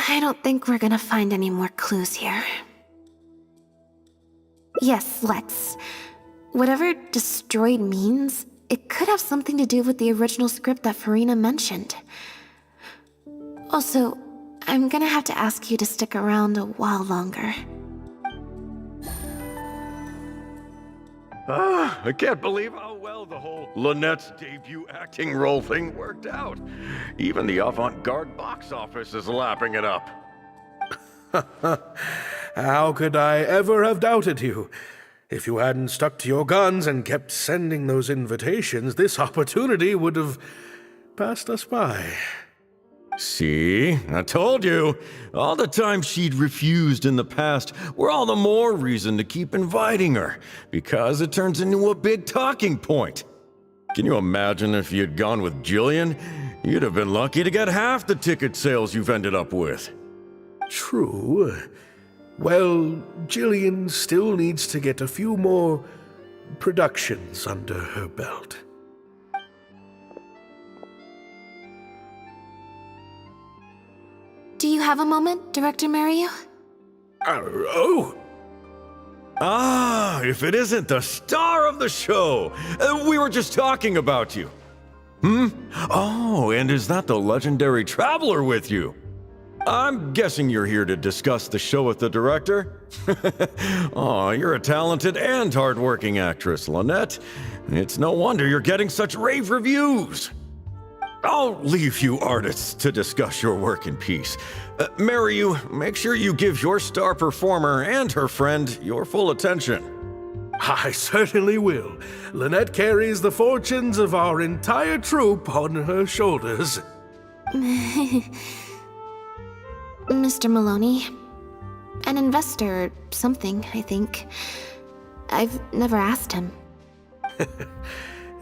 I don't think we're gonna find any more clues here. Yes, let's. Whatever destroyed means, it could have something to do with the original script that Farina mentioned. Also, I'm gonna have to ask you to stick around a while longer. I can't believe how well the whole Lynette's debut acting role thing worked out. Even the avant-garde box office is lapping it up. How could I ever have doubted you? If you hadn't stuck to your guns and kept sending those invitations, this opportunity would have passed us by. See, I told you. All the times she'd refused in the past were all the more reason to keep inviting her, because it turns into a big talking point. Can you imagine if you'd gone with Jillian? You'd have been lucky to get half the ticket sales you've ended up with. True. Well, Jillian still needs to get a few more productions under her belt. Do you have a moment, Director Mario? If it isn't the star of the show! We were just talking about you. Oh, and is that the legendary traveler with you? I'm guessing you're here to discuss the show with the director? Oh, you're a talented and hardworking actress, Lynette. It's no wonder you're getting such rave reviews. I'll leave you artists to discuss your work in peace. Mariu, make sure you give your star performer and her friend your full attention. I certainly will. Lynette carries the fortunes of our entire troupe on her shoulders. Mr. Maloney. An investor or something, I think. I've never asked him.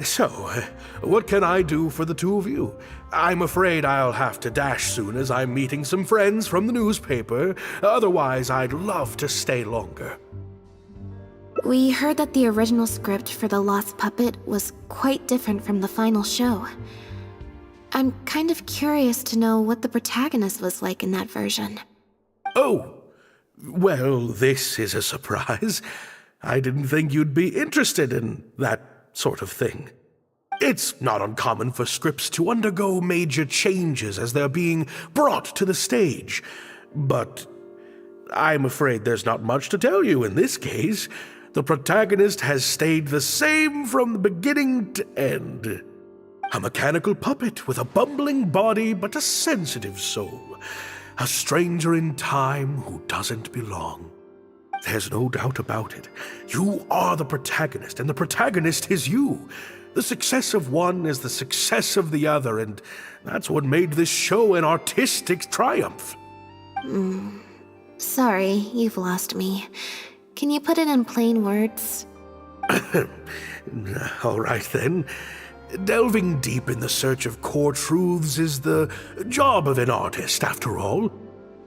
So, what can I do for the two of you? I'm afraid I'll have to dash soon as I'm meeting some friends from the newspaper. Otherwise, I'd love to stay longer. We heard that the original script for The Lost Puppet was quite different from the final show. I'm kind of curious to know what the protagonist was like in that version. Oh, well, this is a surprise. I didn't think you'd be interested in that sort of thing. It's not uncommon for scripts to undergo major changes as they're being brought to the stage. But I'm afraid there's not much to tell you in this case. The protagonist has stayed the same from the beginning to end. A mechanical puppet with a bumbling body but a sensitive soul. A stranger in time who doesn't belong. There's no doubt about it. You are the protagonist, and the protagonist is you. The success of one is the success of the other, and that's what made this show an artistic triumph. Sorry, you've lost me. Can you put it in plain words? All right then. Delving deep in the search of core truths is the job of an artist, after all.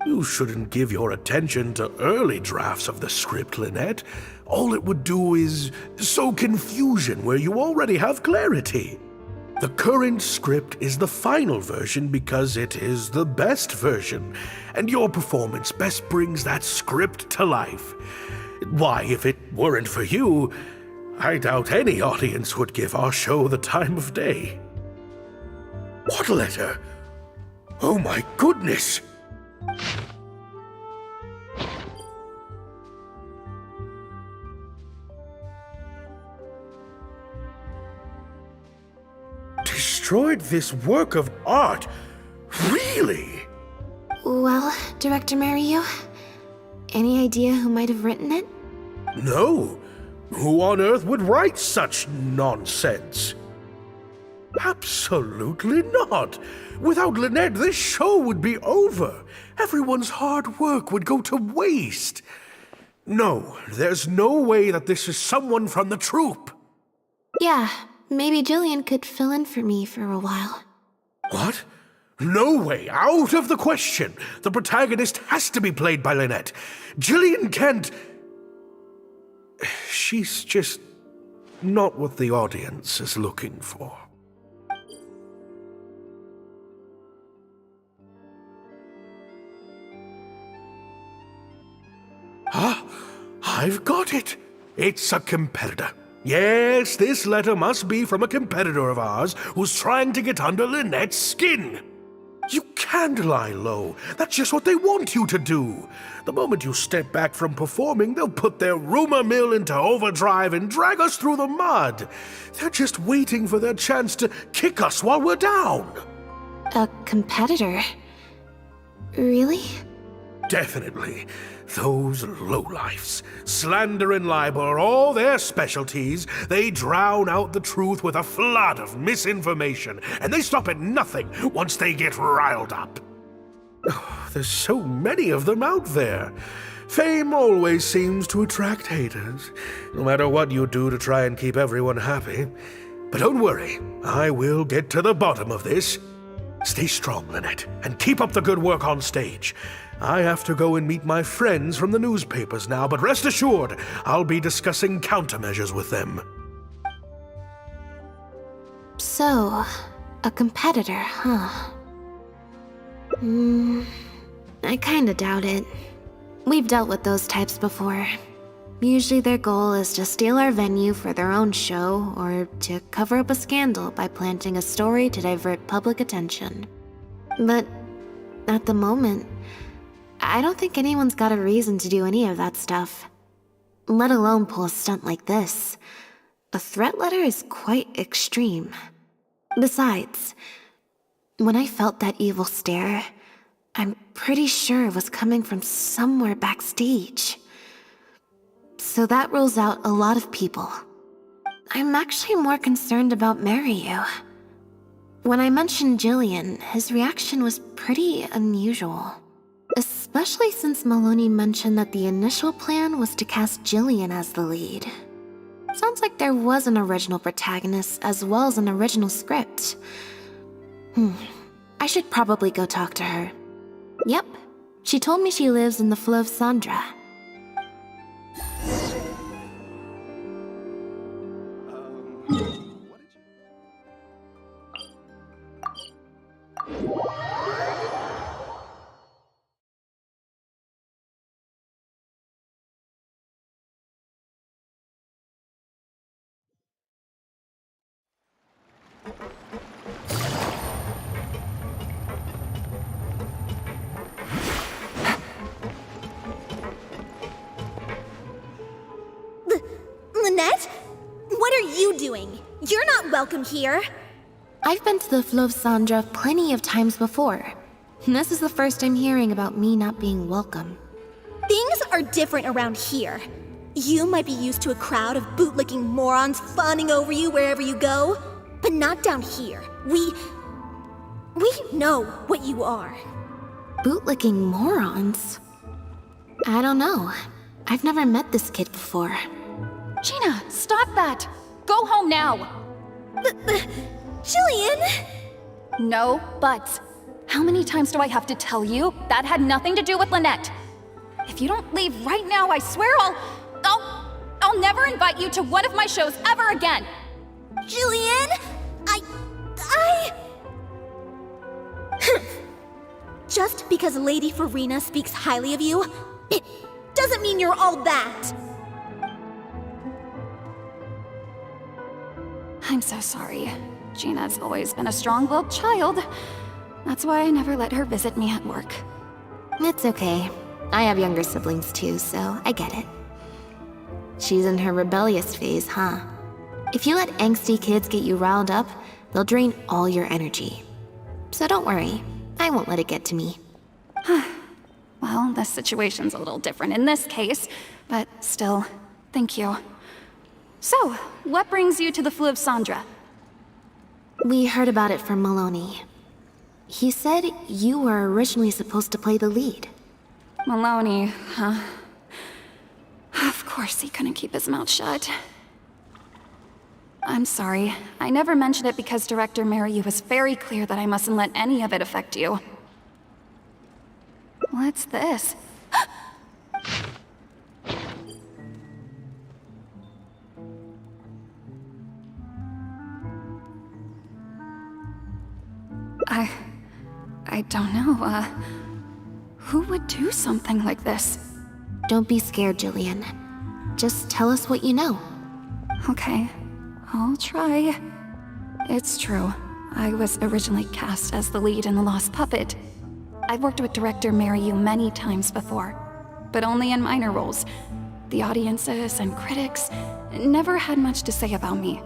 You shouldn't give your attention to early drafts of the script, Lynette. All it would do is sow confusion where you already have clarity. The current script is the final version because it is the best version, and your performance best brings that script to life. Why, if it weren't for you, I doubt any audience would give our show the time of day. What letter? Oh my goodness! Destroyed this work of art? Really? Well, Director Mario, any idea who might have written it? No. Who on earth would write such nonsense? Absolutely not. Without Lynette, this show would be over. Everyone's hard work would go to waste. No, there's no way that this is someone from the troupe. Yeah, maybe Jillian could fill in for me for a while. What? No way, out of the question. The protagonist has to be played by Lynette. Jillian can't... She's just not what the audience is looking for. Ah, I've got it. It's a competitor. Yes, this letter must be from a competitor of ours who's trying to get under Lynette's skin. You can't lie low. That's just what they want you to do. The moment you step back from performing, they'll put their rumor mill into overdrive and drag us through the mud. They're just waiting for their chance to kick us while we're down. A competitor? Really? Definitely. Those lowlifes. Slander and libel are all their specialties. They drown out the truth with a flood of misinformation, and they stop at nothing once they get riled up. Oh, there's so many of them out there. Fame always seems to attract haters, no matter what you do to try and keep everyone happy. But don't worry, I will get to the bottom of this. Stay strong, Lynette, and keep up the good work on stage. I have to go and meet my friends from the newspapers now, but rest assured, I'll be discussing countermeasures with them. So, a competitor, huh? I kinda doubt it. We've dealt with those types before. Usually their goal is to steal our venue for their own show, or to cover up a scandal by planting a story to divert public attention. But at the moment, I don't think anyone's got a reason to do any of that stuff. Let alone pull a stunt like this. A threat letter is quite extreme. Besides, when I felt that evil stare, I'm pretty sure it was coming from somewhere backstage. So that rules out a lot of people. I'm actually more concerned about Mariyu. When I mentioned Jillian, his reaction was pretty unusual. Especially since Maloney mentioned that the initial plan was to cast Jillian as the lead. Sounds like there was an original protagonist as well as an original script. I should probably go talk to her. Yep, she told me she lives in the Fleuve Sandra. Lynette? What are you doing? You're not welcome here. I've been to the Fleuve Sandra plenty of times before. This is the first I'm hearing about me not being welcome. Things are different around here. You might be used to a crowd of bootlicking morons fawning over you wherever you go, but not down here. We know what you are. Bootlicking morons? I don't know. I've never met this kid before. Gina, stop that! Go home now! Jillian! No buts. How many times do I have to tell you? That had nothing to do with Lynette. If you don't leave right now, I swear I'll never invite you to one of my shows ever again! Jillian! Just because Lady Farina speaks highly of you, it doesn't mean you're all that! I'm so sorry. Gina's always been a strong-willed child. That's why I never let her visit me at work. It's okay. I have younger siblings too, so I get it. She's in her rebellious phase, huh? If you let angsty kids get you riled up, they'll drain all your energy. So don't worry, I won't let it get to me. Well, this situation's a little different in this case, but still, thank you. So, what brings you to the Fleuve Sandra? We heard about it from Maloney. He said you were originally supposed to play the lead. Maloney, huh? Of course he couldn't keep his mouth shut. I'm sorry. I never mentioned it because Director Mariu was very clear that I mustn't let any of it affect you. What's this? I don't know, who would do something like this? Don't be scared, Jillian. Just tell us what you know. Okay, I'll try. It's true. I was originally cast as the lead in The Lost Puppet. I've worked with director Mariu many times before, but only in minor roles. The audiences and critics never had much to say about me.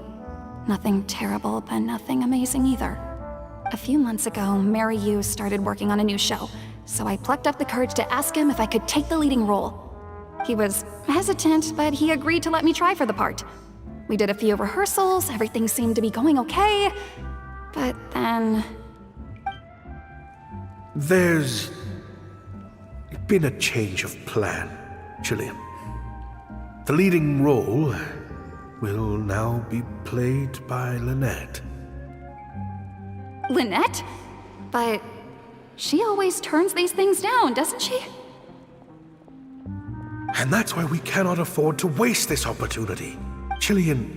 Nothing terrible, but nothing amazing either. A few months ago, Mariu started working on a new show, so I plucked up the courage to ask him if I could take the leading role. He was hesitant, but he agreed to let me try for the part. We did a few rehearsals, everything seemed to be going okay, but then... There's been a change of plan, Jillian. The leading role will now be played by Lynette. Lynette? But she always turns these things down, doesn't she? And that's why we cannot afford to waste this opportunity. Jillian,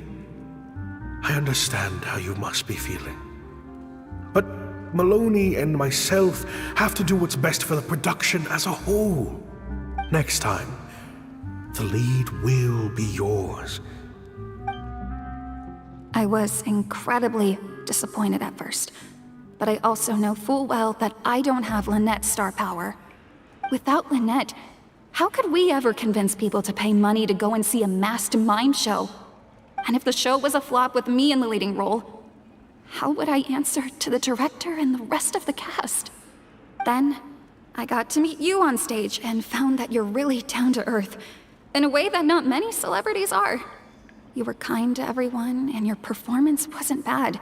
I understand how you must be feeling. But Maloney and myself have to do what's best for the production as a whole. Next time, the lead will be yours. I was incredibly disappointed at first, but I also know full well that I don't have Lynette's star power. Without Lynette, how could we ever convince people to pay money to go and see a masked mime show? And if the show was a flop with me in the leading role, how would I answer to the director and the rest of the cast? Then, I got to meet you on stage and found that you're really down to earth, in a way that not many celebrities are. You were kind to everyone, and your performance wasn't bad.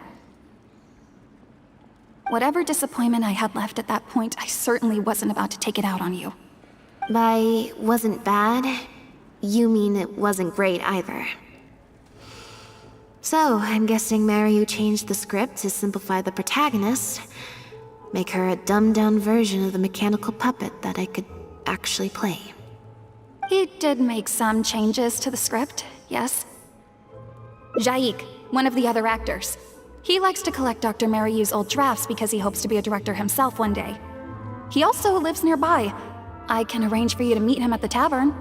Whatever disappointment I had left at that point, I certainly wasn't about to take it out on you. By wasn't bad, you mean it wasn't great either. So, I'm guessing Mariu changed the script to simplify the protagonist, make her a dumbed-down version of the mechanical puppet that I could actually play. He did make some changes to the script, yes. Jaik, one of the other actors. He likes to collect Dr. Mariu's old drafts because he hopes to be a director himself one day. He also lives nearby. I can arrange for you to meet him at the tavern.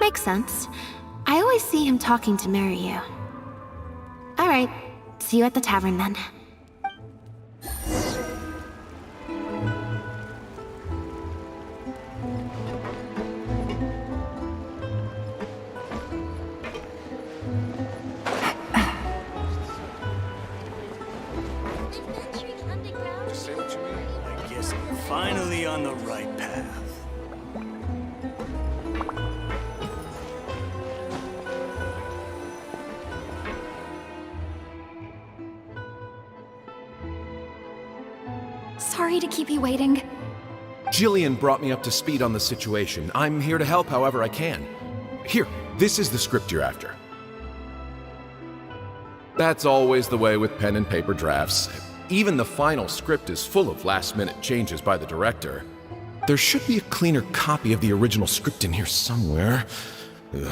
Makes sense. I always see him talking to Mariu. Alright, see you at the tavern then. I guess I'm finally on the right path. Sorry to keep you waiting. Jillian brought me up to speed on the situation. I'm here to help however I can. Here, this is the script you're after. That's always the way with pen and paper drafts. Even the final script is full of last-minute changes by the director. There should be a cleaner copy of the original script in here somewhere.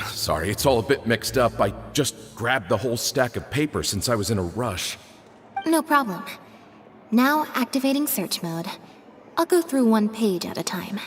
Sorry, it's all a bit mixed up. I just grabbed the whole stack of paper since I was in a rush. No problem. Now activating search mode. I'll go through one page at a time.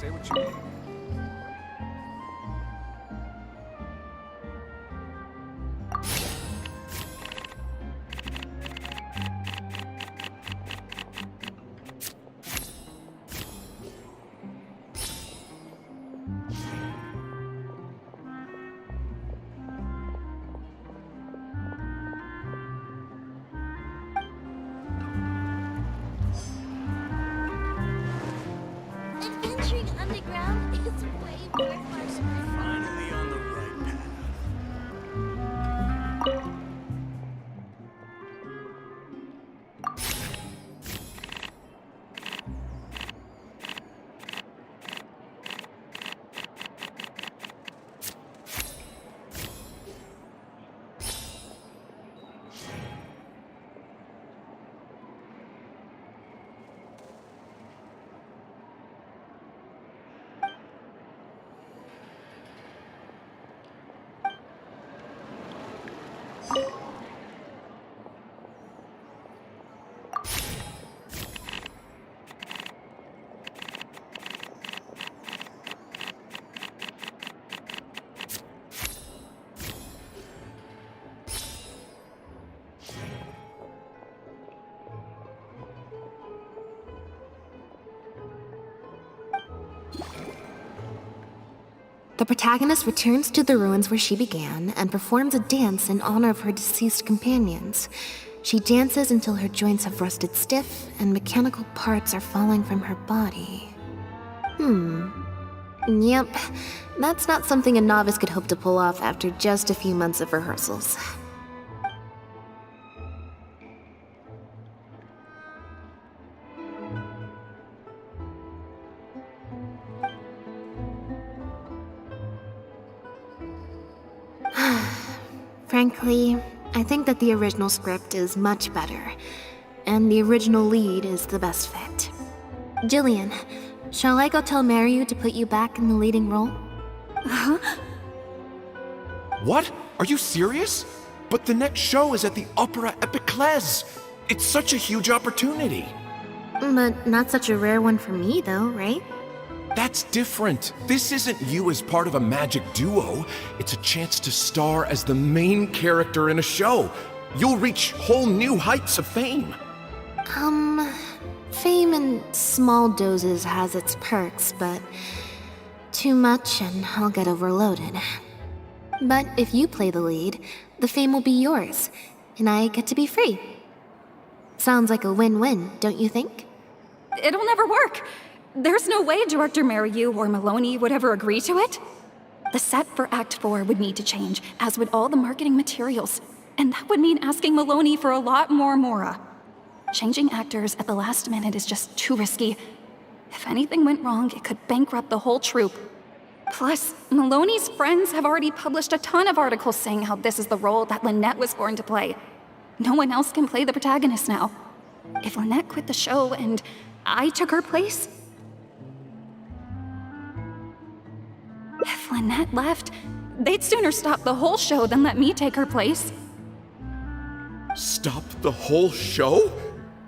Say what you mean. Adventuring underground is way more fun. Finally on the right path. The protagonist returns to the ruins where she began and performs a dance in honor of her deceased companions. She dances until her joints have rusted stiff and mechanical parts are falling from her body. Yep, that's not something a novice could hope to pull off after just a few months of rehearsals. Frankly, I think that the original script is much better, and the original lead is the best fit. Jillian, shall I go tell Mariu to put you back in the leading role? What? Are you serious? But the next show is at the Opera Epiclese. It's such a huge opportunity. But not such a rare one for me, though, right? That's different. This isn't you as part of a magic duo. It's a chance to star as the main character in a show. You'll reach whole new heights of fame. Fame in small doses has its perks, but too much and I'll get overloaded. But if you play the lead, the fame will be yours, and I get to be free. Sounds like a win-win, don't you think? It'll never work. There's no way Director Mariu or Maloney would ever agree to it. The set for Act 4 would need to change, as would all the marketing materials. And that would mean asking Maloney for a lot more Mora. Changing actors at the last minute is just too risky. If anything went wrong, it could bankrupt the whole troupe. Plus, Maloney's friends have already published a ton of articles saying how this is the role that Lynette was born to play. No one else can play the protagonist now. If Lynette quit the show and I took her place... If Lynette left, they'd sooner stop the whole show than let me take her place. Stop the whole show?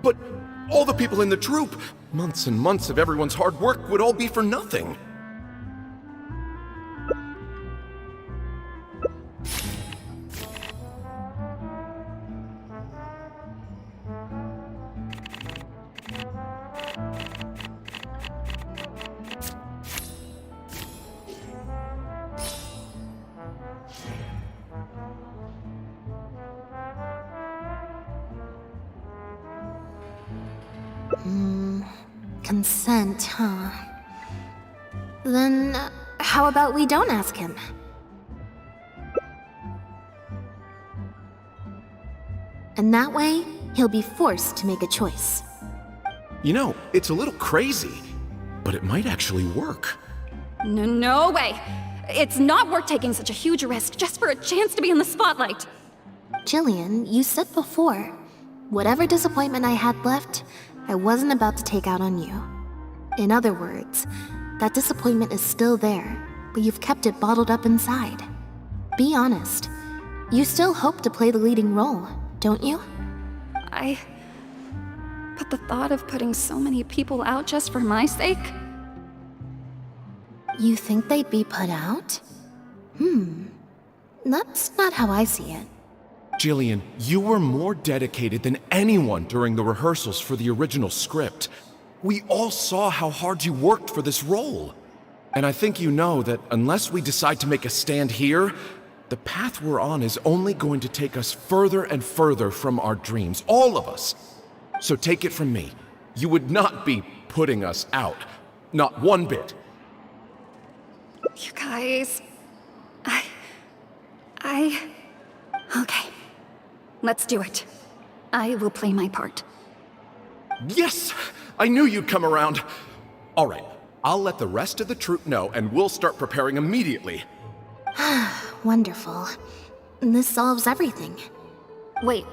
But all the people in the troupe, months and months of everyone's hard work would all be for nothing. Consent, huh? Then, how about we don't ask him? And that way, he'll be forced to make a choice. You know, it's a little crazy, but it might actually work. No way! It's not worth taking such a huge risk just for a chance to be in the spotlight. Jillian, you said before, whatever disappointment I had left, I wasn't about to take out on you. In other words, that disappointment is still there, but you've kept it bottled up inside. Be honest. You still hope to play the leading role, don't you? But the thought of putting so many people out just for my sake? You think they'd be put out? That's not how I see it. Jillian, you were more dedicated than anyone during the rehearsals for the original script. We all saw how hard you worked for this role. And I think you know that unless we decide to make a stand here, the path we're on is only going to take us further and further from our dreams, all of us. So take it from me, you would not be putting us out. Not one bit. You guys... Okay. Let's do it. I will play my part. Yes! I knew you'd come around. All right, I'll let the rest of the troupe know and we'll start preparing immediately. Wonderful. This solves everything. Wait,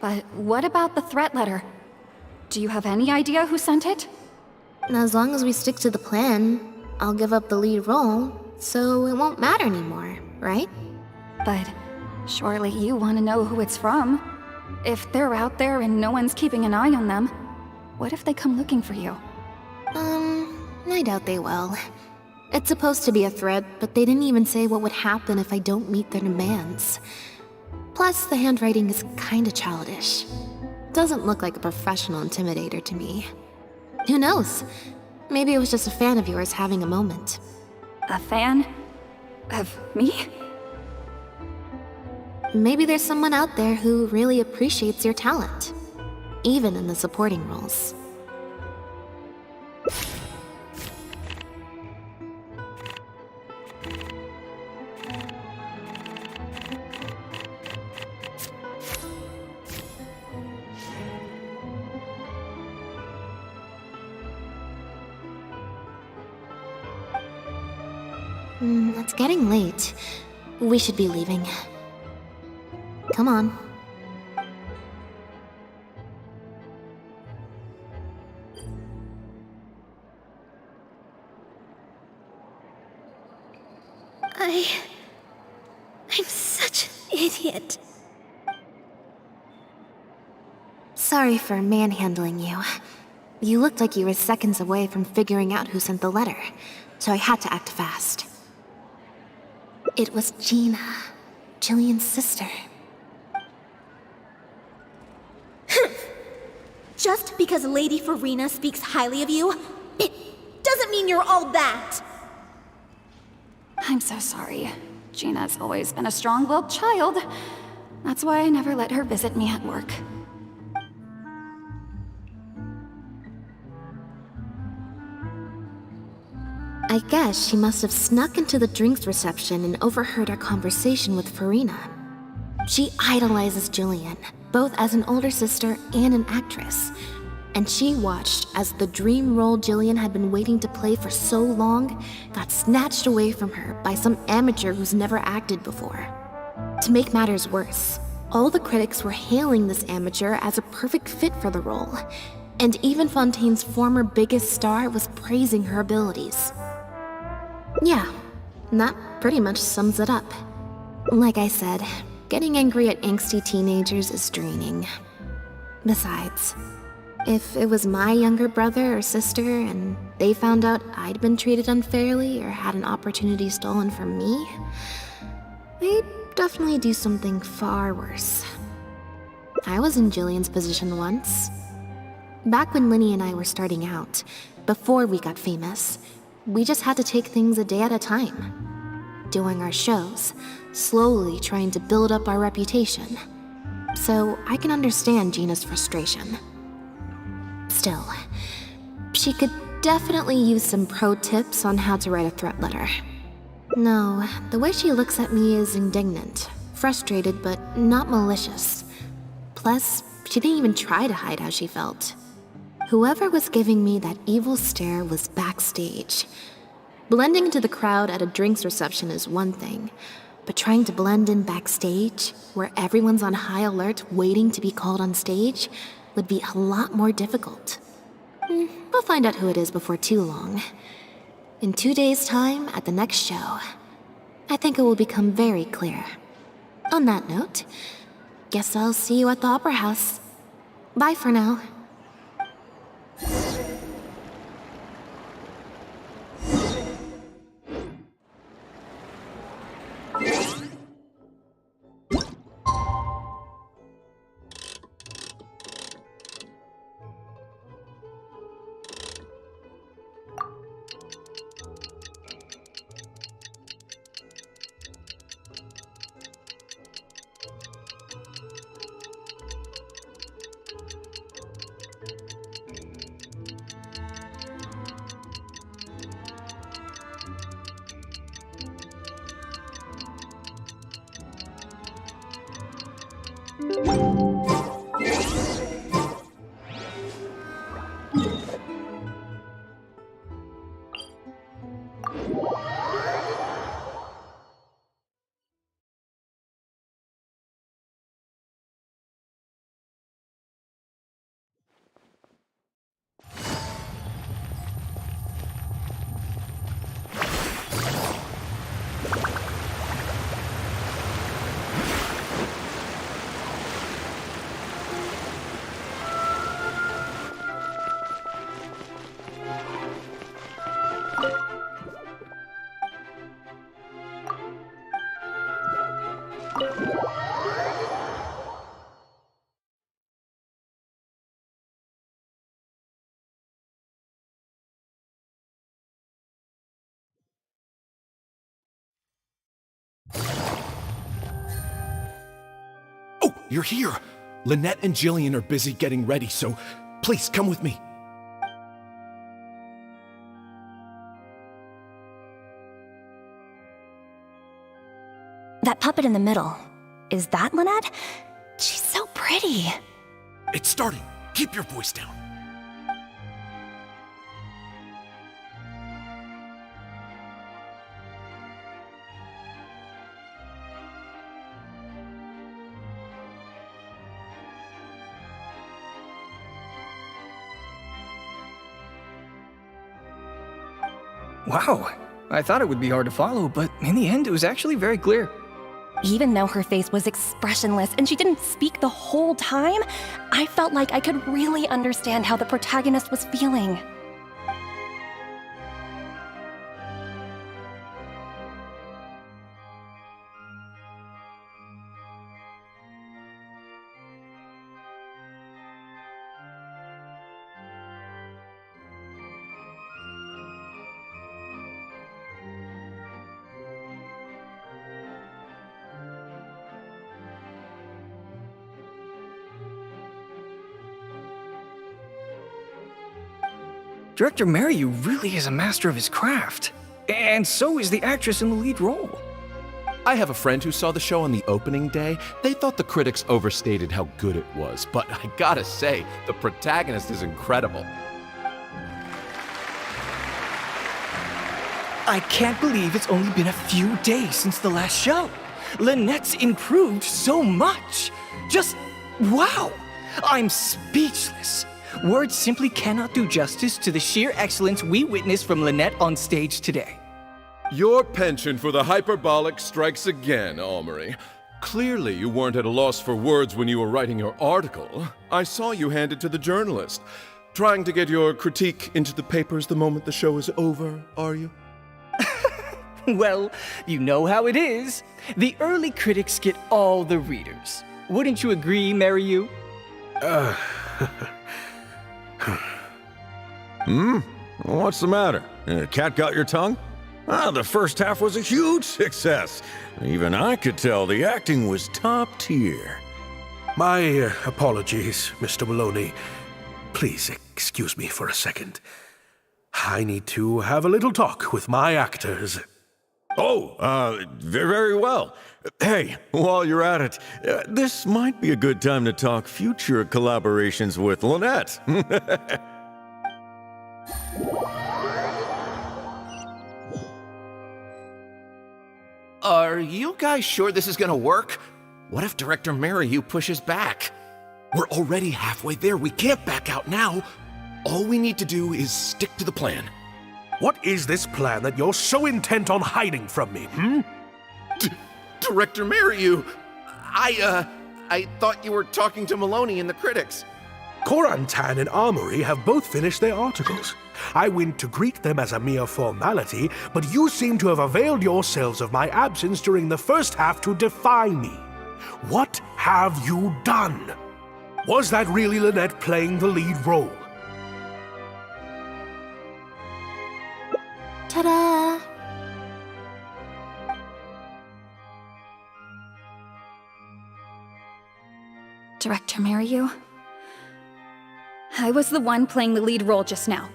but what about the threat letter? Do you have any idea who sent it? As long as we stick to the plan, I'll give up the lead role, so it won't matter anymore, right? But surely you want to know who it's from. If they're out there and no one's keeping an eye on them, what if they come looking for you? I doubt they will. It's supposed to be a threat, but they didn't even say what would happen if I don't meet their demands. Plus, the handwriting is kinda childish. Doesn't look like a professional intimidator to me. Who knows? Maybe it was just a fan of yours having a moment. A fan? Of me? Maybe there's someone out there who really appreciates your talent, even in the supporting roles. It's getting late. We should be leaving. Come on. I'm such an idiot. Sorry for manhandling you. You looked like you were seconds away from figuring out who sent the letter, so I had to act fast. It was Gina, Jillian's sister. Just because Lady Farina speaks highly of you, it doesn't mean you're all that. I'm so sorry. Gina's always been a strong-willed child. That's why I never let her visit me at work. I guess she must have snuck into the drinks reception and overheard our conversation with Farina. She idolizes Jillian, both as an older sister and an actress. And she watched as the dream role Jillian had been waiting to play for so long got snatched away from her by some amateur who's never acted before. To make matters worse, all the critics were hailing this amateur as a perfect fit for the role, and even Fontaine's former biggest star was praising her abilities. Yeah, that pretty much sums it up. Like I said, getting angry at angsty teenagers is draining. Besides, if it was my younger brother or sister and they found out I'd been treated unfairly or had an opportunity stolen from me, they'd definitely do something far worse. I was in Jillian's position once. Back when Linny and I were starting out, before we got famous, we just had to take things a day at a time. Doing our shows, slowly trying to build up our reputation. So I can understand Gina's frustration. Still, she could definitely use some pro tips on how to write a threat letter. No, the way she looks at me is indignant, frustrated, but not malicious. Plus, she didn't even try to hide how she felt. Whoever was giving me that evil stare was backstage. Blending into the crowd at a drinks reception is one thing, but trying to blend in backstage, where everyone's on high alert waiting to be called on stage, would be a lot more difficult. We'll find out who it is before too long. In 2 days' time, at the next show, I think it will become very clear. On that note, guess I'll see you at the Opera House. Bye for now. Oh, you're here! Lynette and Jillian are busy getting ready, so please come with me. That puppet in the middle, is that Lynette? She's so pretty. It's starting. Keep your voice down. Wow, I thought it would be hard to follow, but in the end it was actually very clear. Even though her face was expressionless and she didn't speak the whole time, I felt like I could really understand how the protagonist was feeling. Director Mariu really is a master of his craft. And so is the actress in the lead role. I have a friend who saw the show on the opening day. They thought the critics overstated how good it was, but I gotta say, the protagonist is incredible. I can't believe it's only been a few days since the last show. Lynette's improved so much. Just wow! I'm speechless. Words simply cannot do justice to the sheer excellence we witnessed from Lynette on stage today. Your penchant for the hyperbolic strikes again, Amory. Clearly you weren't at a loss for words when you were writing your article. I saw you hand it to the journalist. Trying to get your critique into the papers the moment the show is over, are you? Well, you know how it is. The early critics get all the readers. Wouldn't you agree, Mariu? What's the matter? Cat got your tongue? The first half was a huge success. Even I could tell the acting was top tier. My apologies, Mr. Maloney. Please excuse me for a second. I need to have a little talk with my actors. Oh, very well. Hey, while you're at it, this might be a good time to talk future collaborations with Lynette. Are you guys sure this is gonna work? What if Director Mariu pushes back? We're already halfway there. We can't back out now. All we need to do is stick to the plan. What is this plan that you're so intent on hiding from me, Director Mariu, I thought you were talking to Maloney and the critics. Corantan and Amory have both finished their articles. I went to greet them as a mere formality, but you seem to have availed yourselves of my absence during the first half to defy me. What have you done? Was that really Lynette playing the lead role? Ta-da! Director Mariu? I was the one playing the lead role just now.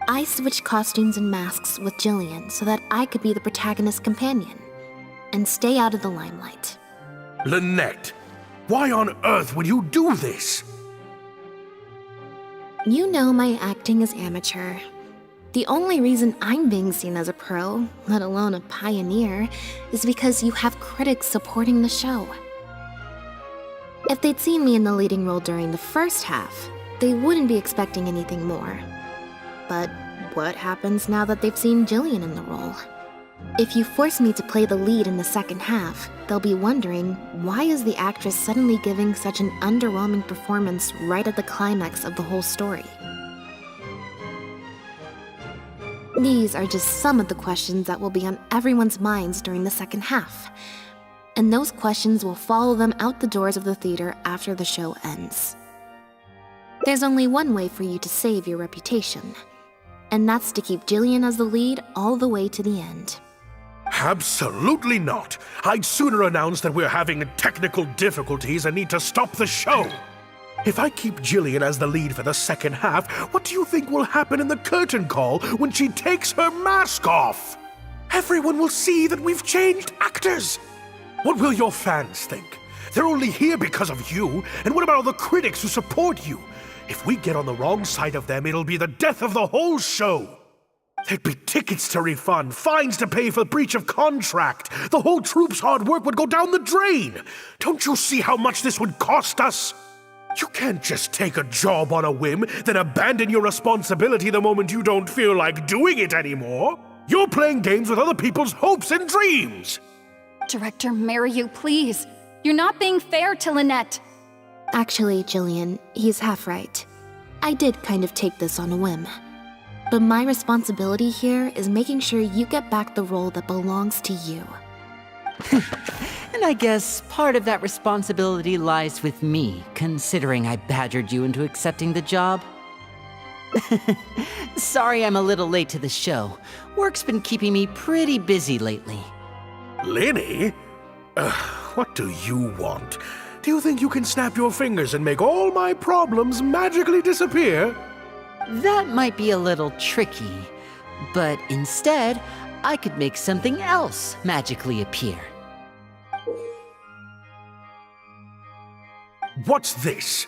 I switched costumes and masks with Jillian so that I could be the protagonist's companion and stay out of the limelight. Lynette, Why on earth would you do this? You know my acting is amateur. The only reason I'm being seen as a pro, let alone a pioneer, is because you have critics supporting the show. If they'd seen me in the leading role during the first half, they wouldn't be expecting anything more. But what happens now that they've seen Jillian in the role? If you force me to play the lead in the second half, they'll be wondering, why is the actress suddenly giving such an underwhelming performance right at the climax of the whole story? These are just some of the questions that will be on everyone's minds during the second half. And those questions will follow them out the doors of the theater after the show ends. There's only one way for you to save your reputation, and that's to keep Jillian as the lead all the way to the end. Absolutely not. I'd sooner announce that we're having technical difficulties and need to stop the show. If I keep Jillian as the lead for the second half, what do you think will happen in the curtain call when she takes her mask off? Everyone will see that we've changed actors. What will your fans think? They're only here because of you, and what about all the critics who support you? If we get on the wrong side of them, it'll be the death of the whole show. There'd be tickets to refund, fines to pay for breach of contract. The whole troupe's hard work would go down the drain. Don't you see how much this would cost us? You can't just take a job on a whim, then abandon your responsibility the moment you don't feel like doing it anymore. You're playing games with other people's hopes and dreams. Director Mariu, please. You're not being fair to Lynette. Actually, Jillian, he's half right. I did kind of take this on a whim. But my responsibility here is making sure you get back the role that belongs to you. And I guess part of that responsibility lies with me, considering I badgered you into accepting the job. Sorry I'm a little late to the show. Work's been keeping me pretty busy lately. Lenny? What do you want? Do you think you can snap your fingers and make all my problems magically disappear? That might be a little tricky, but instead, I could make something else magically appear. What's this?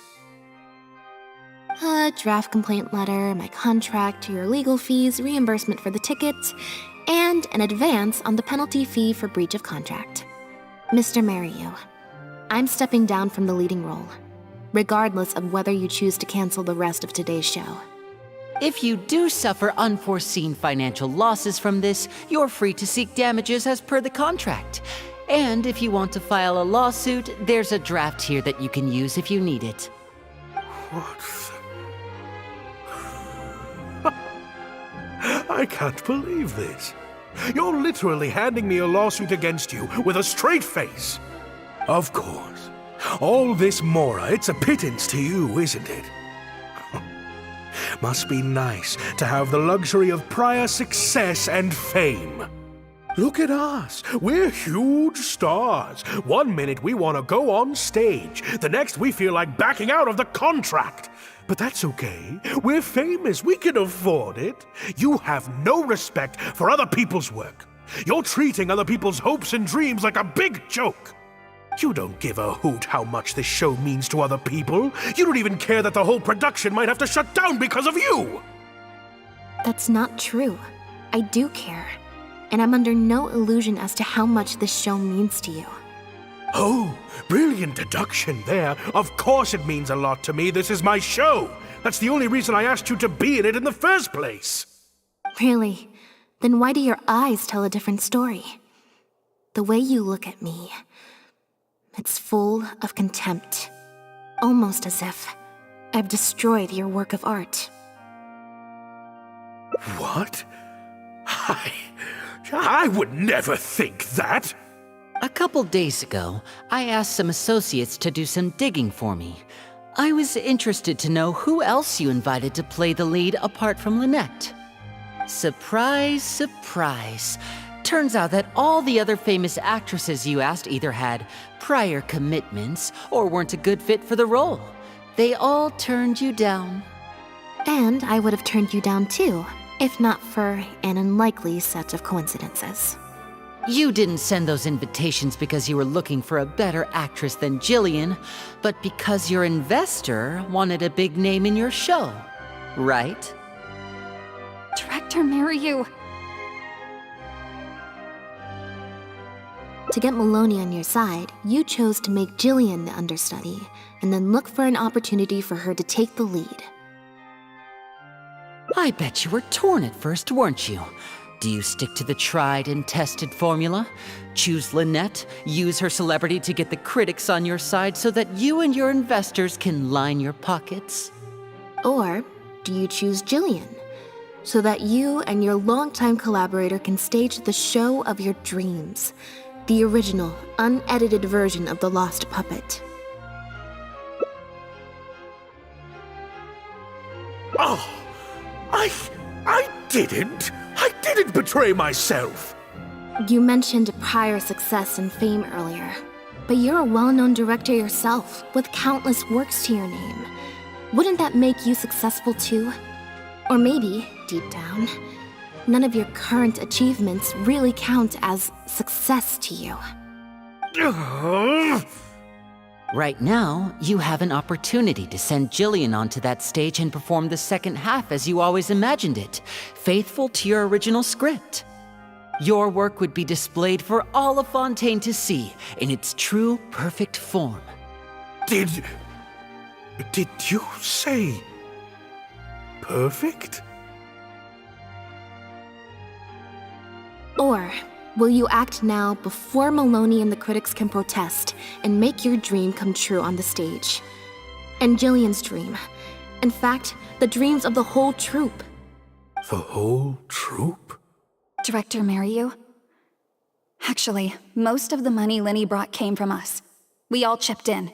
A draft complaint letter, my contract, your legal fees, reimbursement for the tickets, and an advance on the penalty fee for breach of contract. Mr. Mariu, I'm stepping down from the leading role, regardless of whether you choose to cancel the rest of today's show. If you do suffer unforeseen financial losses from this, you're free to seek damages as per the contract. And if you want to file a lawsuit, there's a draft here that you can use if you need it. I can't believe this. You're literally handing me a lawsuit against you with a straight face. Of course. All this Mora, it's a pittance to you, isn't it? Must be nice to have the luxury of prior success and fame. Look at us. We're huge stars. One minute we want to go on stage. The next we feel like backing out of the contract. But that's okay. We're famous. We can afford it. You have no respect for other people's work. You're treating other people's hopes and dreams like a big joke. You don't give a hoot how much this show means to other people. You don't even care that the whole production might have to shut down because of you. That's not true. I do care. And I'm under no illusion as to how much this show means to you. Oh, brilliant deduction there. Of course it means a lot to me. This is my show. That's the only reason I asked you to be in it in the first place. Really? Then why do your eyes tell a different story? The way you look at me, it's full of contempt. Almost as if I've destroyed your work of art. What? I would never think that. A couple days ago, I asked some associates to do some digging for me. I was interested to know who else you invited to play the lead apart from Lynette. Surprise, surprise. Turns out that all the other famous actresses you asked either had prior commitments or weren't a good fit for the role. They all turned you down. And I would have turned you down too, if not for an unlikely set of coincidences. You didn't send those invitations because you were looking for a better actress than Jillian, but because your investor wanted a big name in your show, right? Director Mariyu. To get Maloney on your side, you chose to make Jillian the understudy, and then look for an opportunity for her to take the lead. I bet you were torn at first, weren't you? Do you stick to the tried and tested formula? Choose Lynette, use her celebrity to get the critics on your side so that you and your investors can line your pockets? Or do you choose Jillian, so that you and your longtime collaborator can stage the show of your dreams? The original, unedited version of The Lost Puppet. Oh, I didn't betray myself. You mentioned prior success and fame earlier, but you're a well-known director yourself, with countless works to your name. Wouldn't that make you successful too? Or maybe, deep down, none of your current achievements really count as success to you. Right now, you have an opportunity to send Jillian onto that stage and perform the second half as you always imagined it, faithful to your original script. Your work would be displayed for all of Fontaine to see in its true, perfect form. Did you say perfect? Or will you act now before Maloney and the critics can protest and make your dream come true on the stage? And Jillian's dream. In fact, the dreams of the whole troupe. The whole troupe? Director Mariyu? Actually, most of the money Linny brought came from us. We all chipped in.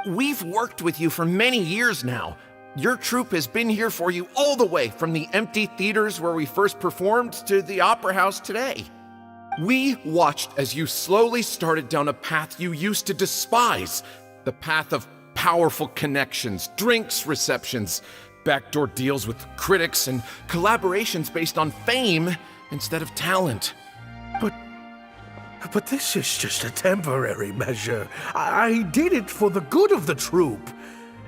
We've worked with you for many years now. Your troupe has been here for you all the way from the empty theaters where we first performed to the Opera House today. We watched as you slowly started down a path you used to despise. The path of powerful connections, drinks receptions, backdoor deals with critics, and collaborations based on fame instead of talent. But this is just a temporary measure. I did it for the good of the troupe.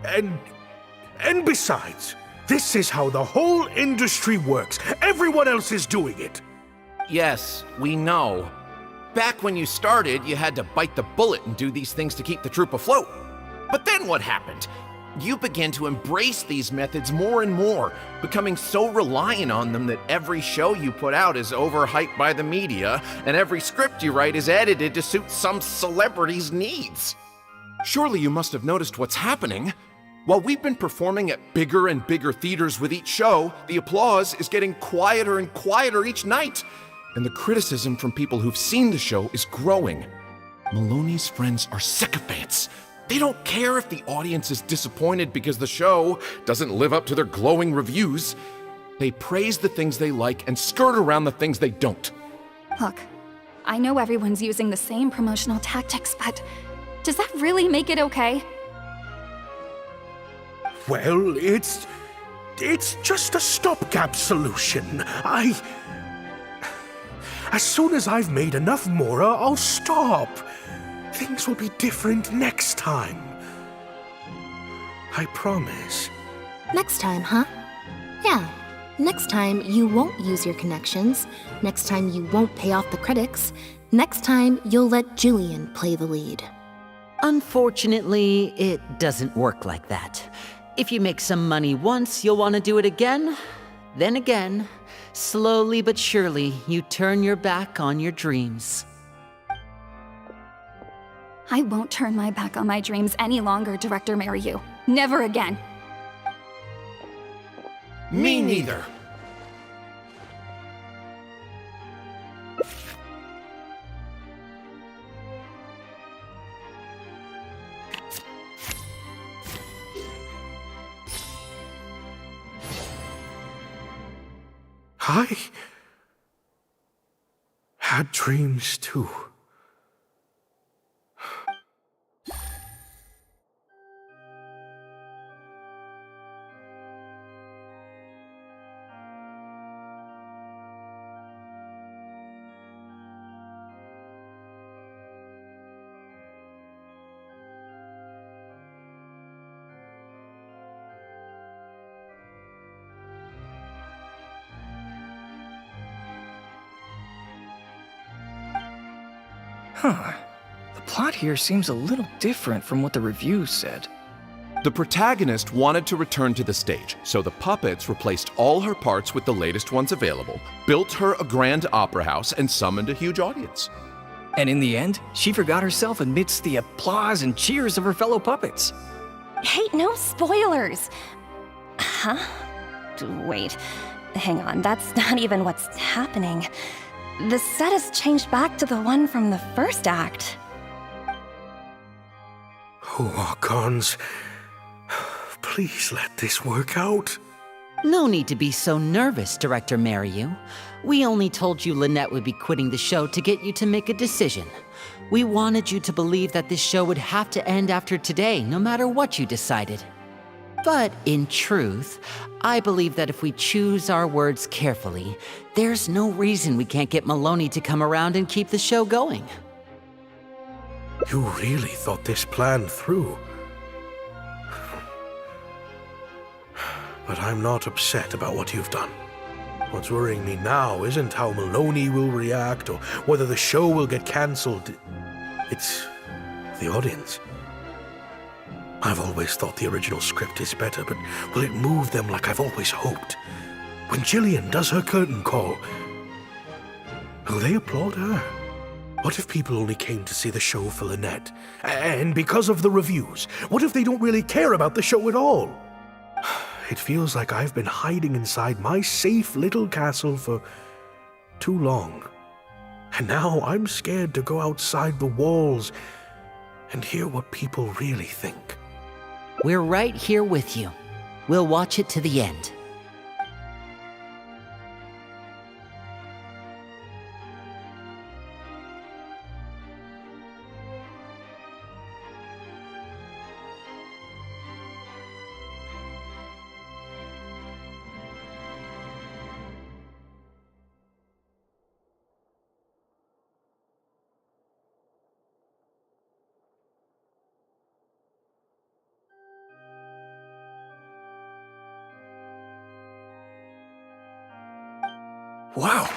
And besides, this is how the whole industry works. Everyone else is doing it. Yes, we know. Back when you started, you had to bite the bullet and do these things to keep the troupe afloat. But then what happened? You began to embrace these methods more and more, becoming so reliant on them that every show you put out is overhyped by the media, and every script you write is edited to suit some celebrity's needs. Surely you must have noticed what's happening. While we've been performing at bigger and bigger theaters with each show, the applause is getting quieter and quieter each night, and the criticism from people who've seen the show is growing. Maloney's friends are sycophants. They don't care if the audience is disappointed because the show doesn't live up to their glowing reviews. They praise the things they like and skirt around the things they don't. Look, I know everyone's using the same promotional tactics, but does that really make it okay? Well, it's just a stopgap solution. As soon as I've made enough more, I'll stop. Things will be different next time. I promise. Next time, huh? Yeah. Next time, you won't use your connections. Next time, you won't pay off the critics. Next time, you'll let Jillian play the lead. Unfortunately, it doesn't work like that. If you make some money once, you'll want to do it again, then again. Slowly but surely, you turn your back on your dreams. I won't turn my back on my dreams any longer, Director Mariyu. Never again. Me neither. I had dreams too. Huh. The plot here seems a little different from what the reviews said. The protagonist wanted to return to the stage, so the puppets replaced all her parts with the latest ones available, built her a grand opera house, and summoned a huge audience. And in the end, she forgot herself amidst the applause and cheers of her fellow puppets. Hey, no spoilers! Huh? Wait, hang on, that's not even what's happening. The set has changed back to the one from the first act. Oh, Archons, please let this work out. No need to be so nervous, Director Mariu. We only told you Lynette would be quitting the show to get you to make a decision. We wanted you to believe that this show would have to end after today, no matter what you decided. But in truth, I believe that if we choose our words carefully, there's no reason we can't get Maloney to come around and keep the show going. You really thought this plan through. But I'm not upset about what you've done. What's worrying me now isn't how Maloney will react or whether the show will get cancelled. It's the audience. I've always thought the original script is better, but will it move them like I've always hoped? When Jillian does her curtain call, will they applaud her? What if people only came to see the show for Lynette? And because of the reviews, what if they don't really care about the show at all? It feels like I've been hiding inside my safe little castle for too long. And now I'm scared to go outside the walls and hear what people really think. We're right here with you. We'll watch it to the end. Wow.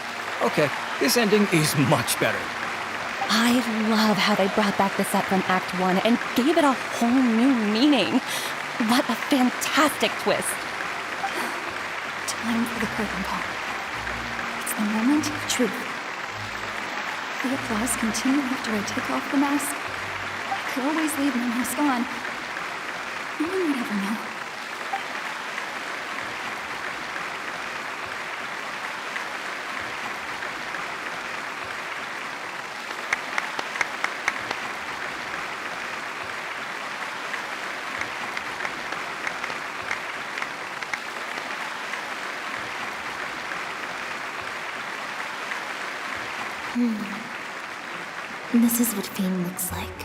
Okay, this ending is much better. I love how they brought back the set from Act 1 and gave it a whole new meaning. What a fantastic twist. Time for the curtain call. It's the moment of truth. The applause continue after I take off the mask. I could always leave my mask on. No one would ever know. This is what fame looks like,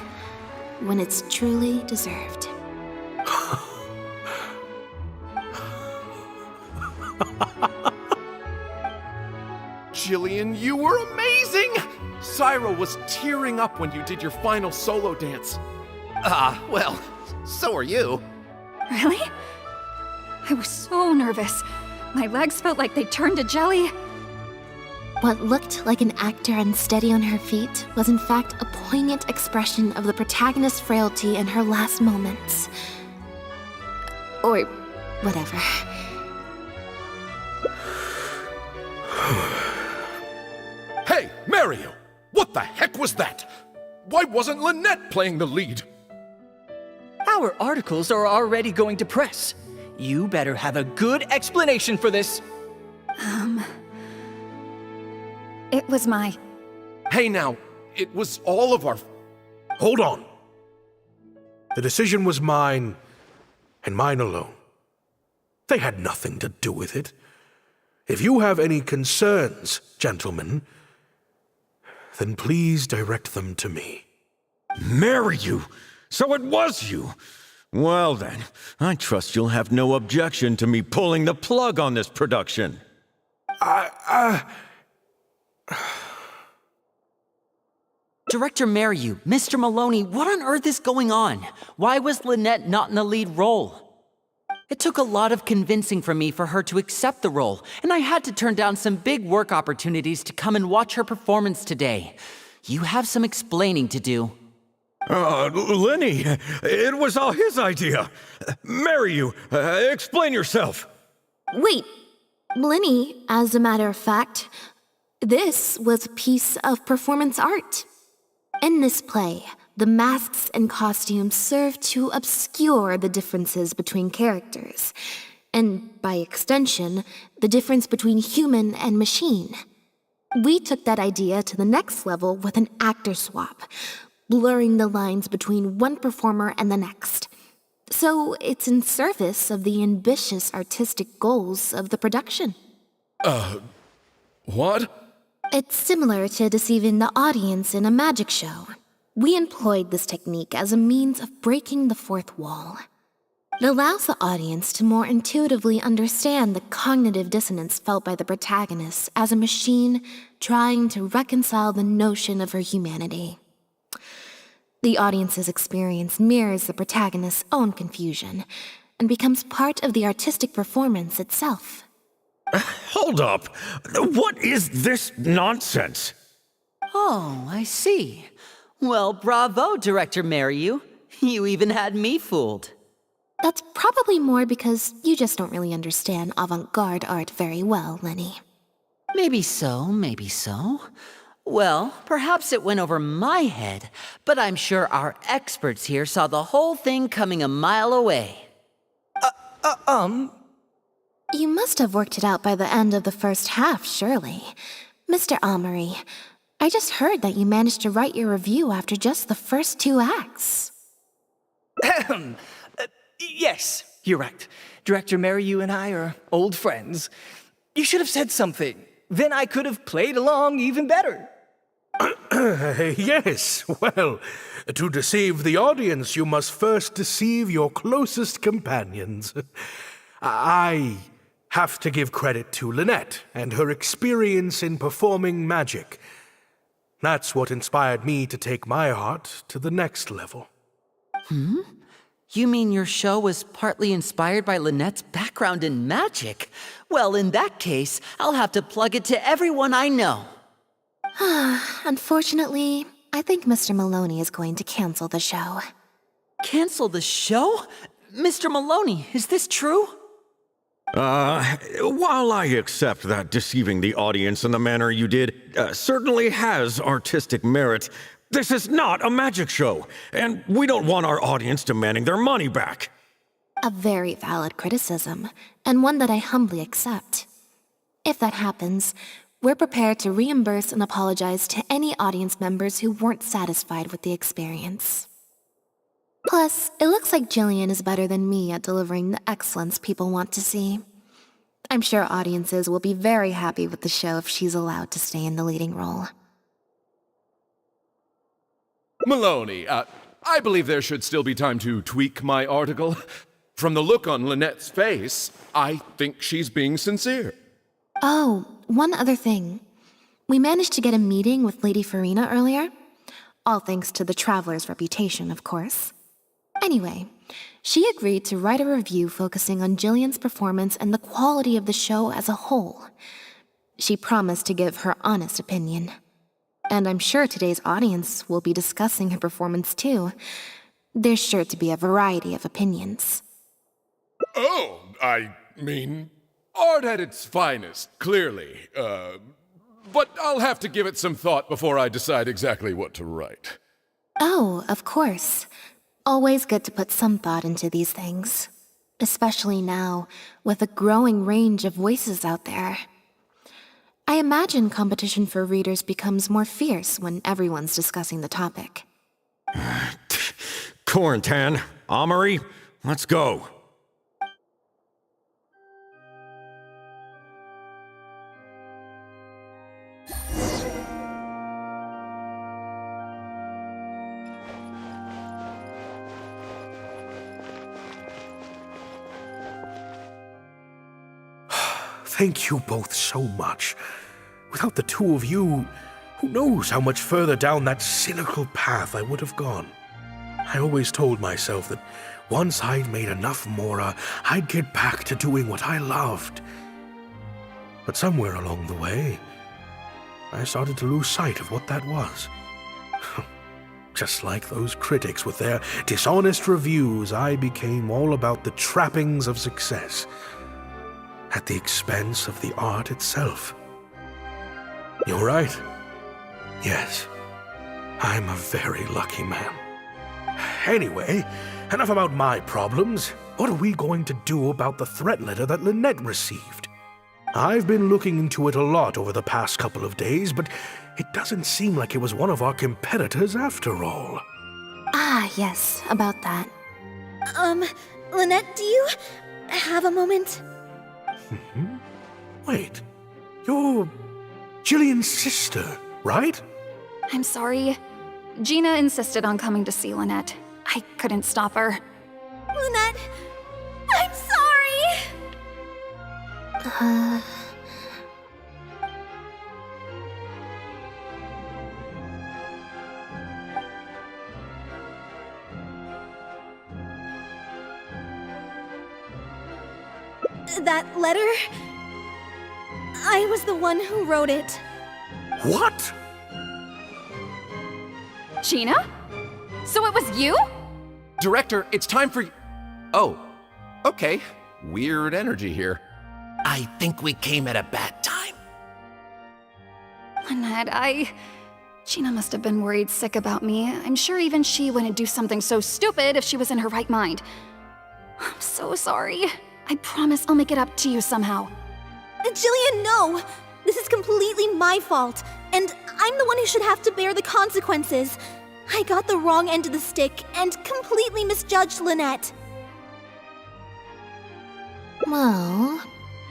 when it's truly deserved. Jillian, you were amazing! Syra was tearing up when you did your final solo dance. Well, so are you. Really? I was so nervous. My legs felt like they turned to jelly. What looked like an actor unsteady on her feet was in fact a poignant expression of the protagonist's frailty in her last moments. Or whatever. Hey, Mario! What the heck was that? Why wasn't Lynette playing the lead? Our articles are already going to press. You better have a good explanation for this. It was my... Hey now, it was all of our... Hold on. The decision was mine, and mine alone. They had nothing to do with it. If you have any concerns, gentlemen, then please direct them to me. Marry you? So it was you? Well then, I trust you'll have no objection to me pulling the plug on this production. Director Mariu, Mr. Maloney, what on earth is going on? Why was Lynette not in the lead role? It took a lot of convincing from me for her to accept the role, and I had to turn down some big work opportunities to come and watch her performance today. You have some explaining to do. Lenny, it was all his idea. Marry you. Explain yourself. Wait, Linny, as a matter of fact, this was a piece of performance art. In this play, the masks and costumes serve to obscure the differences between characters, and by extension, the difference between human and machine. We took that idea to the next level with an actor swap, blurring the lines between one performer and the next. So it's in service of the ambitious artistic goals of the production. What? It's similar to deceiving the audience in a magic show. We employed this technique as a means of breaking the fourth wall. It allows the audience to more intuitively understand the cognitive dissonance felt by the protagonist as a machine trying to reconcile the notion of her humanity. The audience's experience mirrors the protagonist's own confusion and becomes part of the artistic performance itself. Hold up. What is this nonsense? Oh, I see. Well, bravo, Director Mariu. You even had me fooled. That's probably more because you just don't really understand avant-garde art very well, Lenny. Maybe so, maybe so. Well, perhaps it went over my head, but I'm sure our experts here saw the whole thing coming a mile away. You must have worked it out by the end of the first half, surely. Mr. Amory, I just heard that you managed to write your review after just the first 2 acts. Yes, you're right. Director Mariu and I are old friends. You should have said something. Then I could have played along even better. Yes, well, to deceive the audience, you must first deceive your closest companions. I have to give credit to Lynette and her experience in performing magic. That's what inspired me to take my art to the next level. You mean your show was partly inspired by Lynette's background in magic? Well, in that case, I'll have to plug it to everyone I know. Unfortunately, I think Mr. Maloney is going to cancel the show. Cancel the show? Mr. Maloney, is this true? While I accept that deceiving the audience in the manner you did certainly has artistic merit, this is not a magic show, and we don't want our audience demanding their money back. A very valid criticism, and one that I humbly accept. If that happens, we're prepared to reimburse and apologize to any audience members who weren't satisfied with the experience. Plus, it looks like Jillian is better than me at delivering the excellence people want to see. I'm sure audiences will be very happy with the show if she's allowed to stay in the leading role. Maloney, I believe there should still be time to tweak my article. From the look on Lynette's face, I think she's being sincere. Oh, one other thing. We managed to get a meeting with Lady Farina earlier. All thanks to the Traveler's reputation, of course. Anyway, she agreed to write a review focusing on Jillian's performance and the quality of the show as a whole. She promised to give her honest opinion. And I'm sure today's audience will be discussing her performance too. There's sure to be a variety of opinions. Oh, I mean, art at its finest, clearly. But I'll have to give it some thought before I decide exactly what to write. Oh, of course. Always good to put some thought into these things. Especially now, with a growing range of voices out there. I imagine competition for readers becomes more fierce when everyone's discussing the topic. Corentin, Amory, let's go. Thank you both so much. Without the two of you, who knows how much further down that cynical path I would have gone. I always told myself that once I'd made enough mora, I'd get back to doing what I loved. But somewhere along the way, I started to lose sight of what that was. Just like those critics with their dishonest reviews, I became all about the trappings of success, at the expense of the art itself. You're right. Yes, I'm a very lucky man. Anyway, enough about my problems. What are we going to do about the threat letter that Lynette received? I've been looking into it a lot over the past couple of days, but it doesn't seem like it was one of our competitors after all. Ah, yes, about that. Lynette, do you have a moment? Wait, you're Jillian's sister, right? I'm sorry. Gina insisted on coming to see Lynette. I couldn't stop her. Lynette, I'm sorry! That letter? I was the one who wrote it. What? Gina? So it was you? Director, it's time for... Oh, okay. Weird energy here. I think we came at a bad time. Lynette, Gina must have been worried sick about me. I'm sure even she wouldn't do something so stupid if she was in her right mind. I'm so sorry. I promise I'll make it up to you somehow. Jillian, no! This is completely my fault, and I'm the one who should have to bear the consequences. I got the wrong end of the stick and completely misjudged Lynette. Well,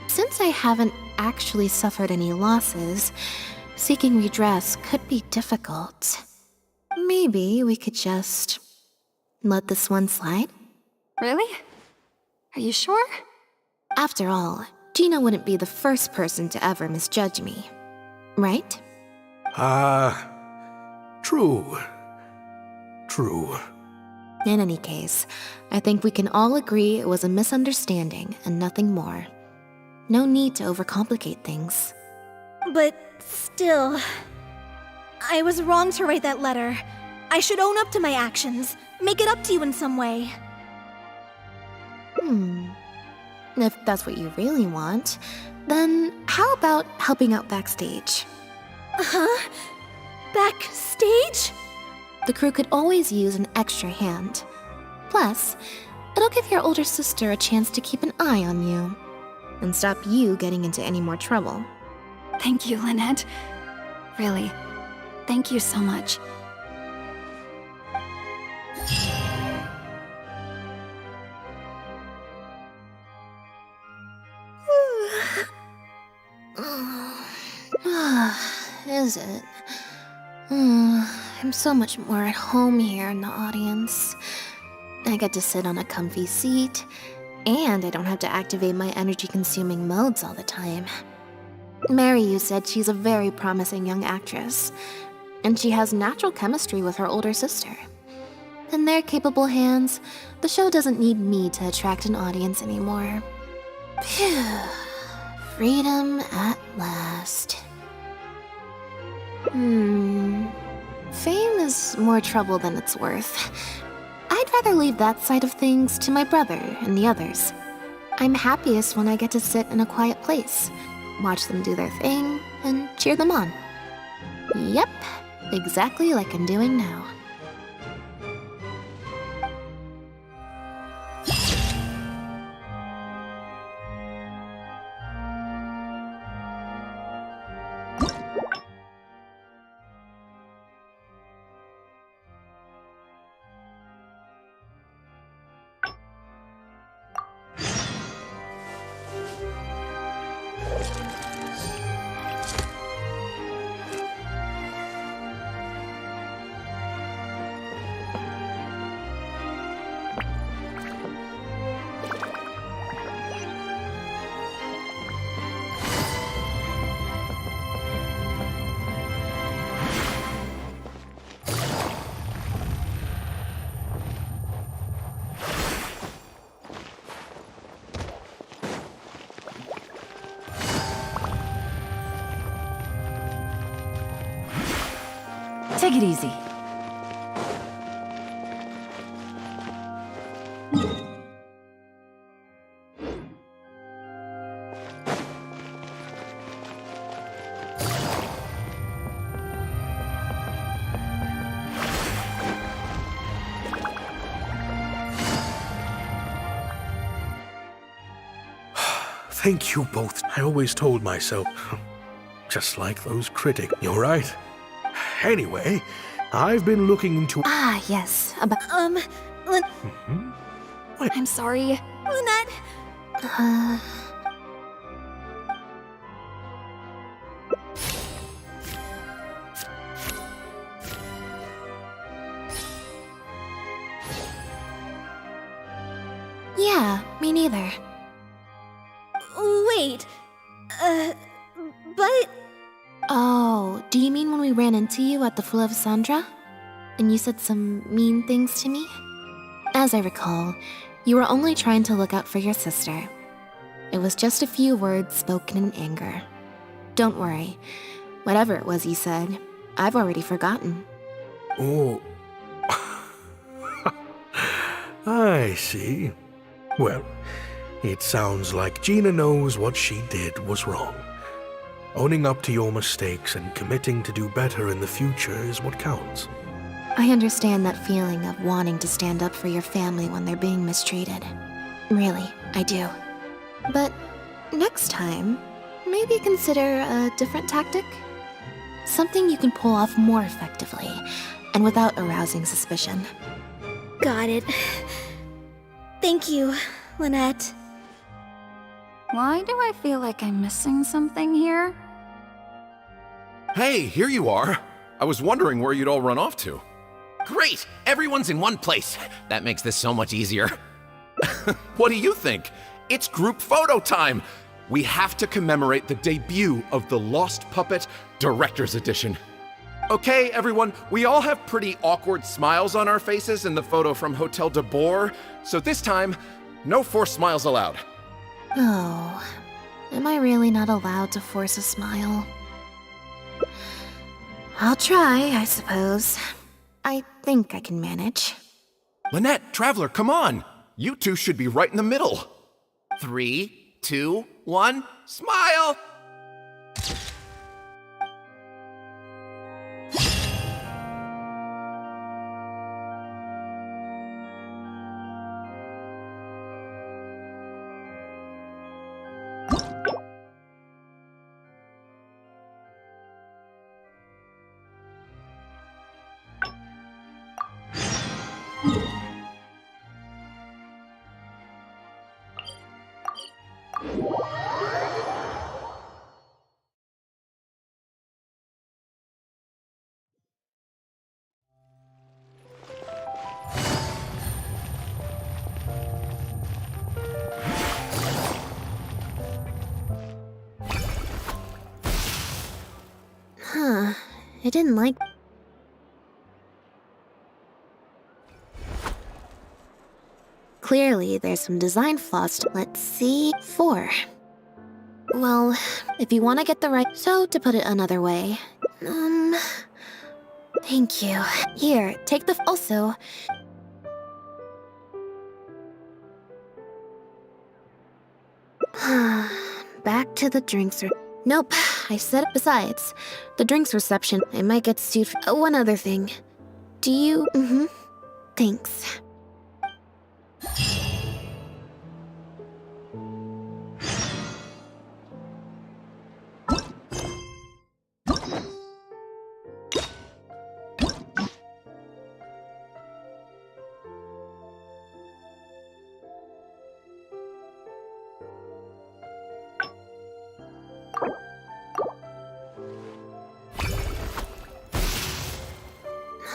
since I haven't actually suffered any losses, seeking redress could be difficult. Maybe we could just let this one slide? Really? Are you sure? After all, Gina wouldn't be the first person to ever misjudge me, right? True. True. In any case, I think we can all agree it was a misunderstanding and nothing more. No need to overcomplicate things. But still, I was wrong to write that letter. I should own up to my actions, make it up to you in some way. If that's what you really want, then how about helping out backstage? Huh? Backstage? The crew could always use an extra hand. Plus, it'll give your older sister a chance to keep an eye on you and stop you getting into any more trouble. Thank you, Lynette. Really, thank you so much. Is it? I'm so much more at home here in the audience. I get to sit on a comfy seat, and I don't have to activate my energy-consuming modes all the time. Mary, you said she's a very promising young actress, and she has natural chemistry with her older sister. In their capable hands, the show doesn't need me to attract an audience anymore. Phew. Freedom at last. Fame is more trouble than it's worth. I'd rather leave that side of things to my brother and the others. I'm happiest when I get to sit in a quiet place, watch them do their thing, and cheer them on. Yep, exactly like I'm doing now. Take it easy. Thank you both. I always told myself, just like those critics. You're right. Anyway, I've been looking into... Ah, yes. About... I'm sorry. Lynette! Yeah, me neither. Wait. But... Oh, do you mean when we ran into you at the Fleuve Sandra? And you said some mean things to me? As I recall, you were only trying to look out for your sister. It was just a few words spoken in anger. Don't worry. Whatever it was you said, I've already forgotten. Oh. I see. Well, it sounds like Gina knows what she did was wrong. Owning up to your mistakes and committing to do better in the future is what counts. I understand that feeling of wanting to stand up for your family when they're being mistreated. Really, I do. But next time, maybe consider a different tactic? Something you can pull off more effectively, and without arousing suspicion. Got it. Thank you, Lynette. Why do I feel like I'm missing something here? Hey, here you are. I was wondering where you'd all run off to. Great! Everyone's in one place. That makes this so much easier. What do you think? It's group photo time! We have to commemorate the debut of the Lost Puppet Director's Edition. Okay, everyone, we all have pretty awkward smiles on our faces in the photo from Hotel de Boer, so this time, no forced smiles allowed. Oh, am I really not allowed to force a smile? I'll try, I suppose. I think I can manage. Lynette, Traveler, come on! You two should be right in the middle. 3, 2, 1, smile! Huh, I didn't like... Clearly, there's some design flaws. Let's see. 4. Well, if you want to get the right... So, to put it another way... Thank you. Here, take the... Also... Back to the drinks... Nope, I said it. Besides, the drinks reception, I might get sued for... one other thing. Do you... Thanks.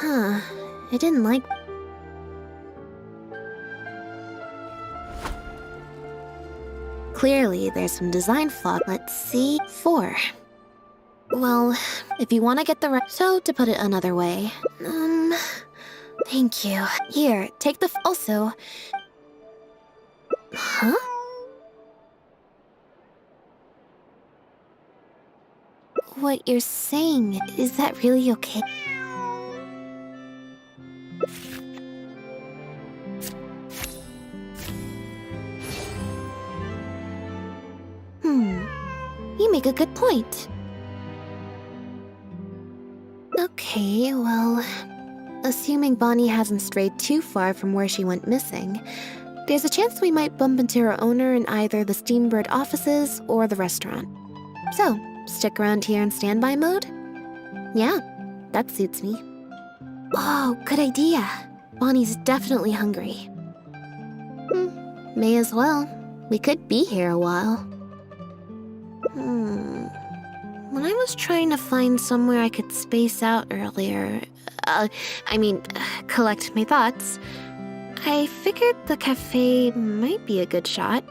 Huh, I didn't like... Clearly, there's some design flaw. Let's see. 4. Well, if you want to get the right... So, to put it another way... Thank you. Here, take the... Also... Huh? What you're saying, is that really okay? You make a good point. Okay, well... Assuming Bonnie hasn't strayed too far from where she went missing, There's a chance we might bump into her owner in either the Steambird offices or the restaurant. So, stick around here in standby mode? Yeah, that suits me. Oh, good idea. Bonnie's definitely hungry. May as well. We could be here a while. When I was trying to find somewhere I could space out earlier, collect my thoughts, I figured the cafe might be a good shot.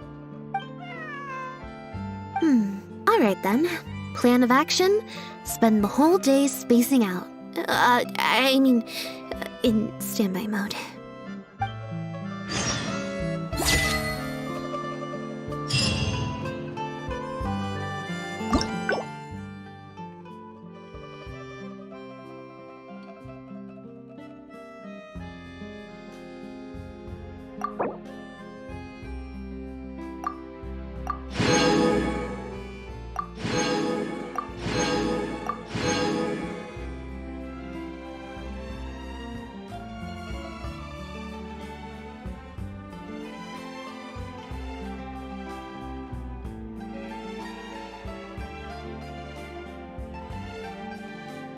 Alright then. Plan of action, spend the whole day spacing out. In standby mode.